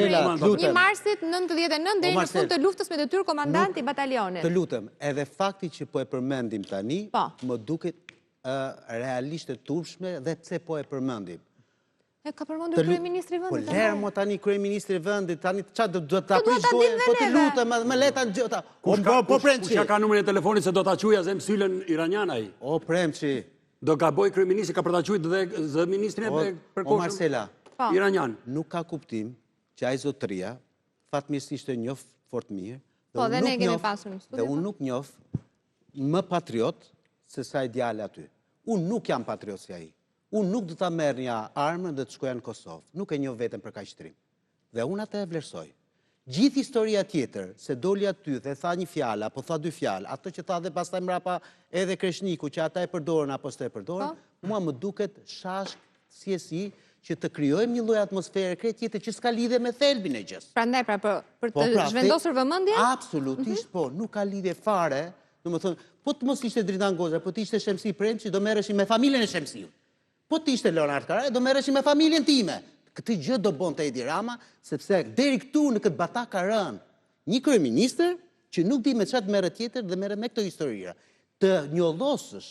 1 marsit 99 deri në fund të luftës me detyrë komandant i batalionit. Të lutem, edhe fakti që po e përmendim tani, më duket realisht e turpshme dhe pse po e përmendim. E ka përmendur kryeministri i vendit. Po lërë mo tani kryeministri i vendit, tani çfarë do ta prish gojën, po të lutem, më le ta gjota. Po prendçi. Kush ka numrin e telefonit se do ta quaj Azem Syllën iranian ai? O prendçi. Do gaboj kryeministri ka për ta quajtur dhe ministrin e përkohshëm. O Marcela, iranian. Nuk ka kuptim që ai zotëria fatmirësisht e njoh fort mirë. Po dhe ne kemi pasur në studio. Dhe unë nuk njoh më patriot se sa ideale aty. Unë nuk jam patriot si ai. Unë nuk do ta merr një armën dhe të shkoja në Kosovë. Nuk e njoh veten për kaq shtrim. Dhe unë atë e vlerësoj. Gjithë historia tjetër, se doli aty dhe tha një fjalë apo tha 2 fjalë, ato që tha dhe pastaj mbrapa edhe Kreshniku që ata e përdorën apo s'e përdorën, mua më duket shashk si që të krijojmë një lloj atmosfere krejt tjetër që s'ka lidhje me thelbin e gjës. Prandaj për të zhvendosur vëmendjen? Absolutisht po, nuk ka lidhje fare do më thënë, po të mos ishte Dritan Goxha, po të ishte Shemsi Premçi, do merreshin me familjen e Shemsiut. Po të ishte Leonard Karaj, do merreshin me familjen time. Këtë gjë do bonte Edi Rama, sepse deri këtu në këtë batak ka rënë një kryeministër që nuk di me çfarë merret tjetër dhe merret me këto historira. Të njollosësh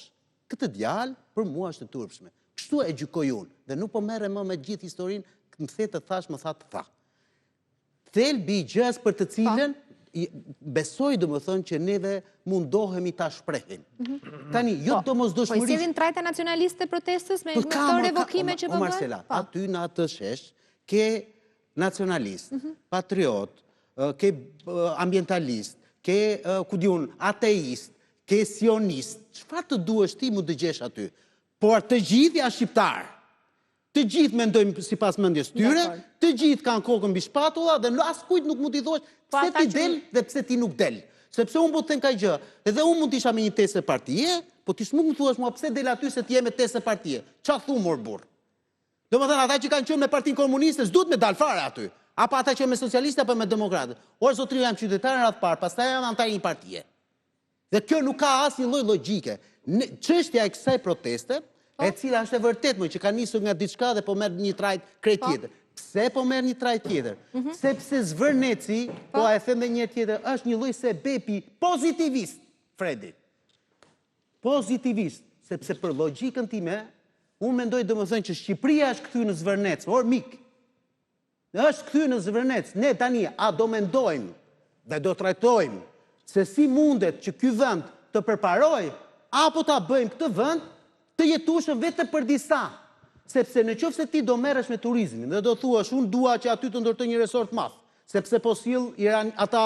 këtë djalë për mua është e turpshme. Kështu e gjykoj unë dhe nuk po merrem më me gjithë historinë, më the të thash, më tha. Thelbi i gjës për të cilën besoj domethënë që neve mundohemi ta shprehim. Tani, jo domosdoshmërisht. Po i sjellin trajta nacionaliste protestës me këto revokime që po bën? Marcela, aty në atë shesh ke nacionalist, patriot, ke ambientalist, ke ateist, ke sionist. Çfarë të duhesh ti mu dëgjesh aty? Por të gjithë janë shqiptarë. Të gjithë mendojmë sipas mendjes tyre, të gjithë kanë kokën mbi shpatulla dhe askujt nuk mund t'i thosh pse ti del dhe pse ti nuk del. Sepse unë po të them ka gjë, edhe unë mund t'isha me një testë partie, po ti s'mund më thuash mua pse del aty se ti je me testë partie. Ç'a thu mor burr? Domethënë ata që kanë qenë me Partinë Komuniste s'duhet me dal fare aty. Apo ata që me socialistë apo me demokratët. Or zotëri jam qytetar në radh parë, pastaj jam antar i një partie. Dhe kjo nuk ka asnjë lloj logjike. Çështja e kësaj proteste, e cila është e vërtet që ka nisur nga diçka dhe po merr një trajt krejt tjetër. Pse po merr një trajt tjetër? Sepse Zvërneci, po e them edhe një herë tjetër, është një lloj sebepi pozitivist, Fredi. Pozitivist, sepse për logjikën time, unë mendoj domethënë që Shqipëria është kthyer në Zvërnec, or mik. Është kthyer në Zvërnec. Ne tani a do mendojmë dhe do trajtojmë se si mundet që ky vend të përparojë apo ta bëjmë këtë vend të jetueshëm vetëm për disa. Sepse në qoftë se ti do merresh me turizmin dhe do thuash unë dua që aty të ndërtoj një resort madh, sepse po sill ata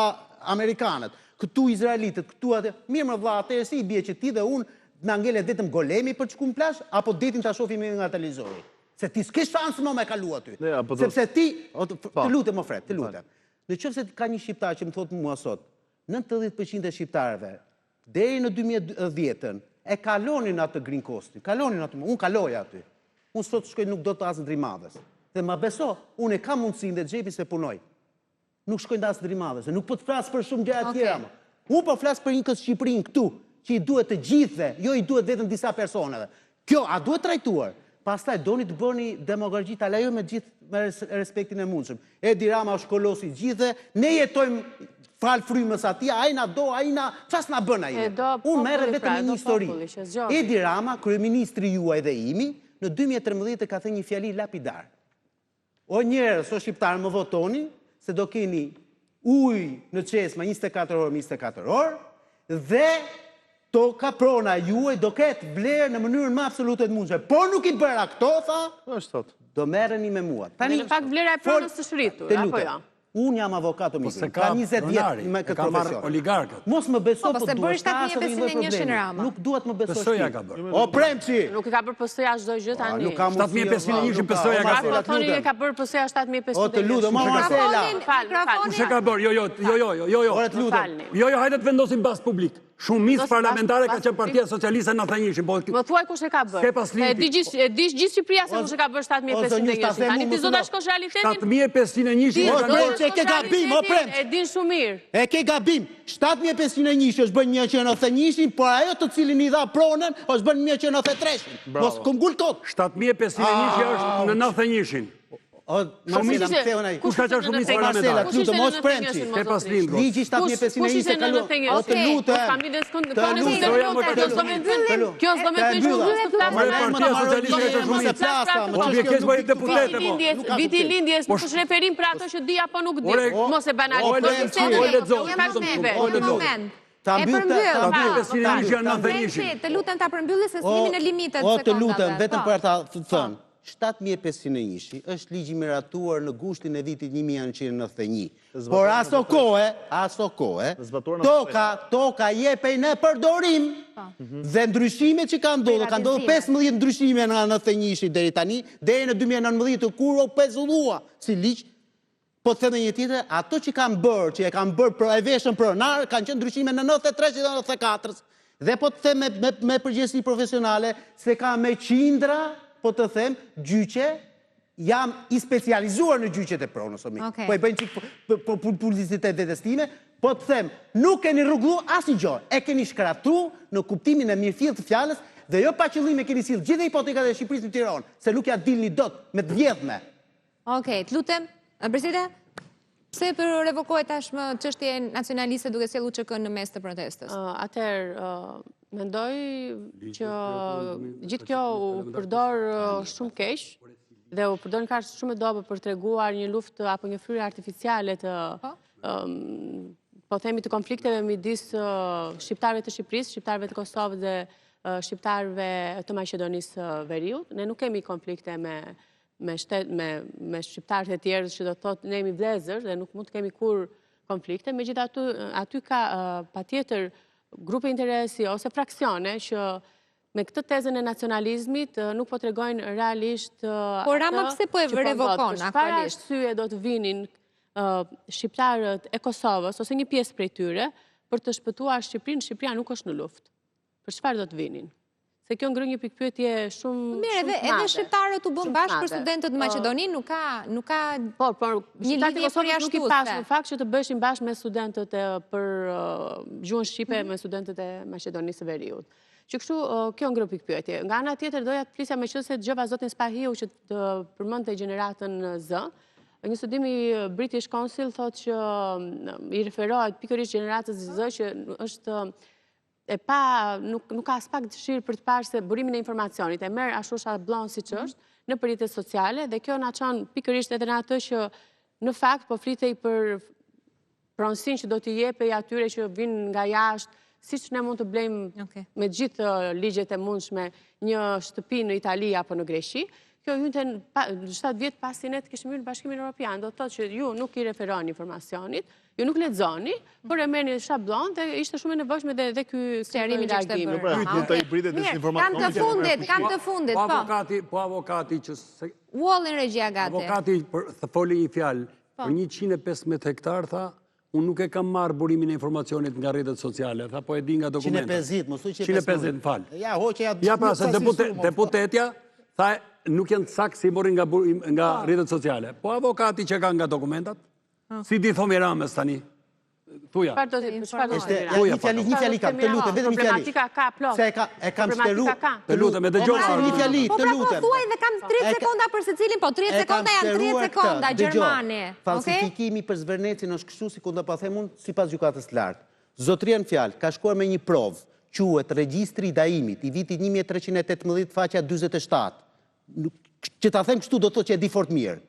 amerikanët, këtu izraelitët, këtu atë. Mirë më vlla, atëherë si i bie që ti dhe unë na ngelet vetëm golemi për të shkuar në plazh apo detin ta shohim nga televizori. Se ti s'ke shans më me kalu aty. Sepse ti, të lutem më fret, të lutem. Në qoftë se ka një shqiptar që më thotë mua sot, 90% e shqiptarëve deri në 2010-ën e kalonin atë Green Coast-in, kalonin atë, unë kaloj aty. Unë sot shkoj nuk do të as Ndrimadhës. Dhe ma beso, unë e kam mundësinë dhe xhepi se punoj. Nuk shkoj as Ndrimadhës, nuk po të flas për shumë gjëra të tjera. Unë po flas për një këtë Shqipërinë këtu, që i duhet të gjithëve, jo i duhet vetëm disa personave. Kjo a duhet trajtuar? Pastaj doni të bëni demagogi, ta lejoj me gjithë me respektin e mundshëm. Edi Rama është kolosi gjithë, ne jetojmë fal frymës atij, ai na do, ai na çfarë na bën ai? Unë merr vetëm me një histori. Edi Rama, kryeministri juaj dhe imi, në 2013 ka thënë një fjali lapidar. O njerëz, o shqiptarë, më votoni se do keni ujë në çesma 24 orë dhe toka prona juaj do ketë vlerë në mënyrën më absolute të mundshme. Po nuk i bëra këto, tha, do merreni me mua. Tani në fakt vlera e pronës së shritur, apo jo? Unë jam avokat omikri, ka 20 vjetë me këtë profesion. Oligarkët. Mos më beso, po se bëri 7.501 Rama. Nuk duhet më beso PS-ja ka bërë. O Premçi! Nuk i ka bërë PS-ja çdo gjë tani. Nuk ka mundësi. 7.501 PS-ja ka bërë. Po thoni e ka bërë PS-ja 7.501. O të lutem, Marcela. Kush e ka bërë? Jo. Ora të lutem. Jo, hajde të vendosim bas publik. Shumicë parlamentare ka qenë Partia Socialiste në thënjishin. Më thuaj kush e ka bërë. E di gjithë Shqipëria se kush e ka bërë 7.501. Tani ti zona shkosh realitetin. 7.501. E ke gabim, o Premç. E din shumë mirë. E ke gabim. 7.501 është bën 1991, por ajo të cilin i dha pronën është bën 1993. Mos kumgull tot. 7.501 është në 91-shin. Marcela, më theu ai. Kush ka qenë shumicë Marcela, parlamentare? lutem mos Premçi. Ke pas lindë. Ligji 7.501 se kalon. O të lutem. Kjo s'do me Partia Socialiste ka shumicë. Po bie keq bëri deputete po. Viti lindjes nuk është referim për ato që di apo nuk di. Mos e banalizoj. Ta mbyll. Të lutem ta përmbylli se s'jemi në limitet sekondave. O të sekondave. lutem, vetëm për ta thënë. 7.501 është ligji miratuar në gushtin e vitit 1991. Por aso kohë, toka jepej në përdorim dhe ndryshime që ka ndodhur 15 ndryshime nga 91 deri tani, deri në 2019 kur u pezullua si ligj. Po të them një tjetër, ato që kanë bërë, që e kanë bërë e veshën pronar, kanë qenë ndryshime në 93 dhe 94. Dhe po të them me përgjegjësi profesionale se ka me qindra, po të them, gjyqe jam i specializuar në gjyqet e pronës, po e bëjnë qikë publicitet dhe testime, po të them, nuk keni rrugullu asnjë gjë, e keni shkratru në kuptimin e mirëfillt të fjalës, dhe jo pa qëllim e keni sill gjithë hipotekat e Shqipërisë në Tiranë, se nuk ja dilni dot me të vjedhme. Okej, të lutem, Brisita, pse për revokohet tashmë çështje nacionaliste duke sjellur ÇK në mes të protestës? Atëherë, mendoj që gjithë kjo u përdor shumë keq dhe u përdor në kartë shumë e dobët për treguar një luftë apo një fryrje artificiale të po themi të konflikteve midis shqiptarëve të Shqipërisë, shqiptarëve të Kosovës dhe shqiptarëve të Maqedonisë Veriut. Ne nuk kemi konflikte me shqiptarët e tjerë që do të thotë ne jemi vëllezër dhe nuk mund të kemi kur konflikte, megjithatë aty ka patjetër grupe interesi ose fraksione që me këtë tezën e nacionalizmit nuk po tregojnë realisht Po Rama pse po e revokon aktualisht? Çfarë arsye do të vinin shqiptarët e Kosovës ose një pjesë prej tyre për të shpëtuar Shqipërinë? Shqipëria nuk është në luftë. Për çfarë do të vinin? Se kjo ngri një pikpyetje shumë Mirë, edhe shqiptarët u bën bashkë për studentët në Maqedoni, nuk ka por një lidhje përjashtuese. Nuk i pas në fakt që të bëshin bashkë me studentët për gjuhën shqipe me studentët e Maqedonisë së Veriut. Që kështu kjo ngri pikpyetje. Nga ana tjetër doja të flisja meqenëse dëgjova zotin Spahiu që të përmendte gjeneratën Z. Një studim i British Council thotë që i referohet pikërisht gjeneratës Z që është nuk ka as pak dëshirë për të parë se burimin e informacionit, e merr ashtu shabllon siç është në rrjetet sociale dhe kjo na çon pikërisht edhe në atë që në fakt po flitej për pronësinë që do t'i jepej atyre që vinë nga jashtë, siç ne mund të blejmë me gjithë ligjet e mundshme një shtëpi në Itali apo në Greqi. Kjo hynte 7 vjet pasi ne të kishim hyrë në Bashkimin Evropian, do të thotë që ju nuk i referoni informacionit, ju nuk lexoni, por e merrni shabllon dhe ishte shumë e nevojshme dhe ky sqarimi që kishte bërë. Kam të fundit, po avokati që Wallin Regjia gati. Avokati të foli një fjalë për 115 hektar tha, unë nuk e kam marrë burimin e informacionit nga rrjetet sociale, tha po e di nga dokumenta. 150, mos u që 150, fal. Ja, hoqja. Ja pra se deputetja tha nuk janë saktë si morin nga rrjetet sociale. Po avokati që ka nga dokumentat, si di thomi Ramës tani, thuja. Një fjali kam, të lutem, vetëm një fjali. Problematika ka plot. Se e kam shteru. Të lutem, e dëgjoj. Një fjali, Po të pra lutem. po thuaj dhe kam 30 sekonda për secilin, po 30 sekonda janë 30 sekonda, Gjermani. Falsifikimi për Zvernecin është kështu si ku do pa them unë sipas gjykatës së lartë. Zotria në fjalë ka shkuar me një provë, quhet Regjistri i Daimit i vitit 1318 faqja 47. Që ta them kështu do të thotë që e di fort mirë.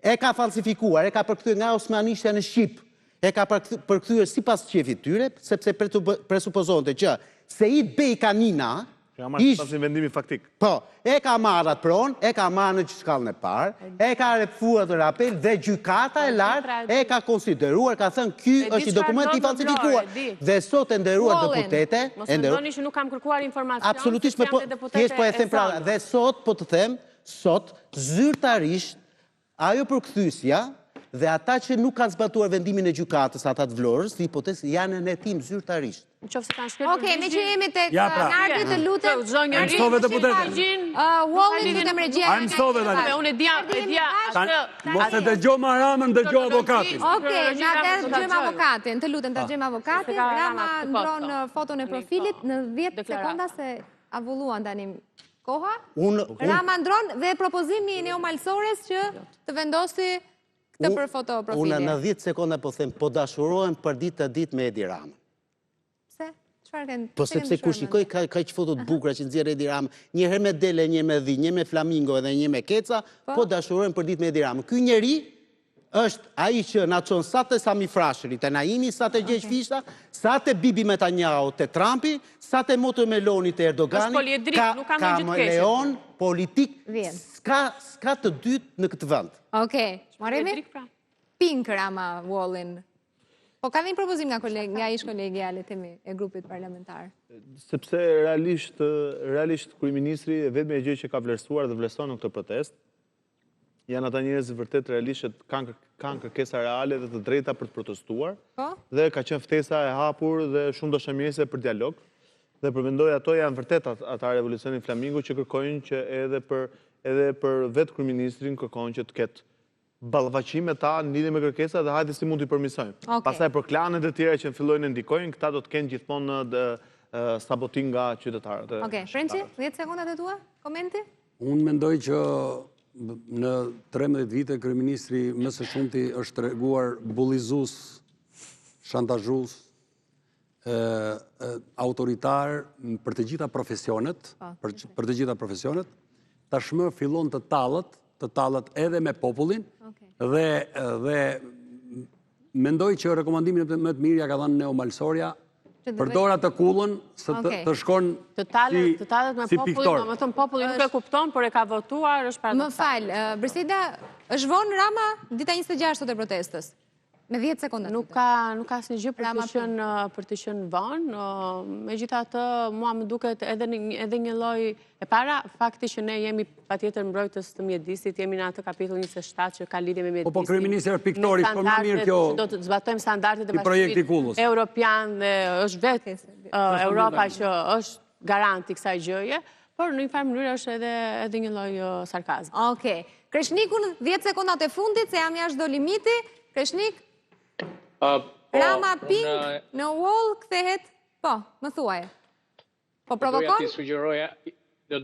E ka falsifikuar, e ka përkthyer nga osmanishtja në shqip. E ka përkthyer sipas shefit tyre, sepse presupozonte që Sejid Bej Kanina Pasi vendimi faktik. Po, e ka marrë atë pronë, e ka marrë në shkallën e parë, e ka refuar të rapel dhe gjykata e lartë e ka konsideruar, ka thënë ky është i dokument i falsifikuar. Dhe sot e nderuar deputete, mos mendoni që nuk kam kërkuar informacion. Absolutisht, po e them pra, dhe sot po të them, sot zyrtarisht ajo përkthyesja dhe ata që nuk kanë zbatuar vendimin e gjykatës, ata të Vlorës, në hipotezë janë në hetim zyrtarisht. Okej, me që jemi tek Nardi, të lutem. Mësove deputete. Wallin, lutem Regjia. Mësove tani. Unë e dia. Mos e dëgjoj Ramën, dëgjoj avokatin. Okej, na dëgjojmë avokatin. Të lutem, dëgjojmë avokatin. Rama ndron foton e profilit në 10 sekonda se avulluan tani koha. Rama ndron dhe propozimi i Neomalsores që të vendosi këtë për foto profili. Unë në 10 sekonda po them, po dashurohen për ditë të ditë me Edi Rama. Pse? Çfarë kanë? Po sepse kur shikoj ka që foto të bukura që nxjerr Edi Rama, një herë me dele, një me dhi, një me flamingo dhe një me keca, po dashurohen për ditë me Edi Rama. Ky njeri është ai që na çon sa të Sami Frashëri, të Naimi, sa të Gjeq Fishta, sa të Bibi Netanyahu, të Trumpi, sa të Moto Meloni, të Erdogani, ka leon politik, s'ka të dytë në këtë vend. Okej, marremi? Pink Rama Wallin. Po ka dhe një propozim nga ish kolegjale e grupit parlamentar. Sepse realisht kryeministri e vetme gjë që ka vlerësuar dhe vlerëson në këtë protest, janë ata njerëz vërtet realisht që kanë kërkesa reale dhe të drejta për të protestuar, dhe ka qenë ftesa e hapur dhe shumë dashamirëse për dialog, dhe përmendoj ato janë vërtet ata revolucionin Flamingo që kërkojnë që edhe për edhe për vetë kryeministrin kërkon që të ketë ballafaqim me ta në lidhje me kërkesa dhe hajde si mund t'i përmirësojmë. Pastaj për klanet e tjera që fillojnë ndikojnë, këta do të kenë gjithmonë sabotim nga qytetarët. Okej, Frençi, 10 sekondat e tua, komenti? Unë mendoj që në 13 vite kryeministri më së shumti është treguar bullizues, shantazhues, autoritar për të gjitha profesionet, për të gjitha profesionet, tashmë fillon të tallet edhe me popullin, dhe mendoj që rekomandimin më të mirë ja ka dhënë Neo Malsoria, përdora të kullën se të shkon Të talet me si popullin, piktor. do të thënë populli nuk e kupton, por e ka votuar, është paradoksal. Më fal, Brisida, është vonë Rama dita 26 sot e protestës. Me 10 sekonda. Nuk ka asnjë gjë për të qenë vonë, megjithatë mua më duket edhe një lloj e para fakti që ne jemi patjetër mbrojtës të mjedisit, jemi në atë kapitull 27 që ka lidhje me mjedisin. Po kryeministri është piktori, po më mirë kjo. Do të zbatojmë standardet e projekti Kullës. Europian dhe është vetë Europa që është garanti kësaj gjëje, por në një farë mënyrë është edhe një lloj sarkazmi. Okej. Kreshnikun 10 sekondat e fundit se jam jashtë do limiti. Kreshnik? Rama Pink në wall kthehet? Po, më thuaj. Po provokon?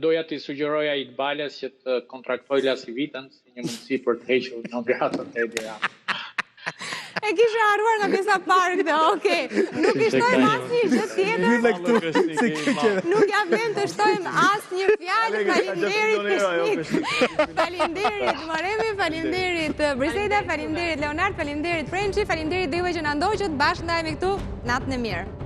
Doja t'i sugjeroja Iqbalës që të kontraktoj Lasivitën si një mundësi për të hequr në gratën e Edi Rama. E kisha harruar nga pjesa parë këtë, okej. Nuk i shtojmë asnjë gjë tjetër. Nuk ja vlen të shtojmë asnjë fjalë. Faleminderit Kreshnik. Faleminderit Maremi, faleminderit Briseda, faleminderit Leonard, faleminderit Frençi, faleminderit dhe juve që na ndoqët. Bashkë ndajemi këtu. Natën e mirë.